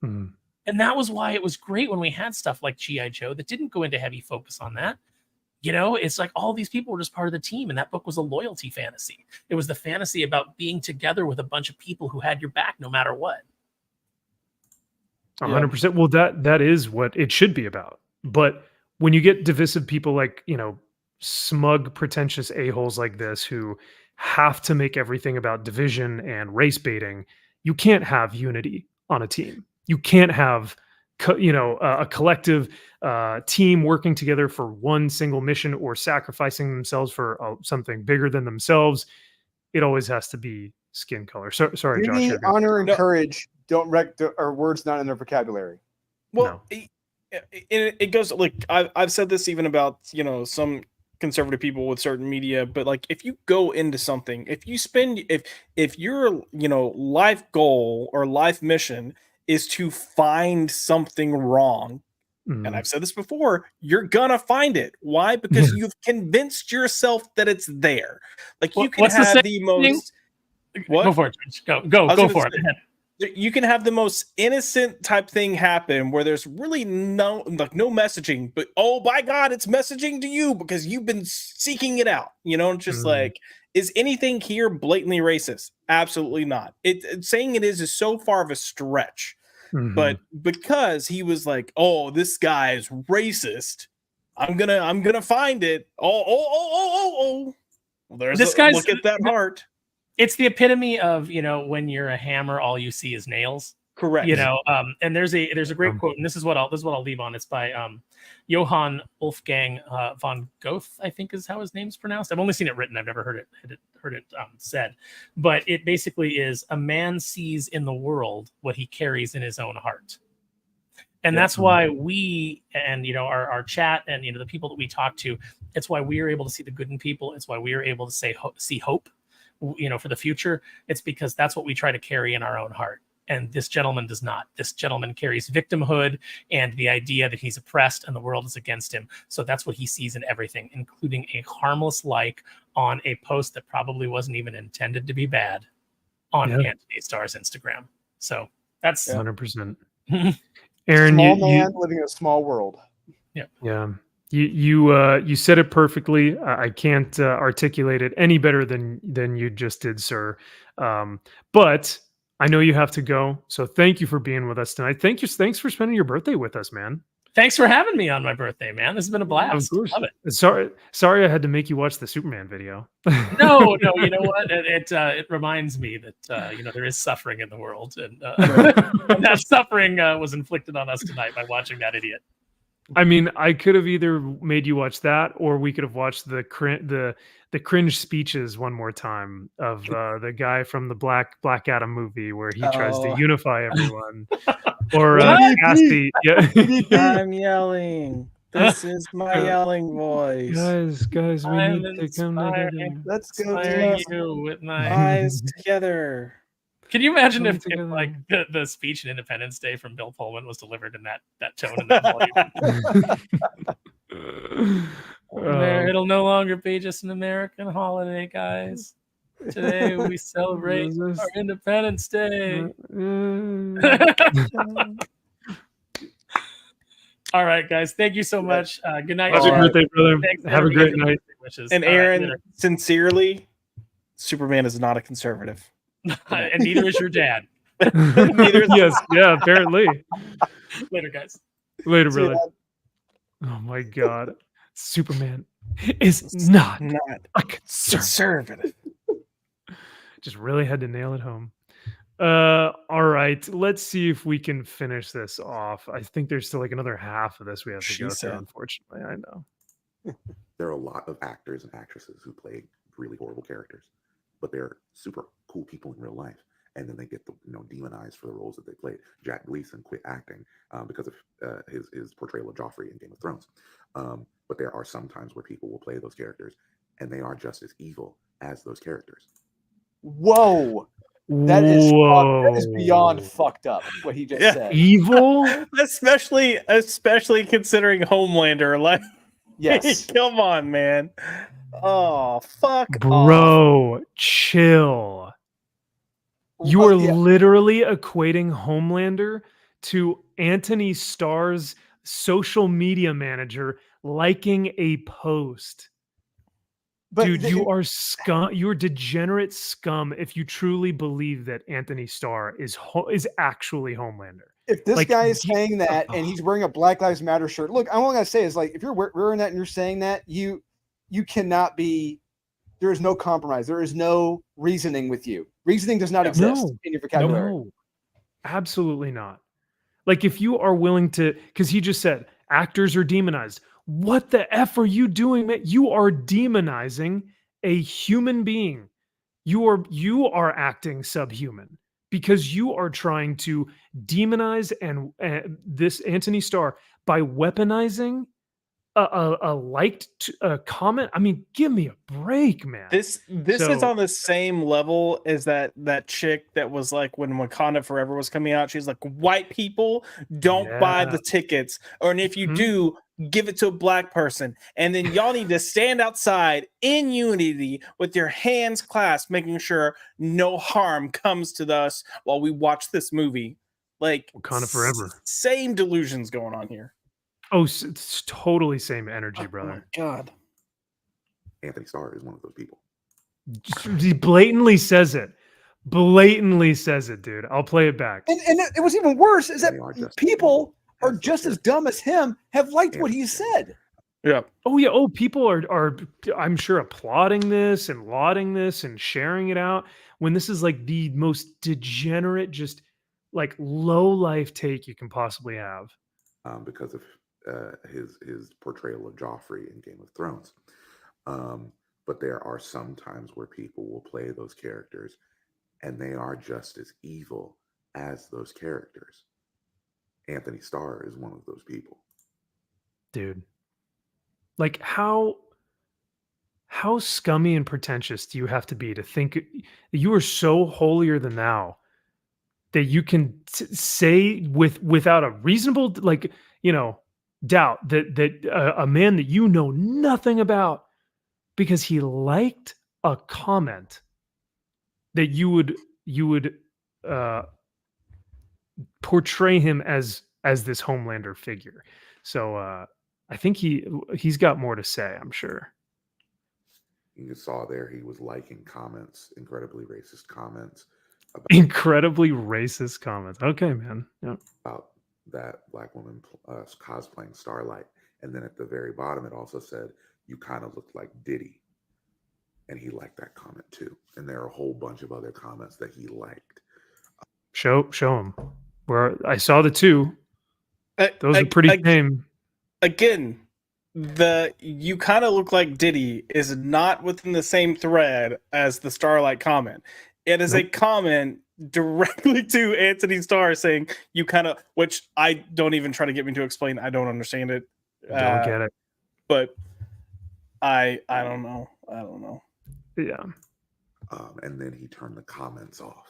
Mm-hmm. And that was why it was great when we had stuff like G.I. Joe that didn't go into heavy focus on that. It's like all these people were just part of the team. And that book was a loyalty fantasy. It was the fantasy about being together with a bunch of people who had your back no matter what. 100%. Well, that is what it should be about. But when you get divisive people like, smug, pretentious a-holes like this who have to make everything about division and race baiting, you can't have unity on a team. You can't have, a collective team working together for one single mission or sacrificing themselves for something bigger than themselves. It always has to be skin color. Sorry, Unity, Josh. honor, and courage don't are words not in their vocabulary. Well, it goes like I've said this even about some conservative people with certain media, but like if you go into something, if your life goal or life mission is to find something wrong, and I've said this before, you're gonna find it. Why? Because you've convinced yourself that it's there. Like you can have the most. What? Go for it. Go for it. You can have the most innocent type thing happen where there's really no messaging, but oh my God, it's messaging to you because you've been seeking it out. Just like, is anything here blatantly racist? Absolutely not. Saying it is so far of a stretch. But because he was like, oh, this guy is racist, I'm gonna find it. Oh. Well, look at that heart. It's the epitome of, when you're a hammer, all you see is nails. Correct. And there's a great quote, and this is what I'll leave on. It's by Johann Wolfgang von Goethe, I think is how his name's pronounced. I've only seen it written. I've never heard it said. But it basically is a man sees in the world what he carries in his own heart. And that's why we and our chat and the people that we talk to, it's why we are able to see the good in people. It's why we are able to see hope, for the future. It's because that's what we try to carry in our own heart. And this gentleman does not. This gentleman carries victimhood and the idea that he's oppressed and the world is against him. So that's what he sees in everything, including a harmless like on a post that probably wasn't even intended to be bad on Antony Starr's Instagram. So that's 100%. Aaron, small man living in a small world. Yeah. You said it perfectly. I can't articulate it any better than you just did, sir. But I know you have to go, so thank you for being with us tonight. Thanks for spending your birthday with us, man. Thanks for having me on my birthday, man. This has been a blast. Of course. Love it. Sorry I had to make you watch the Superman video. No, you know what? It reminds me that there is suffering in the world, and that suffering was inflicted on us tonight by watching that idiot. I mean, I could have either made you watch that, or we could have watched the cringe speeches one more time of the guy from the Black Adam movie where he tries to unify everyone. Or Cassie. Yeah. I'm yelling. This is my yelling voice. Guys, we need to come together. Let's go you with my eyes together. Can you imagine if like the speech in Independence Day from Bill Pullman was delivered in that tone and that volume? It'll no longer be just an American holiday, guys. Today we celebrate our Independence Day. All right, guys. Thank you so much. Good night. Happy birthday, brother. Thanks, Have a great night. Wishes. And Aaron, sincerely, Superman is not a conservative. And neither is your dad. Yes, yeah, apparently. Later, guys. Later, brother. Oh my God. Superman is not a conservative. Just really had to nail it home. All right, let's see if we can finish this off. I think there's still like another half of this we have to go through, unfortunately. I know. There are a lot of actors and actresses who play really horrible characters, but they're super cool people in real life. And then they get demonized for the roles that they played. Jack Gleason quit acting because of his portrayal of Joffrey in Game of Thrones. But there are some times where people will play those characters, and they are just as evil as those characters. Whoa. That is beyond fucked up, what he just said. Evil? especially considering Homelander. Like, yes. Come on, man. Oh, fuck Bro, off. Chill. You are literally equating Homelander to Antony Starr's social media manager liking a post. But dude, you are scum. You are degenerate scum if you truly believe that Antony Starr is actually Homelander. If this guy is saying that and he's wearing a Black Lives Matter shirt, look, I'm only gonna say is like if you're wearing that and you're saying that, you cannot be. There is no compromise. There is no reasoning with you. Reasoning does not exist in your vocabulary. No, absolutely not. Like if you are willing to, because he just said actors are demonized. What the F are you doing, man? You are demonizing a human being. You are acting subhuman because you are trying to demonize and this Antony Starr by weaponizing a liked comment. I mean, give me a break, man. This is on the same level as that chick that was like when Wakanda Forever was coming out. She's like, white people don't buy the tickets, or and if you do, give it to a black person. And then y'all need to stand outside in unity with your hands clasped, making sure no harm comes to us while we watch this movie. Like Wakanda Forever. Same delusions going on here. Oh, it's totally same energy, brother. Oh my God. Antony Starr is one of those people. He blatantly says it. Blatantly says it, dude. I'll play it back. And it was even worse is that people are just as dumb as him have liked what he said. Yeah. Oh, yeah. Oh, people are I'm sure applauding this and lauding this and sharing it out when this is like the most degenerate, just like low life take you can possibly have. Because of his portrayal of Joffrey in Game of Thrones. But there are some times where people will play those characters and they are just as evil as those characters. Antony Starr is one of those people. Dude. Like how scummy and pretentious do you have to be to think you are so holier than thou that you can say without a reasonable doubt that a man that you know nothing about because he liked a comment that you would portray him as this Homelander figure. So I think he's got more to say, I'm sure. You saw there he was liking comments, incredibly racist comments. Okay, man. Yeah. About that black woman cosplaying Starlight. And then at the very bottom, it also said, you kind of looked like Diddy. And he liked that comment too. And there are a whole bunch of other comments that he liked. Show him. Where I saw the two. Those are pretty tame. Again, the you kind of look like Diddy is not within the same thread as the Starlight comment. It is a comment directly to Antony Starr saying you kind of, which I don't even try to get me to explain. I don't understand it. Don't get it. But I don't know. Yeah. And then he turned the comments off.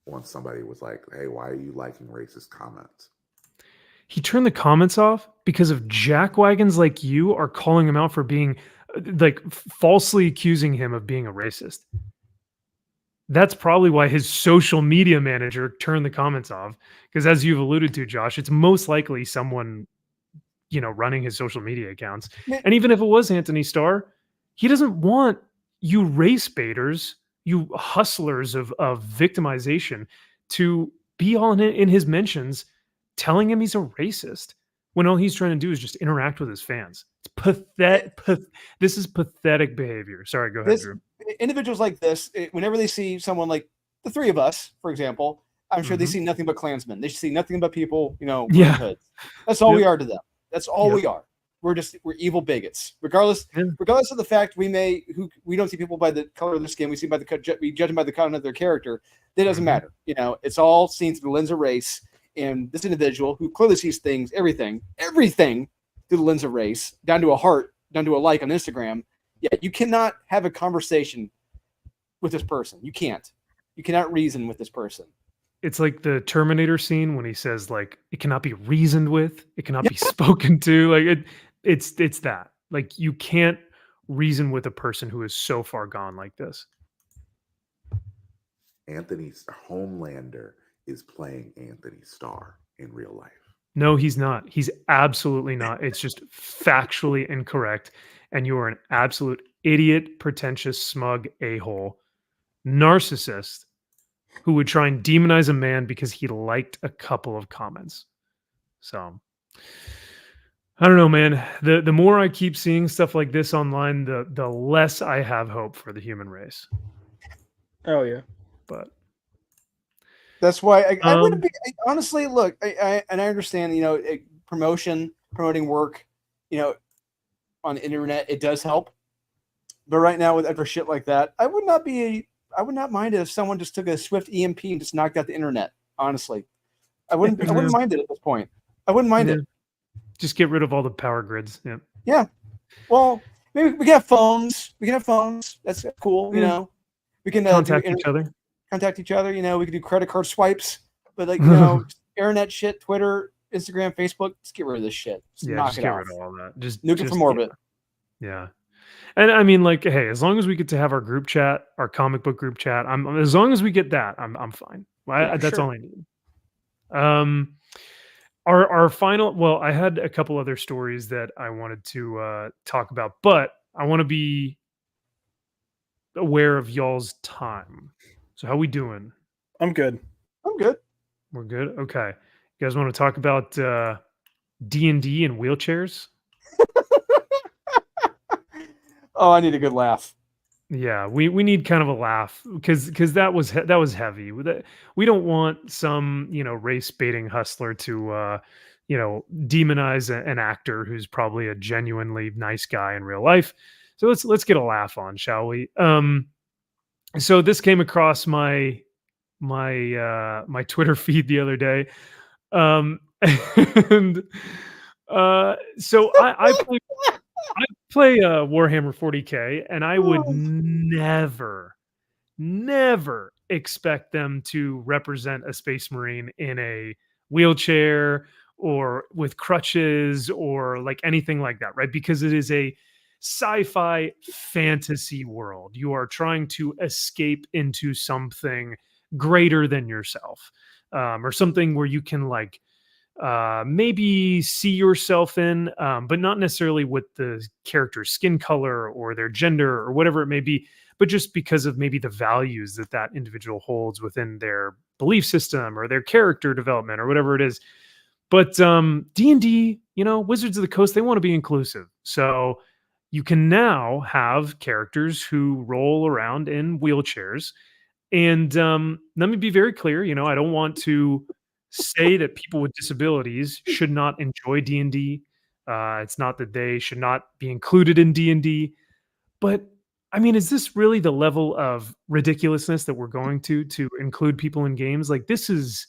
Once somebody was like, hey, why are you liking racist comments? He turned the comments off because of jackwagons like you are calling him out for being like falsely accusing him of being a racist. That's probably why his social media manager turned the comments off. Because as you've alluded to, Josh, it's most likely someone, running his social media accounts. And even if it was Antony Starr, he doesn't want you race baiters, you hustlers of victimization, to be all in his mentions telling him he's a racist when all he's trying to do is just interact with his fans. It's pathetic. This is pathetic behavior. Sorry, go ahead, Drew. Individuals like this, whenever they see someone like the three of us, for example, I'm sure they see nothing but Klansmen. They see nothing but people, wearing hoods. That's all we are to them. That's all we are. We're evil bigots, regardless of the fact we don't see people by the color of their skin. We judge them by the content of their character. That doesn't matter. It's all seen through the lens of race. And this individual who clearly sees everything through the lens of race, down to a heart, down to a like on Instagram. Yeah, you cannot have a conversation with this person. You can't. You cannot reason with this person. It's like the Terminator scene when he says, like, it cannot be reasoned with, it cannot be spoken to. Like it's that. Like, you can't reason with a person who is so far gone like this. Anthony's Homelander is playing Antony Starr in real life. No, he's not. He's absolutely not. It's just factually incorrect. And you are an absolute idiot, pretentious, smug a-hole, narcissist who would try and demonize a man because he liked a couple of comments. So I don't know, man. The more I keep seeing stuff like this online, the less I have hope for the human race. Oh yeah. But that's why I wouldn't be, honestly, look, I understand, promoting work, on the internet, it does help. But right now, with shit like that, I would not mind it if someone just took a swift EMP and just knocked out the internet. Honestly, I wouldn't mind it at this point. I wouldn't mind it. Just get rid of all the power grids. Yeah. Yeah. Well, maybe we can have phones. That's cool. We can contact each other. Contact each other. We can do credit card swipes, but internet shit, Twitter, Instagram, Facebook. Just get rid of this shit. Just knock it get off. rid of all that. Just nuke it from orbit. Yeah. And I mean, like, hey, as long as we get to have our group chat, our comic book group chat, as long as we get that, I'm fine. That's all I need. Our final. Well, I had a couple other stories that I wanted to talk about, but I want to be aware of y'all's time. So how we doing? I'm good. We're good. Okay. You guys want to talk about D&D and wheelchairs? Oh, I need a good laugh. Yeah, we need kind of a laugh because that was heavy. We don't want some race baiting hustler to demonize an actor who's probably a genuinely nice guy in real life. So let's get a laugh on, shall we? So this came across my Twitter feed the other day, and so I play Warhammer 40K, and I would never expect them to represent a Space Marine in a wheelchair or with crutches or like anything like that, right? Because it is a sci-fi fantasy world. You are trying to escape into something greater than yourself, or something where you can like maybe see yourself in, but not necessarily with the character's skin color or their gender or whatever it may be, but just because of maybe the values that individual holds within their belief system or their character development or whatever it is. But D&D, Wizards of the Coast, they want to be inclusive. So you can now have characters who roll around in wheelchairs. And let me be very clear, I don't want to say that people with disabilities should not enjoy D&D. It's not that they should not be included in D&D. But, I mean, is this really the level of ridiculousness that we're going to include people in games? Like, this is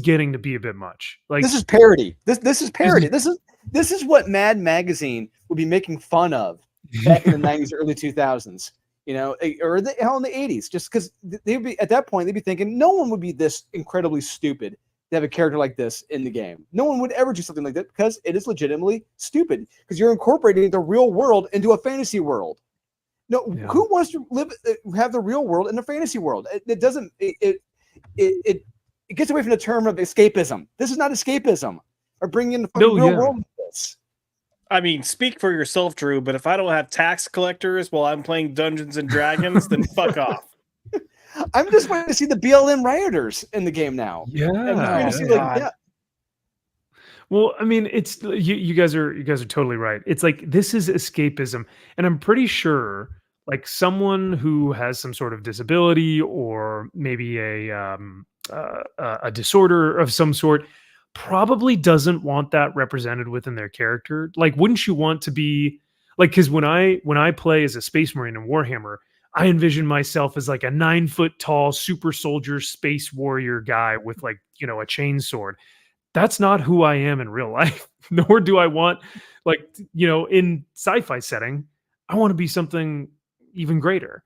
getting to be a bit much. Like, this is parody. This is parody. This is what Mad Magazine would be making fun of back in the 90s, early 2000s. Or in the 80s, just because they'd be at that point, they'd be thinking no one would be this incredibly stupid to have a character like this in the game. No one would ever do something like that because it is legitimately stupid because you're incorporating the real world into a fantasy world. No, who wants to have the real world in a fantasy world? It doesn't. It gets away from the term of escapism. This is not escapism. Or bringing in the real world into this. I mean, speak for yourself, Drew. But if I don't have tax collectors while I'm playing Dungeons and Dragons, then fuck off. I'm just waiting to see the BLM rioters in the game now. Well, I mean, it's you guys are totally right. It's like this is escapism, and I'm pretty sure like someone who has some sort of disability or maybe a disorder of some sort probably doesn't want that represented within their character. Like, wouldn't you want to be like? Because when I play as a Space Marine in Warhammer, I envision myself as like a 9 foot tall super soldier space warrior guy with like, a chainsword. That's not who I am in real life. Nor do I want like, in sci-fi setting, I want to be something even greater.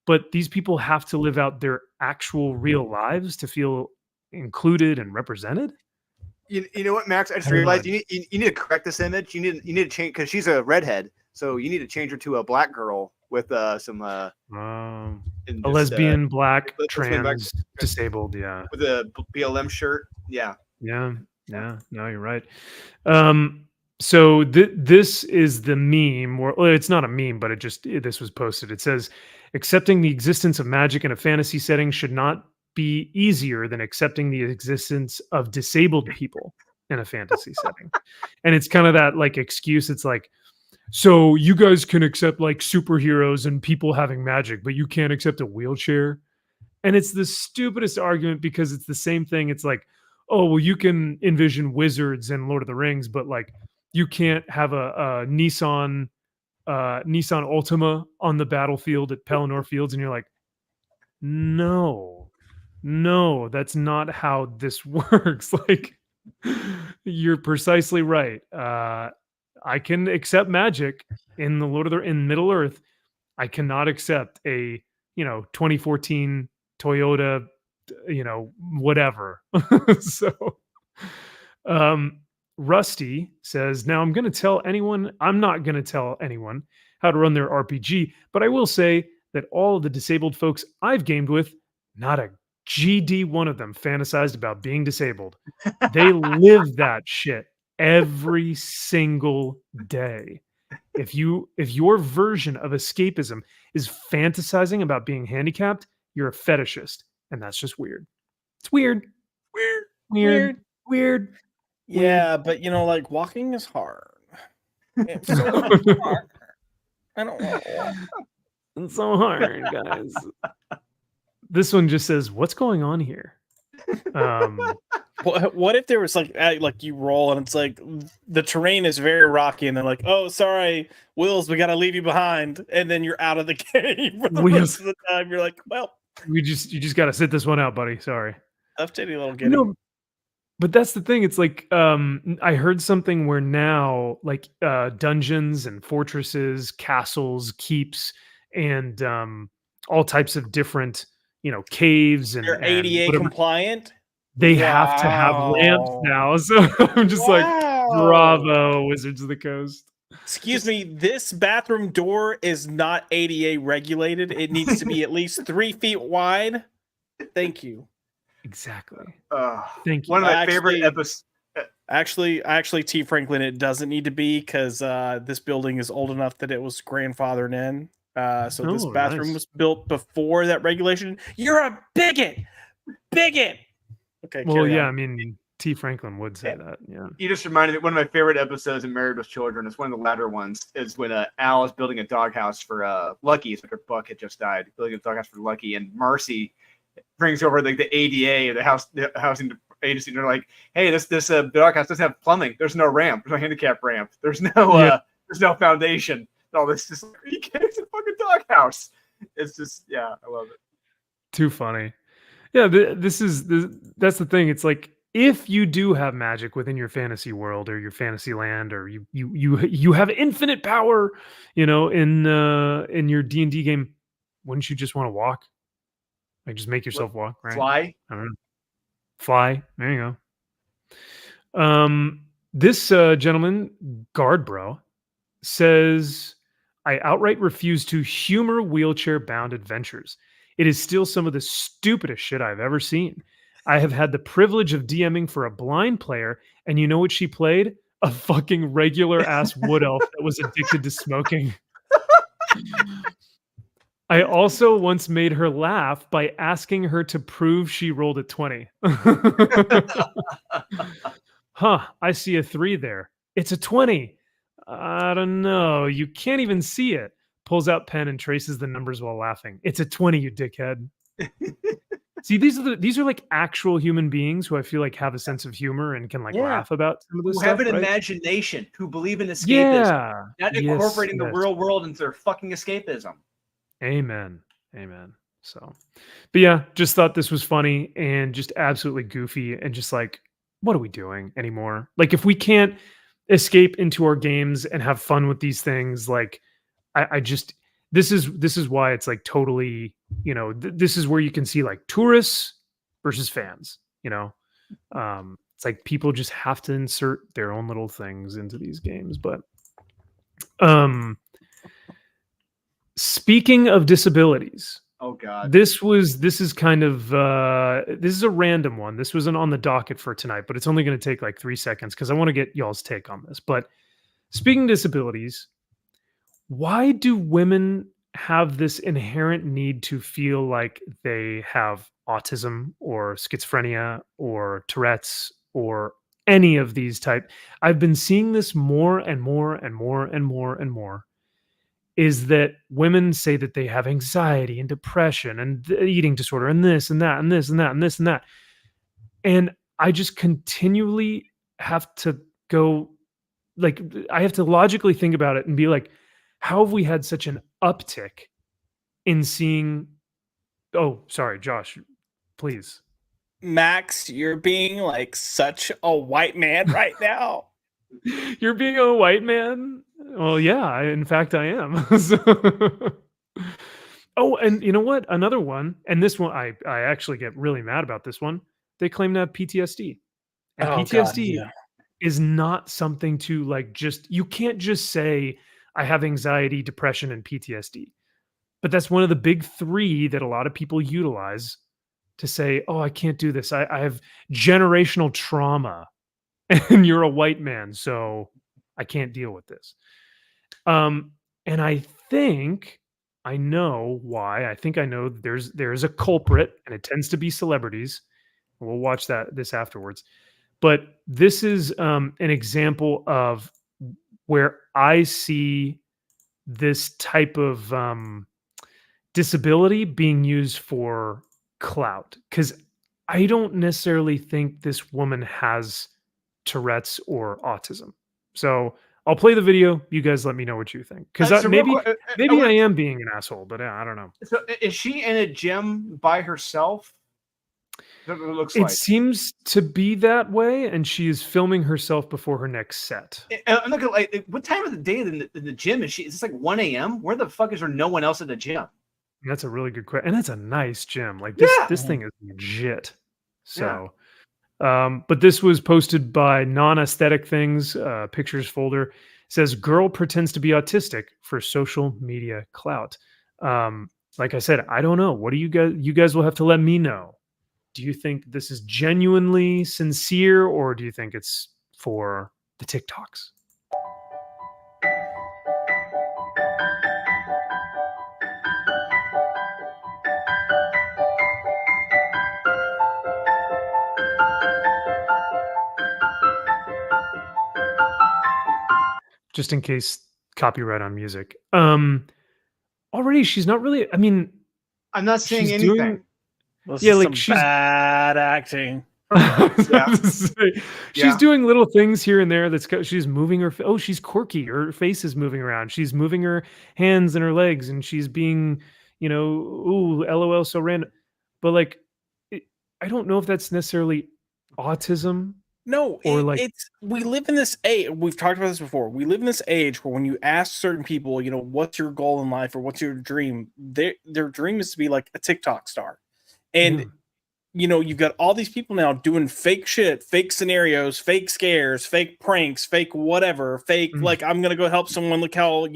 But these people have to live out their actual real lives to feel included and represented. You know what, Max? I just realized you need to correct this image. You need to change because she's a redhead, so you need to change her to a black girl with some a lesbian black trans disabled, with a BLM shirt, yeah. No, you're right. So this is the meme, well, it's not a meme, but this was posted. It says, accepting the existence of magic in a fantasy setting should not be easier than accepting the existence of disabled people in a fantasy setting. And it's kind of that like excuse. It's like, so you guys can accept like superheroes and people having magic, but you can't accept a wheelchair. And it's the stupidest argument because it's the same thing. It's like, oh, well, you can envision wizards in Lord of the Rings, but like you can't have a Nissan Altima on the battlefield at Pelennor Fields. And you're like, no, that's not how this works. Like, you're precisely right. I can accept magic in the in Middle Earth. I cannot accept a 2014 Toyota, whatever. So, Rusty says, now I'm not going to tell anyone how to run their RPG, but I will say that all of the disabled folks I've gamed with, not a GD one of them fantasized about being disabled. They live that shit every single day. If your version of escapism is fantasizing about being handicapped, you're a fetishist, and that's just weird. It's weird. Yeah, but like walking is hard. It's so hard. I don't know. It's so hard, guys. This one just says, "What's going on here?" What if there was like you roll and it's like the terrain is very rocky and they're like, oh, sorry, Wills, we got to leave you behind, and then you're out of the game for the rest of the time. You're like, well, you just got to sit this one out, buddy. Sorry. Tough titty little giddy. But that's the thing. It's like I heard something where now like dungeons and fortresses, castles, keeps, and all types of different caves and they're ADA compliant. They have to have ramps now. So I'm just like, bravo, Wizards of the Coast. Excuse me, this bathroom door is not ADA regulated. It needs to be at least 3 feet wide. Thank you. Exactly. Thank you. One of my favorite episodes. Actually, T. Franklin, it doesn't need to be because this building is old enough that it was grandfathered in. So this bathroom was built before that regulation. You're a bigot. Okay. Well, yeah, I mean, T. Franklin would say that. Yeah. You just reminded me. One of my favorite episodes in Married with Children. It's one of the latter ones. Is when Al is building a doghouse for Lucky. It's after Buck had just died. Building a doghouse for Lucky, and Marcy brings over like the ADA, the housing agency. And they're like, "Hey, this doghouse doesn't have plumbing. There's no ramp. There's no handicap ramp. There's no foundation. All this just you can't. It's a fucking doghouse. It's just I love it. Too funny. Yeah, that's the thing. It's like if you do have magic within your fantasy world or your fantasy land, or you have infinite power, in your D&D game, wouldn't you just want to walk? Like just make yourself walk, right? Fly. I don't know. Fly. There you go. This gentleman, Guardbro, says, I outright refuse to humor wheelchair-bound adventures. It is still some of the stupidest shit I've ever seen. I have had the privilege of DMing for a blind player, and you know what she played? A fucking regular-ass wood elf that was addicted to smoking. I also once made her laugh by asking her to prove she rolled a 20. Huh, I see a 3 there. It's a 20. I don't know. You can't even see it. Pulls out pen and traces the numbers while laughing. It's a 20, you dickhead. See, these are like actual human beings who I feel like have a sense of humor and can laugh about some of this who stuff. have an right? imagination, who believe in escapism, Yeah. not incorporating the real world into their fucking escapism. Amen. So, but yeah, just thought this was funny and just absolutely goofy and just like, what are we doing anymore? Like, if we can't escape into our games and have fun with these things, like, I just this is why it's like totally, this is where you can see like tourists versus fans. It's like people just have to insert their own little things into these games. But speaking of disabilities, oh god, this is kind of this is a random one. This wasn't on the docket for tonight, but it's only going to take like 3 seconds because I want to get y'all's take on this. But speaking of disabilities, why do women have this inherent need to feel like they have autism or schizophrenia or Tourette's or any of these type? I've been seeing this more and more and more and more and more. Is that women say that they have anxiety and depression and the eating disorder and this and that and this and that and this and that. And I just continually have to go, like, I have to logically think about it and be like, how have we had such an uptick in seeing? Oh, sorry, Josh, please. Max, you're being like such a white man right now. You're being a white man? Well, yeah, in fact, I am. Oh, and you know what? Another one, and this one, I actually get really mad about this one. They claim to have PTSD. And PTSD is not something to like you can't just say, I have anxiety, depression, and PTSD. But that's one of the big 3 that a lot of people utilize to say, oh, I can't do this. I have generational trauma. And you're a white man, so I can't deal with this. And I think I know why. I think I know there's a culprit, and it tends to be celebrities. We'll watch this afterwards. But this is an example of where I see this type of disability being used for clout, because I don't necessarily think this woman has Tourette's or autism. So I'll play the video. You guys let me know what you think, because maybe I am being an asshole, but I don't know. So is she in a gym by herself? That's what it looks It like. seems to be that way, and she is filming herself before her next set. And look at like what time of the day in the gym is she? Is this like 1 a.m.? Where the fuck is there no one else at the gym? That's a really good question, and it's a nice gym. Like this thing is legit. So. But this was posted by Non-Aesthetic Things, pictures folder. It says, girl pretends to be autistic for social media clout. Like I said, I don't know. What do you guys will have to let me know. Do you think this is genuinely sincere, or do you think it's for the TikToks? Just in case copyright on music. Already she's not really, I mean, I'm not saying anything. She's bad acting. She's doing little things here and there. She's moving her. Oh, she's quirky. Her face is moving around. She's moving her hands and her legs, and she's being, ooh, LOL, so random. But like, I don't know if that's necessarily autism. No, we live in this age. We've talked about this before. We live in this age where when you ask certain people, what's your goal in life or what's your dream, their dream is to be like a TikTok star. And you've got all these people now doing fake shit, fake scenarios, fake scares, fake pranks, fake whatever, fake like I'm gonna go help someone. Look how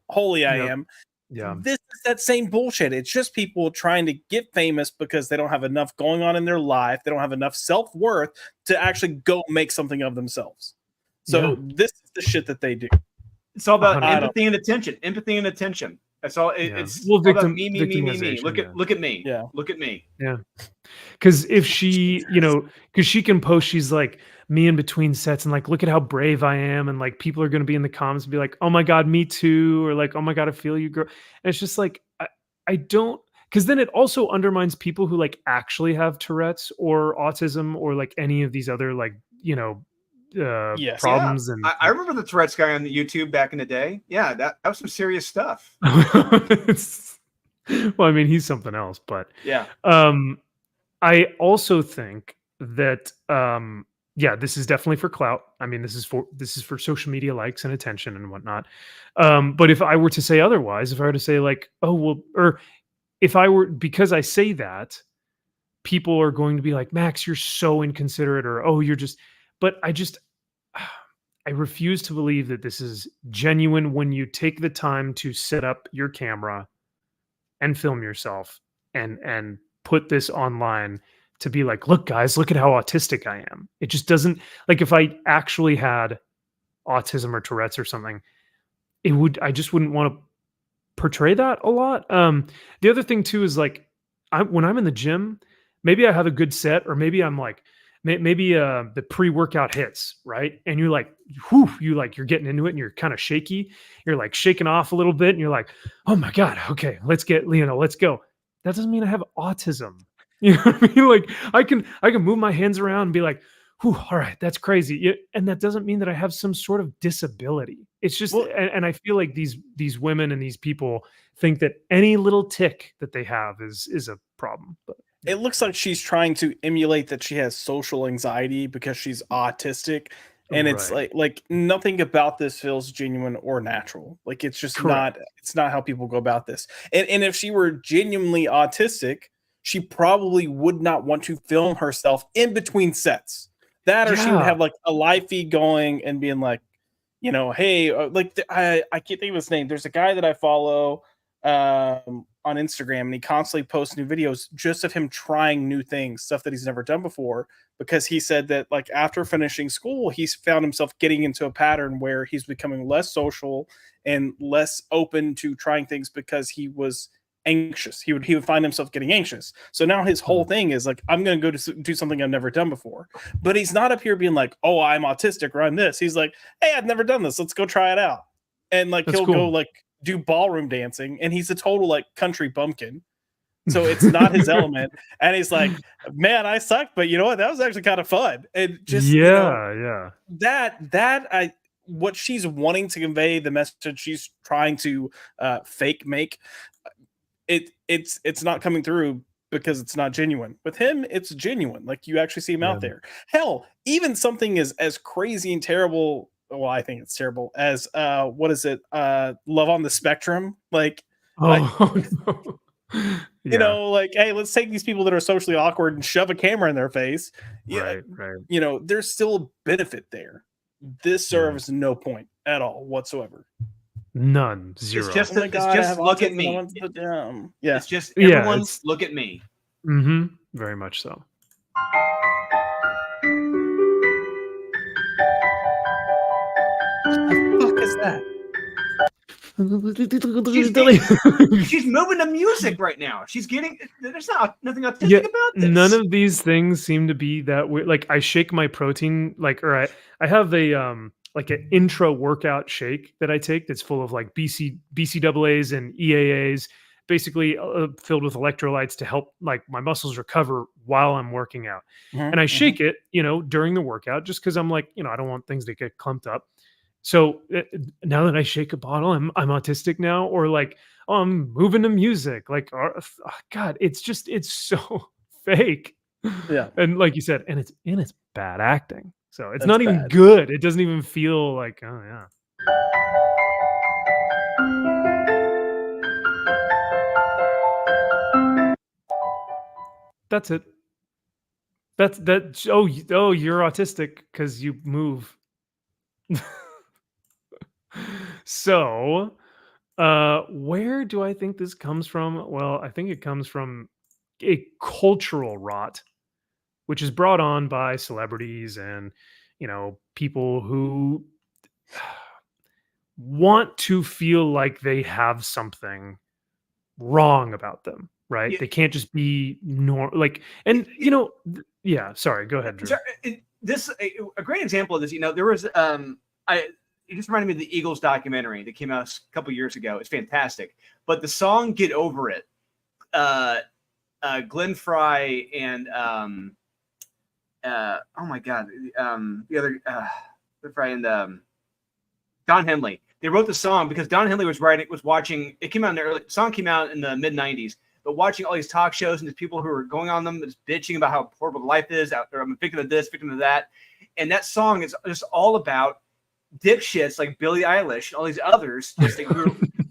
holy I am. Yeah. This is that same bullshit. It's just people trying to get famous because they don't have enough going on in their life. They don't have enough self-worth to actually go make something of themselves. So this is the shit that they do. It's all about empathy and attention. Empathy and attention. That's all. It's all about me. Look at me. Yeah. Look at me. Yeah. Because if she, because she can post, she's like, me in between sets, and like, look at how brave I am, and like people are going to be in the comments and be like, oh my god, me too, or like, oh my god, I feel you, girl. And it's just like, I don't, because then it also undermines people who like actually have Tourette's or autism or like any of these other like problems. And I remember the Tourette's guy on the YouTube back in the day. Yeah, that was some serious stuff. Well, I mean, he's something else, but yeah. I also think that this is definitely for clout. I mean, this is for social media likes and attention and whatnot. But if I were to say otherwise, if I were to say like, oh well, or if I were, because I say that, people are going to be like, Max, you're so inconsiderate, or oh, you're just. But I refuse to believe that this is genuine when you take the time to set up your camera and film yourself and put this online to be like, look guys, look at how autistic I am. It just doesn't, like, if I actually had autism or Tourette's or something, I just wouldn't want to portray that a lot. The other thing too is like, when I'm in the gym, maybe I have a good set, or maybe I'm like, maybe the pre-workout hits, right? And you're like, whew, you're getting into it and you're kind of shaky. You're like shaking off a little bit and you're like, oh my God, okay, let's go. That doesn't mean I have autism. You know what I mean? Like I can move my hands around and be like, whew, all right, that's crazy. And that doesn't mean that I have some sort of disability. It's just, and I feel like these women and these people think that any little tick that they have is a problem. But it looks like she's trying to emulate that she has social anxiety because she's autistic, and it's like nothing about this feels genuine or natural. Like it's just not how people go about this. And if she were genuinely autistic, she probably would not want to film herself in between sets. That, or she would have like a live feed going and being like, hey, like I can't think of his name. There's a guy that I follow on Instagram, and he constantly posts new videos just of him trying new things, stuff that he's never done before, because he said that like after finishing school, he's found himself getting into a pattern where he's becoming less social and less open to trying things because he was anxious. He would find himself getting anxious. So now his whole thing is like, I'm going to go to do something I've never done before. But he's not up here being like, oh, I'm autistic or I'm this. He's like, hey, I've never done this. Let's go try it out. And like, he'll go like do ballroom dancing, and he's a total like country bumpkin. So it's not his element. And he's like, man, I suck, but you know what? That was actually kind of fun. And just that what she's wanting to convey, the message she's trying to fake make, it's not coming through because it's not genuine. With him, it's genuine. Like you actually see him out there. Hell, even something as crazy and terrible. Well, I think it's terrible as what is it? Love on the Spectrum. Like, you know, like, hey, let's take these people that are socially awkward and shove a camera in their face. Right. You know, there's still a benefit there. This serves no point at all whatsoever. None. Zero. It's just, look at me. Yeah. It's just everyone's look at me. Mm-hmm. Very much so. What the fuck is that? She's moving the music right now. She's getting. There's nothing autistic about this. None of these things seem to be that way. Like I shake my protein, like, or I have a like an intra workout shake that I take that's full of like BCAAs and EAAs, basically filled with electrolytes to help like my muscles recover while I'm working out. And I shake it, you know, during the workout, just because I'm like, you know, I don't want things to get clumped up. So now that I shake a bottle, I'm autistic now, or like, oh, I'm moving to music. Like, oh, God, it's so fake. Yeah. And like you said, and it's bad acting. So it's not even good. It doesn't even feel like, oh yeah. That's it. That's oh, you're autistic because you move. So, where do I think this comes from? Well, I think it comes from a cultural rot, which is brought on by celebrities and, people who want to feel like they have something wrong about them, right? Yeah. They can't just be yeah, sorry, go ahead, Drew. Sorry, a great example of this, there was it just reminded me of the Eagles documentary that came out a couple years ago. It's fantastic. But the song "Get Over It," Glenn Fry and oh my god, the other Glenn Fry and Don Henley. They wrote the song because Don Henley was watching. It came out in the early. The song came out in the mid '90s. But watching all these talk shows and there's people who are going on them, just bitching about how horrible life is. Out there, I'm a victim of this, victim of that, and that song is just all about dipshits like Billie Eilish and all these others just like,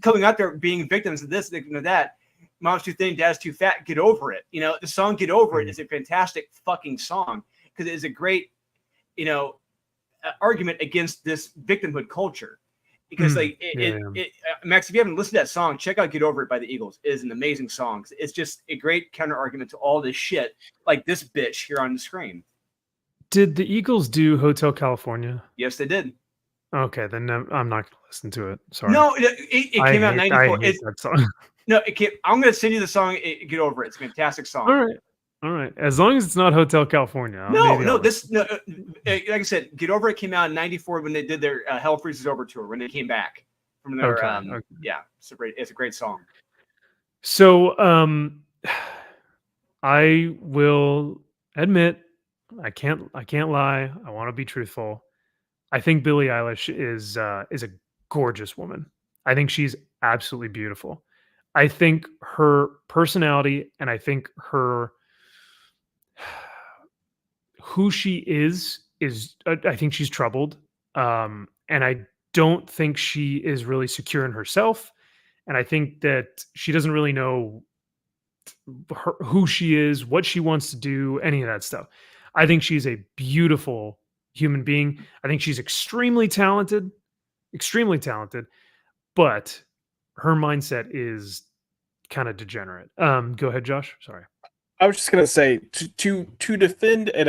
coming out there being victims of this, victim of that. Mom's too thin, dad's too fat. Get over it. The song "Get Over It" is a fantastic fucking song because it is a great, argument against this victimhood culture. Because Max, if you haven't listened to that song, check out "Get Over It" by the Eagles. It is an amazing song. It's just a great counter argument to all this shit, like this bitch here on the screen. Did the Eagles do Hotel California? Yes, they did. Okay, then I'm not going to listen to it. Sorry. No, it came out in '94. I hate that song. No, it came. I'm going to send you the song. Get Over It. It's a fantastic song. All right. As long as it's not Hotel California. Like I said, "Get Over It" came out in '94 when they did their Hell Freezes Over tour when they came back from their. Okay. Yeah, it's a great song. So, I will admit, I can't lie. I want to be truthful. I think Billie Eilish is a gorgeous woman. I think she's absolutely beautiful. I think her personality and I think who she is I think she's troubled. And I don't think she is really secure in herself. And I think that she doesn't really know who she is, what she wants to do, any of that stuff. I think she's a beautiful human being. I think she's extremely talented, but her mindset is kind of degenerate. Go ahead, Josh. Sorry. I was just gonna say to defend it.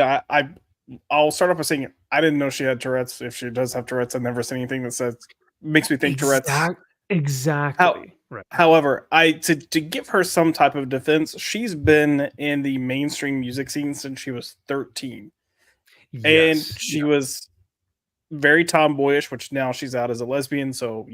I'll start off by saying I didn't know she had Tourette's. If she does have Tourette's, I've never seen anything that says makes me think Tourette's. Exactly. Right. However, to give her some type of defense, she's been in the mainstream music scene since she was 13. Yes. And she was very tomboyish, which now she's out as a lesbian. So,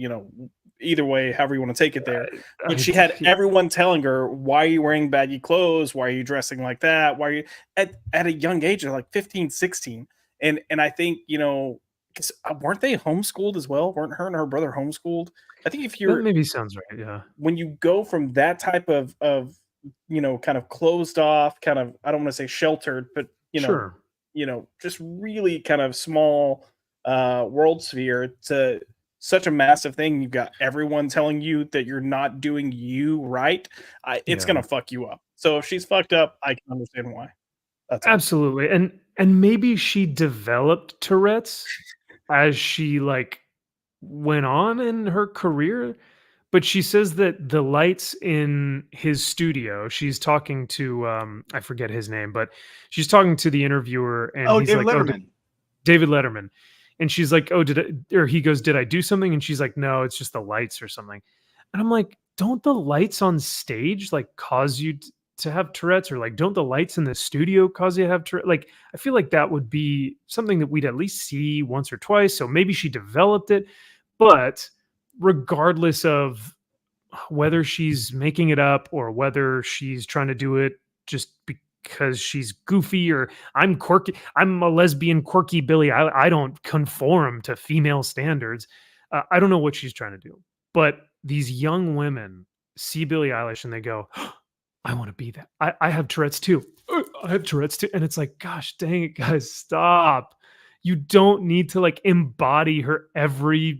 either way, however you want to take it there. But she had everyone telling her, why are you wearing baggy clothes? Why are you dressing like that? Why are you at a young age of like 15, 16? And I think, weren't they homeschooled as well? Weren't her and her brother homeschooled? I think if you're that maybe sounds right. Yeah. When you go from that type of kind of closed off, kind of, I don't want to say sheltered, but sure. Just really kind of small world sphere to such a massive thing. You've got everyone telling you that you're not doing you right. It's going to fuck you up. So if she's fucked up, I can understand why. That's absolutely. And maybe she developed Tourette's as she went on in her career. But she says that the lights in his studio, she's talking to, I forget his name, but she's talking to the interviewer. And he's David like, Letterman. David Letterman. And she's like, he goes, did I do something? And she's like, no, it's just the lights or something. And I'm like, don't the lights on stage cause you to have Tourette's, or don't the lights in the studio cause you to have Tourette's? I feel like that would be something that we'd at least see once or twice. So maybe she developed it, but regardless of whether she's making it up or whether she's trying to do it just because she's goofy or I'm quirky, I'm a lesbian, quirky Billy. I don't conform to female standards. I don't know what she's trying to do, but these young women see Billie Eilish and they go, I want to be that. I have Tourette's too. I have Tourette's too. And it's like, gosh, dang it, guys, stop. You don't need to embody her every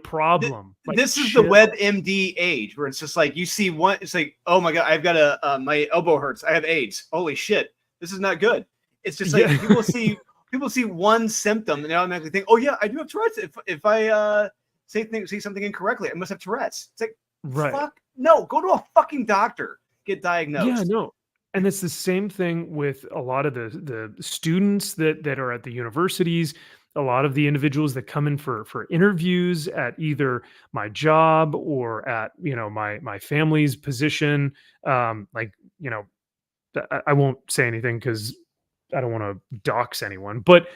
problem. This is the WebMD age where it's just you see one, it's like, oh my God, I've got my elbow hurts. I have AIDS. Holy shit. This is not good. It's just like people see one symptom and they automatically think, oh yeah, I do have Tourette's. If I say something incorrectly, I must have Tourette's. It's like, fuck no, go to a fucking doctor, get diagnosed. Yeah, no. And it's the same thing with a lot of the students that are at the universities, a lot of the individuals that come in for interviews at either my job or at, you know, my family's position. Like, you know, I won't say anything because I don't want to dox anyone, but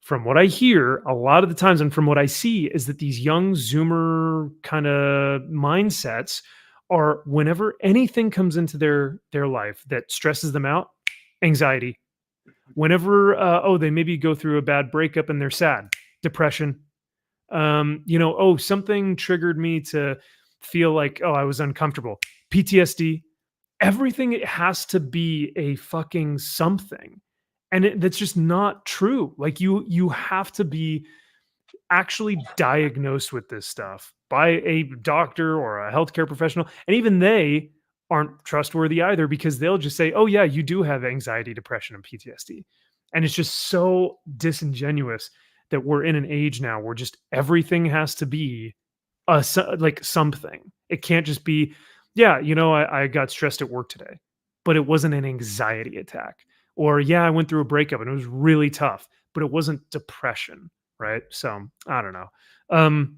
from what I hear a lot of the times and from what I see is that these young Zoomer kind of mindsets are, whenever anything comes into their life that stresses them out, anxiety. Whenever they maybe go through a bad breakup and they're sad, depression. You know, something triggered me to feel like, I was uncomfortable, PTSD. Everything, it has to be a fucking something, and that's just not true. Like you have to be actually diagnosed with this stuff by a doctor or a healthcare professional, and even they aren't trustworthy either, because they'll just say, oh yeah, you do have anxiety, depression, and PTSD. And it's just so disingenuous that we're in an age now where just everything has to be like something. It can't just be, yeah, you know, I got stressed at work today, but it wasn't an anxiety attack. Or yeah, I went through a breakup and it was really tough, but it wasn't depression, right? So I don't know.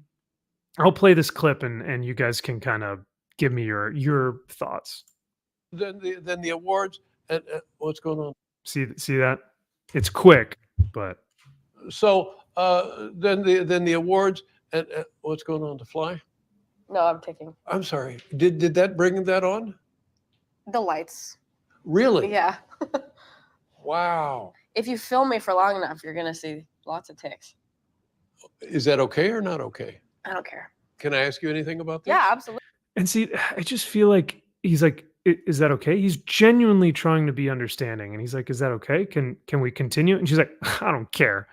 I'll play this clip and you guys can kind of give me your thoughts. Then the awards and what's going on? See that? It's quick, but so then the awards and what's going on? To fly? No, I'm ticking. I'm sorry. Did that bring that on? The lights. Really? Yeah. Wow. If you film me for long enough, you're gonna see lots of ticks. Is that okay or not okay? I don't care. Can I ask you anything about that? Yeah, absolutely. And see, I just feel like he's like, is that okay? He's genuinely trying to be understanding. And he's like, is that okay? Can we continue? And she's like, I don't care.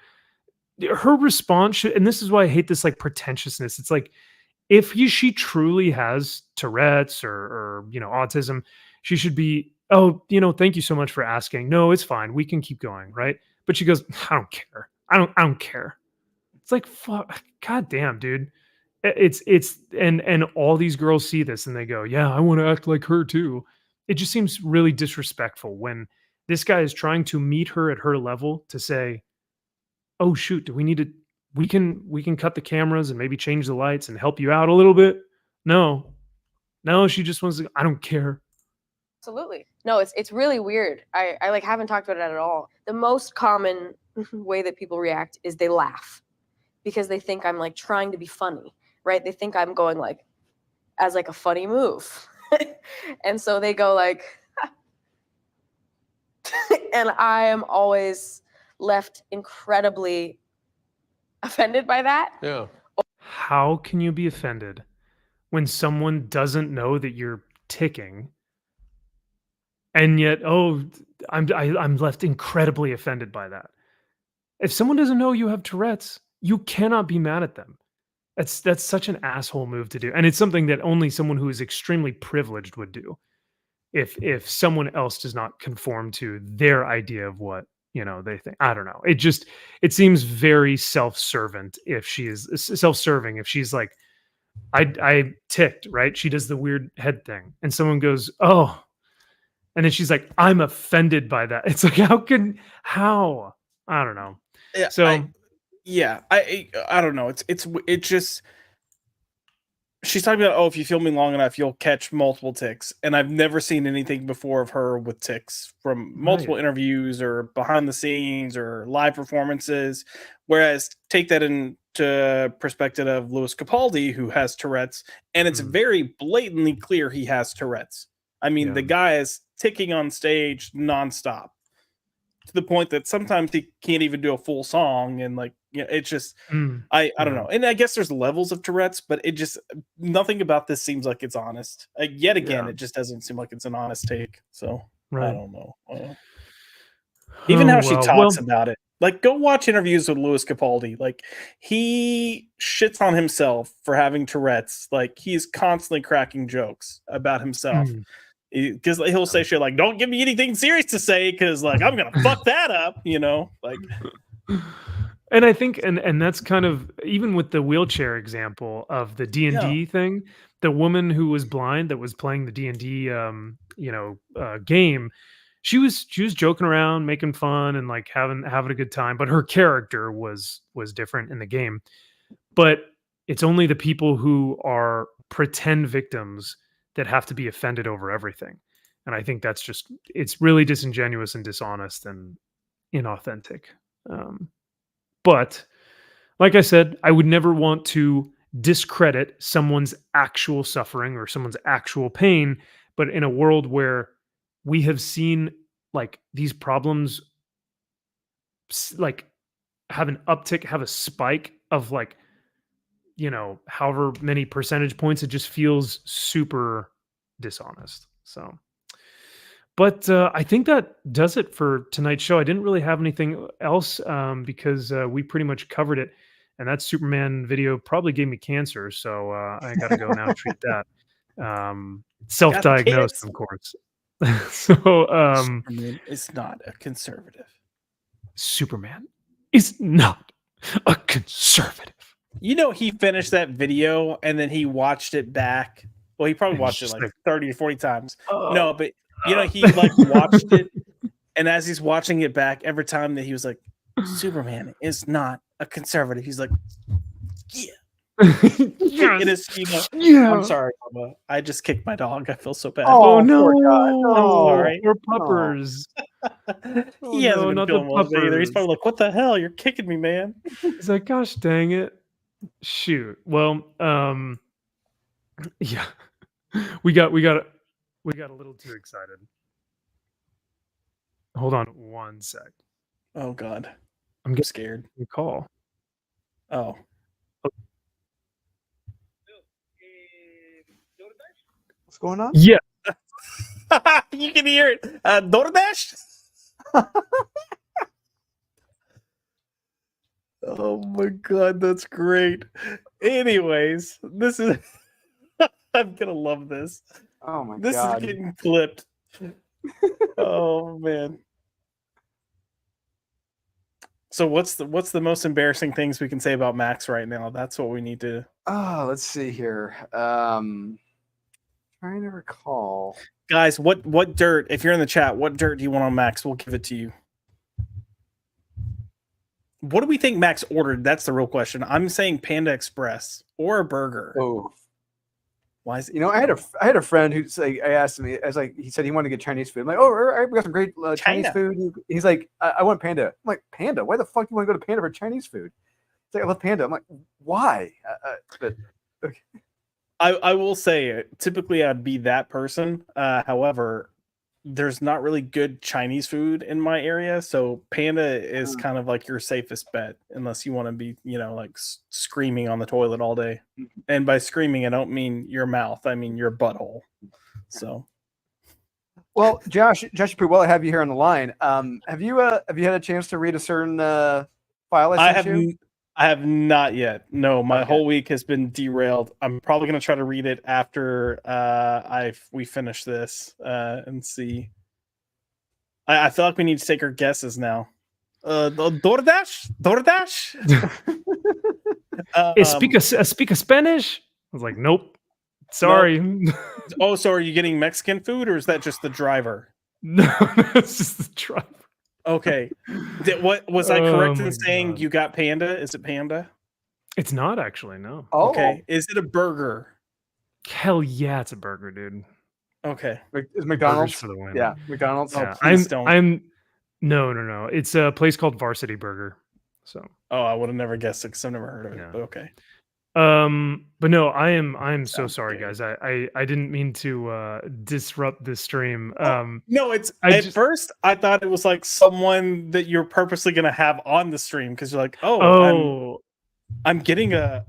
Her response should, and this is why I hate this like pretentiousness. It's like, if she truly has Tourette's or you know, autism, she should be, oh, you know, thank you so much for asking. No, it's fine. We can keep going. Right. But she goes, I don't care. I don't care. It's like, fuck, God damn, dude. It's and all these girls see this and they go, yeah, I want to act like her too. It just seems really disrespectful when this guy is trying to meet her at her level to say, oh shoot, do we need to, we can cut the cameras and maybe change the lights and help you out a little bit. No, she just wants to, I don't care. Absolutely. No, it's really weird. I like haven't talked about it at all. The most common way that people react is they laugh because they think I'm like trying to be funny. Right? They think I'm going like as like a funny move. And so they go like, and I am always left incredibly offended by that. Yeah. How can you be offended when someone doesn't know that you're ticking? And yet, I'm left incredibly offended by that. If someone doesn't know you have Tourette's, you cannot be mad at them. That's such an asshole move to do. And it's something that only someone who is extremely privileged would do. If someone else does not conform to their idea of what, you know, they think. I don't know. It seems very self-serving if she's like, I ticked, right? She does the weird head thing. And someone goes, oh, and then she's like, I'm offended by that. It's like, how? I don't know. Yeah, so I don't know. It's just she's talking about, if you film me long enough, you'll catch multiple ticks. And I've never seen anything before of her with ticks from multiple interviews or behind the scenes or live performances. Whereas take that into perspective of Louis Capaldi, who has Tourette's, and it's very blatantly clear he has Tourette's. I mean, the guy is ticking on stage nonstop to the point that sometimes he can't even do a full song. And like, you know, it's just, I don't know. And I guess there's levels of Tourette's, but it just, nothing about this seems like it's honest. Yet again, it just doesn't seem like it's an honest take. So I don't know. Even how she talks about it. Like, go watch interviews with Louis Capaldi. Like, he shits on himself for having Tourette's. Like, he's constantly cracking jokes about himself. Because he'll say shit like, "Don't give me anything serious to say, because like I'm gonna fuck that up," like. And I think, and that's kind of, even with the wheelchair example of the D&D thing, the woman who was blind that was playing the D&D, game, she was joking around, making fun, and like having a good time. But her character was different in the game. But it's only the people who are pretend victims that have to be offended over everything. And I think that's it's really disingenuous and dishonest and inauthentic. But like I said, I would never want to discredit someone's actual suffering or someone's actual pain. But in a world where we have seen like these problems like have an uptick, have a spike of like, however many percentage points, it just feels super dishonest. So, but I think that does it for tonight's show. I didn't really have anything else because we pretty much covered it. And that Superman video probably gave me cancer. So I got to go now treat that. Self-diagnosed, of course. So Superman is not a conservative. Superman is not a conservative. He finished that video and then he watched it back. Well, he probably watched it like 30 or 40 times. No, but he like watched it, and as he's watching it back, every time that he was like, Superman is not a conservative, he's like, yeah. It is, yeah. I'm sorry, Mama. I just kicked my dog. I feel so bad. Oh no, I'm sorry. We're puppers. He hasn't been feeling well either. He's probably like, what the hell? You're kicking me, man. He's like, gosh dang it. Shoot. Well, yeah. We got a little too excited. Hold on one sec. Oh God. I'm getting scared. You call. Oh. What's going on? Yeah. You can hear it. DoorDash? Oh my God, that's great. Anyways, this is I'm gonna love this. Oh my This God. is getting clipped. Oh man. So what's the most embarrassing things we can say about Max right now? That's what we need to. Oh, let's see here. Trying to recall. Guys, what dirt? If you're in the chat, what dirt do you want on Max? We'll give it to you. What do we think Max ordered? That's the real question. I'm saying Panda Express or a burger. Oh, why is it? I had a friend who's like, I asked him, he said he wanted to get Chinese food. I'm like, oh, we got some great Chinese food. He's like, I want Panda. I'm like, Panda? Why the fuck do you want to go to Panda for Chinese food? He's like, I love Panda. I'm like, why? But okay. I will say, typically I'd be that person. However, there's not really good Chinese food in my area, so Panda is kind of like your safest bet, unless you want to be, like screaming on the toilet all day. And by screaming, I don't mean your mouth; I mean your butthole. So, well, Josh, pretty well. I have you here on the line. Have you had a chance to read a certain file I sent you? I have not yet. No, my whole week has been derailed. I'm probably going to try to read it after we finish this and see. I feel like we need to take our guesses now. DoorDash? Speak a Spanish? I was like, nope. Sorry. No. Oh, so are you getting Mexican food, or is that just the driver? No, it's just the driver. Okay. What was I correct in saying? You got Panda? Is it Panda? It's not actually, no. Oh. Okay. Is it a burger? Hell yeah, it's a burger, dude. Okay. Is McDonald's for the win? Yeah, McDonald's. Yeah. Oh, No. It's a place called Varsity Burger. So. Oh, I would have never guessed it because I've never heard of it. But okay. But no, I am so sorry, guys. I didn't mean to disrupt the stream. No, first I thought it was like someone that you're purposely gonna have on the stream because you're like, I'm getting a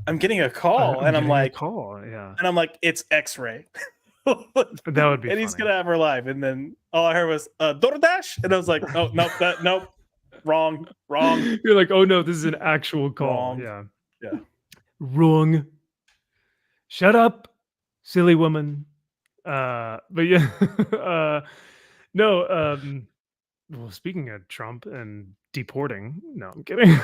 call, and I'm like, yeah, and I'm like, it's X-Ray. That would be. And he's gonna have her live, and then all I heard was DoorDash, and I was like, oh nope, wrong. You're like, oh no, this is an actual call. Wrong. Yeah. Wrong. Shut up, silly woman. But yeah, no. Well, speaking of Trump and deporting, no, I'm kidding.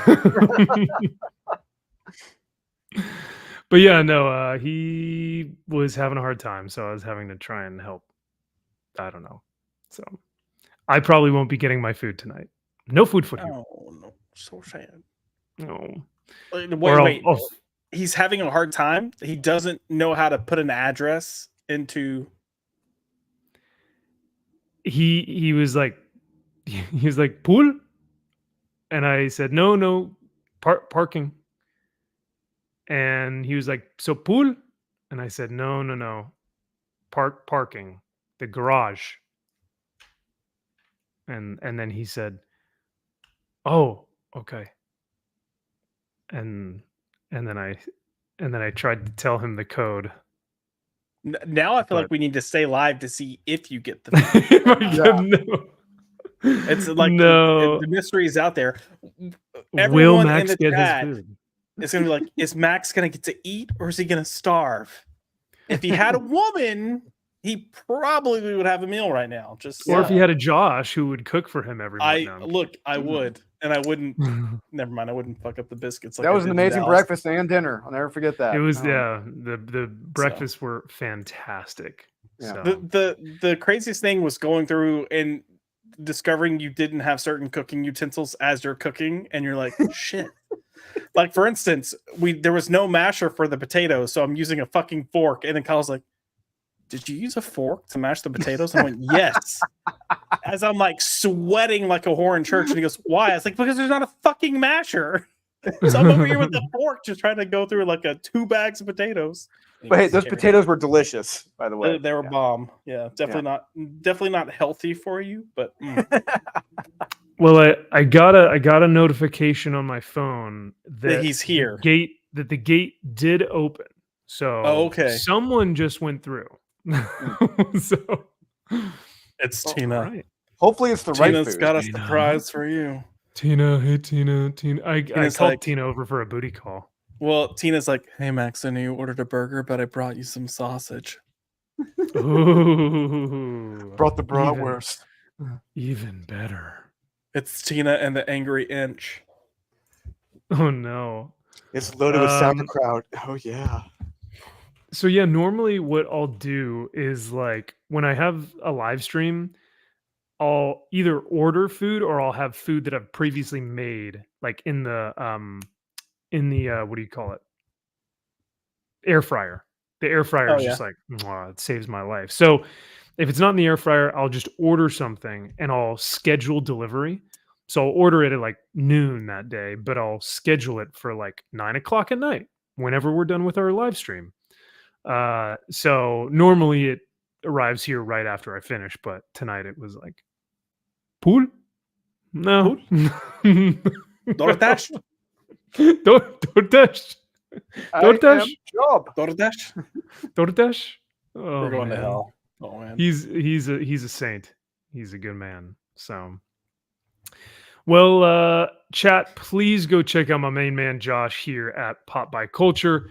But yeah, no, he was having a hard time, so I was having to try and help. I don't know. So I probably won't be getting my food tonight. No food for you. Oh no, so sad. No. Wait. He's having a hard time. He doesn't know how to put an address into. He was like pool, and I said no parking, and he was like, so pool, and I said no parking, the garage, and then he said, oh, okay, and then I tried to tell him the code. Now I feel like we need to stay live to see if you get the. No. It's like no. the mystery is out there. Will Everyone Max in the get chat his food? is going to be like, is Max going to get to eat or is he going to starve? If he had a woman, he probably would have a meal right now. Or if he had a Josh who would cook for him every month. I would, and I wouldn't. Never mind, I wouldn't fuck up the biscuits. Like that was an amazing breakfast and dinner. I'll never forget that. It was the breakfasts were fantastic. Yeah. So. The craziest thing was going through and discovering you didn't have certain cooking utensils as you're cooking, and you're like, shit. Like, for instance, there was no masher for the potatoes, so I'm using a fucking fork, and then Kyle's like, did you use a fork to mash the potatoes? I went, yes. As I'm like sweating like a whore in church, and he goes, why? I was like, because there's not a fucking masher. So I'm over here with the fork just trying to go through like 2 bags of potatoes. But hey, those potatoes were delicious, by the way. They were bomb. Yeah, definitely not healthy for you, but Well, I got a notification on my phone that he's here. The gate did open. So okay. Someone just went through. So it's Tina. Right. Hopefully it's the right food. Tina's got a surprise for you. Tina, hey Tina. I called like, Tina over for a booty call. Well, Tina's like, hey Max, I know you ordered a burger, but I brought you some sausage. Ooh. Brought the bratwurst. Even better. It's Tina and the Angry Inch. Oh no. It's loaded with sauerkraut. Oh yeah. So yeah, normally what I'll do is like when I have a live stream, I'll either order food or I'll have food that I've previously made, like in the what do you call it? Air fryer. The air fryer is just like, it saves my life. So if it's not in the air fryer, I'll just order something and I'll schedule delivery. So I'll order it at like noon that day, but I'll schedule it for like 9 o'clock at night whenever we're done with our live stream. So normally it arrives here right after I finish, but tonight it was like, pool? No. DoorDash? DoorDash? DoorDash? Job. DoorDash? Oh, we're going man. to hell. Oh man. He's a saint. He's a good man. So well, chat, please go check out my main man Josh here at Pop by Culture.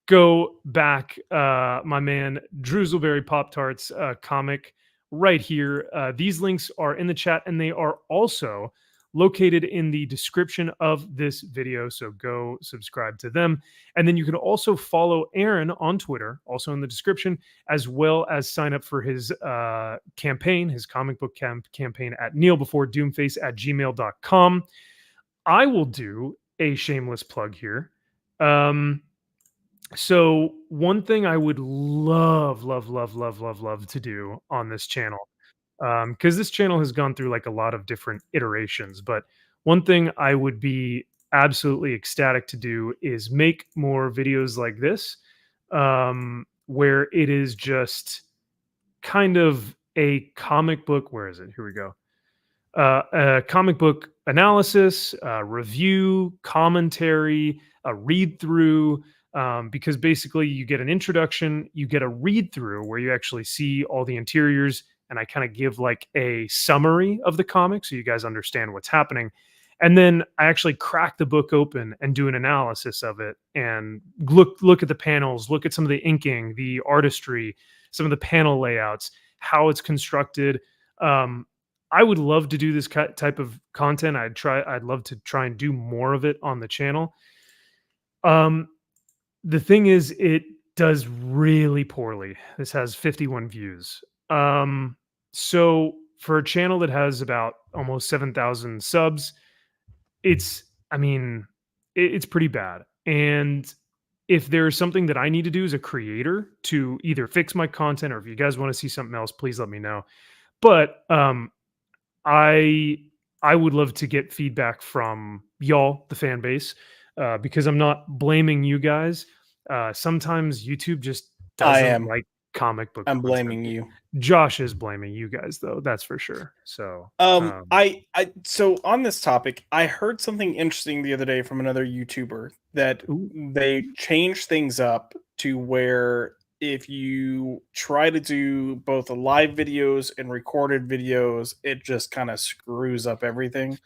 Go back my man Drizzleberry Pop Tarts comic right here. These links are in the chat and they are also located in the description of this video. So go subscribe to them. And then you can also follow Aaron on Twitter, also in the description, as well as sign up for his campaign, his comic book campaign at kneelbeforedoomface@gmail.com. I will do a shameless plug here. So one thing I would love to do on this channel, because this channel has gone through like a lot of different iterations, but one thing I would be absolutely ecstatic to do is make more videos like this, where it is just kind of a comic book. Where is it? Here we go. A comic book analysis, review, commentary, a read through. Because basically you get an introduction, you get a read through where you actually see all the interiors, and I kind of give like a summary of the comic so you guys understand what's happening. And then I actually crack the book open and do an analysis of it and look at the panels, look at some of the inking, the artistry, some of the panel layouts, how it's constructed. I would love to do this type of content. I'd love to try and do more of it on the channel. The thing is, it does really poorly. This has 51 views. So for a channel that has about almost 7,000 subs, it's pretty bad. And if there's something that I need to do as a creator to either fix my content, or if you guys want to see something else, please let me know. But I would love to get feedback from y'all, the fan base, because I'm not blaming you guys. Sometimes YouTube just doesn't like comic book. I'm content. blaming you. Josh is blaming you guys, though. That's for sure. So, so on this topic, I heard something interesting the other day from another YouTuber that they changed things up to where if you try to do both live videos and recorded videos, it just kind of screws up everything.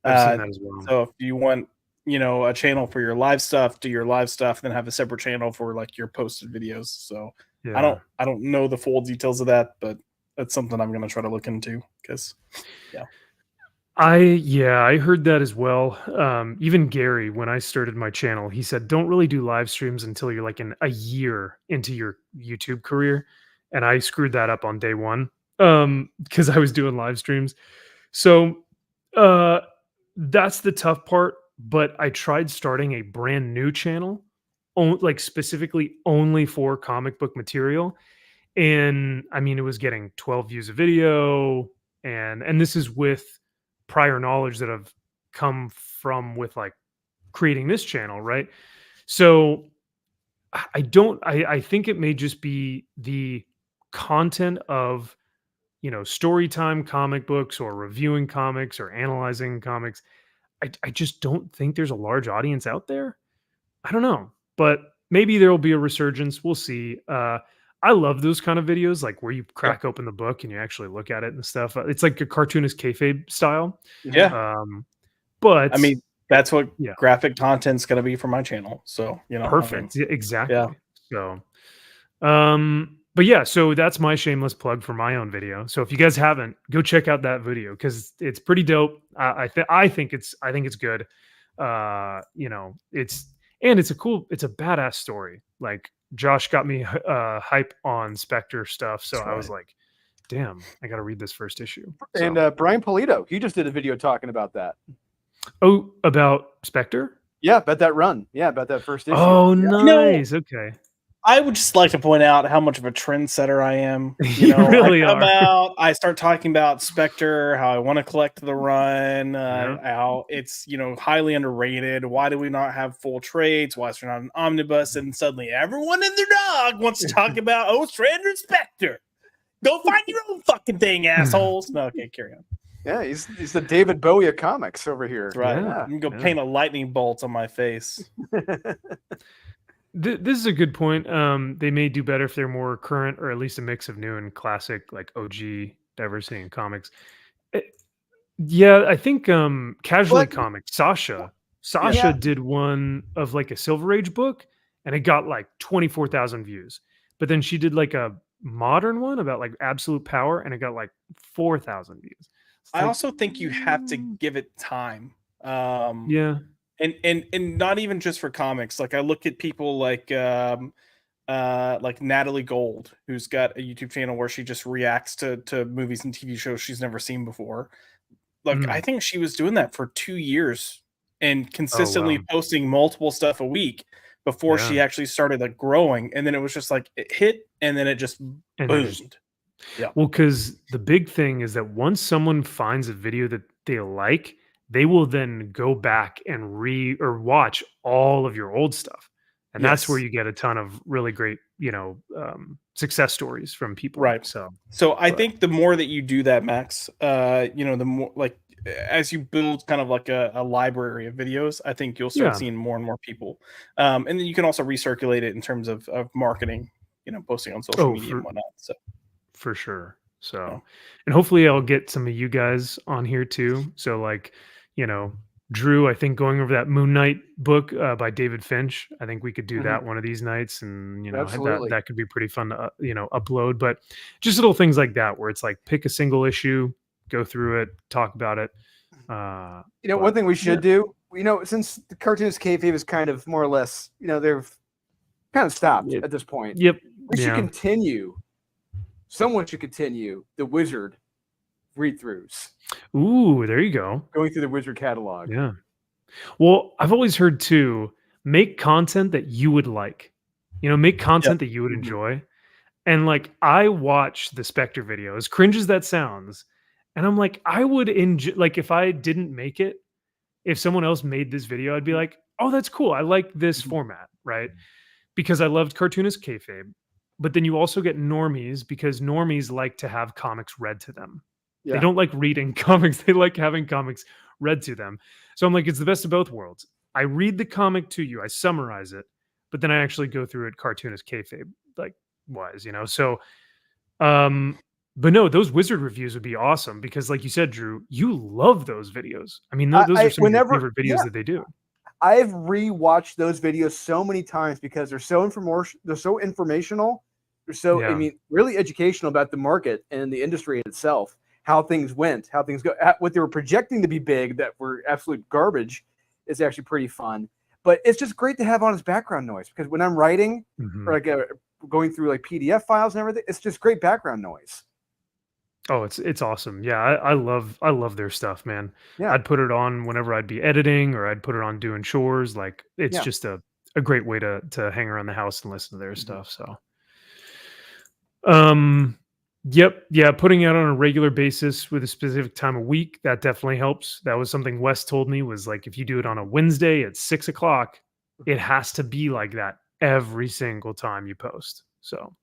I've seen that as well. So if you want, a channel for your live stuff, do your live stuff, then have a separate channel for like your posted videos. So yeah. I don't know the full details of that, but that's something I'm going to try to look into because, I heard that as well. Even Gary, when I started my channel, he said, don't really do live streams until you're like a year into your YouTube career. And I screwed that up on day one because I was doing live streams. So that's the tough part. But I tried starting a brand new channel, like specifically only for comic book material. And it was getting 12 views a video. And this is with prior knowledge that I've come from with like creating this channel, right? So I think it may just be the content of, story time comic books or reviewing comics or analyzing comics. I just don't think there's a large audience out there. I don't know, but maybe there will be a resurgence. We'll see. I love those kind of videos, like where you crack open the book and you actually look at it and stuff. It's like a cartoonist kayfabe style. Yeah. But that's what graphic content's going to be for my channel. So, perfect. Exactly. Yeah. So, but yeah, so that's my shameless plug for my own video. So if you guys haven't, go check out that video because it's pretty dope. I think it's good. It's a badass story. Like Josh got me hype on Spectre stuff, so I was like, damn, I got to read this first issue. So. And Brian Polito, he just did a video talking about that. Oh, about Spectre? Yeah, about that run. Yeah, about that first issue. Oh, nice. Okay. I would just like to point out how much of a trendsetter I am. You really I come are. out, I start talking about Spectre, how I want to collect the run, how it's highly underrated. Why do we not have full trades? Why is there not an omnibus? And suddenly everyone and their dog wants to talk about Ostrander and Spectre. Go find your own fucking thing, assholes. No, okay, carry on. Yeah, he's the David Bowie of comics over here. That's right. Yeah. I'm gonna go paint a lightning bolt on my face. This is a good point. They may do better if they're more current, or at least a mix of new and classic, like OG diversity in comics. I think Casually Comics, Sasha did one of like a Silver Age book, and it got like 24,000 views. But then she did like a modern one about like absolute power, and it got like 4,000 views. I also think you have to give it time. And not even just for comics. Like I look at people like Natalie Gold, who's got a YouTube channel where she just reacts to movies and TV shows she's never seen before. Like I think she was doing that for 2 years and consistently posting multiple stuff a week before she actually started like growing. And then it was just like it hit and then it just boomed. Yeah. Well, because the big thing is that once someone finds a video that they like, they will then go back and watch all of your old stuff. And that's where you get a ton of really great, success stories from people. Right. So I think the more that you do that, Max, the more like as you build kind of like a library of videos, I think you'll start seeing more and more people. And then you can also recirculate it in terms of marketing, posting on social media and whatnot. So for sure. So, and hopefully I'll get some of you guys on here too. So like, Drew, I think going over that Moon Knight book by David Finch, I think we could do Mhm. that one of these nights, and that Absolutely. could be pretty fun to upload. But just little things like that, where it's like pick a single issue, go through it, talk about it. One thing we should do, since the cartoonist kayfabe is kind of more or less, they've kind of stopped at this point. Yep. We should continue. Someone should continue the Wizard read-throughs. Ooh, there you go. Going through the Wizard catalog. Yeah. Well, I've always heard too, make content that you would like. Make content that you would enjoy. And like, I watch the Spectre video, as cringe as that sounds, and I'm like, I would enjoy, like, if I didn't make it, if someone else made this video, I'd be like, oh, that's cool. I like this format, right? Because I loved cartoonist kayfabe. But then you also get normies, because normies like to have comics read to them. Yeah. They don't like reading comics. They like having comics read to them. So I'm like, it's the best of both worlds. I read the comic to you, I summarize it, but then I actually go through it cartoonist kayfabe like wise, So, but no, those Wizard reviews would be awesome, because, like you said, Drew, you love those videos. I mean, those are some of your favorite videos that they do. I've rewatched those videos so many times because they're so informational. They're so, really educational about the market and the industry itself, how things went, how things go, what they were projecting to be big that were absolute garbage is actually pretty fun. But it's just great to have on as background noise, because when I'm writing or like going through like PDF files and everything, it's just great background noise. Oh, it's awesome. Yeah, I love their stuff, man. Yeah. I'd put it on whenever I'd be editing, or I'd put it on doing chores. Like, it's just a great way to hang around the house and listen to their stuff. So, yep, yeah, putting it out on a regular basis with a specific time of week, that definitely helps. That was something Wes told me, was like, if you do it on a Wednesday at 6:00, it has to be like that every single time you post. So,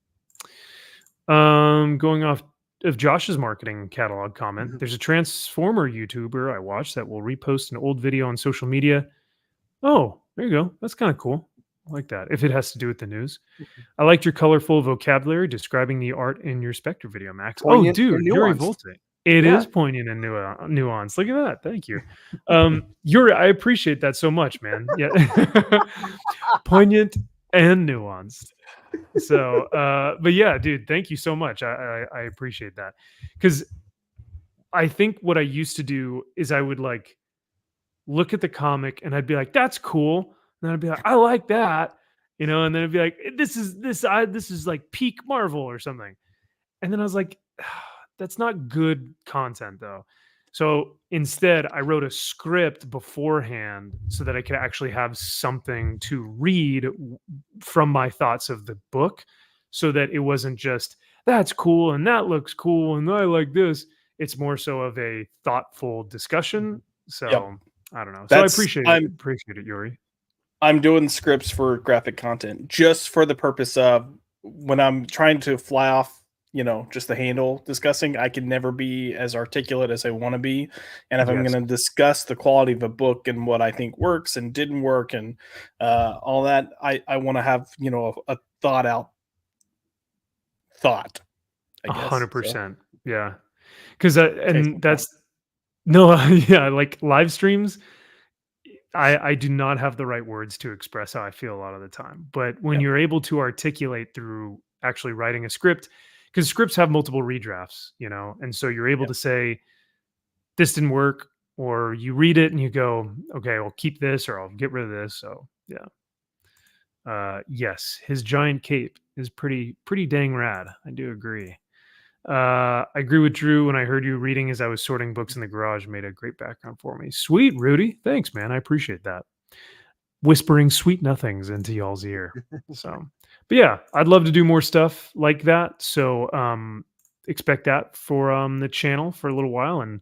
going off of Josh's marketing catalog comment, there's a Transformer YouTuber I watched that will repost an old video on social media. Oh, there you go. That's kind of cool. I like that, if it has to do with the news. I liked your colorful vocabulary describing the art in your Spectre video, Max. Poignant Oh, dude, and Yuri nuanced. Volte. It is poignant and nuanced. Look at that. Thank you. Yuri, I appreciate that so much, man. Yeah. Poignant and nuanced. So, but yeah, dude, thank you so much. I appreciate that, because I think what I used to do is I would like look at the comic and I'd be like, that's cool. And then I'd be like, I like that, and then it'd be like, this is like peak Marvel or something. And then I was like, that's not good content though. So instead, I wrote a script beforehand so that I could actually have something to read from my thoughts of the book, so that it wasn't just, that's cool and that looks cool and I like this. It's more so of a thoughtful discussion. So I don't know. So I appreciate it, Yuri. I'm doing scripts for graphic content just for the purpose of when I'm trying to fly off, just the handle discussing, I can never be as articulate as I want to be. And if I'm going to discuss the quality of a book and what I think works and didn't work and all that, I want to have, a thought out thought. 100%. Yeah. Because like live streams, I do not have the right words to express how I feel a lot of the time. But when you're able to articulate through actually writing a script, because scripts have multiple redrafts, and so you're able to say, this didn't work, or you read it and you go, okay, I'll keep this or I'll get rid of this. So yeah. Yes, his giant cape is pretty dang rad. I do agree. I agree with Drew. When I heard you reading as I was sorting books in the garage, made a great background for me. Sweet, Rudy. Thanks, man. I appreciate that. Whispering sweet nothings into y'all's ear. So, but yeah, I'd love to do more stuff like that. So expect that for the channel for a little while. And,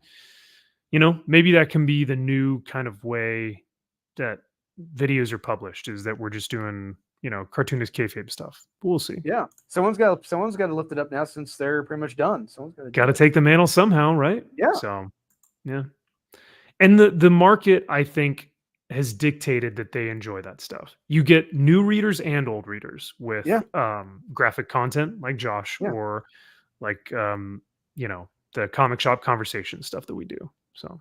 maybe that can be the new kind of way that videos are published, is that we're just doing, cartoonist kayfabe stuff. We'll see. Yeah. Someone's got to lift it up now, since they're pretty much done. Someone's got to take the mantle somehow, right? Yeah. So, yeah. And the market, I think, has dictated that they enjoy that stuff. You get new readers and old readers with graphic content like Josh or like the comic shop conversation stuff that we do. So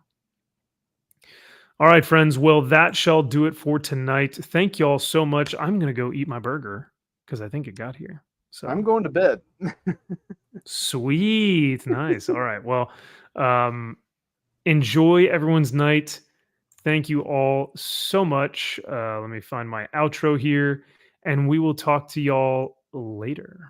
All right, friends. Well, that shall do it for tonight. Thank you all so much. I'm going to go eat my burger because I think it got here. So I'm going to bed. Sweet. Nice. All right. Well, enjoy everyone's night. Thank you all so much. Let me find my outro here, and we will talk to y'all later.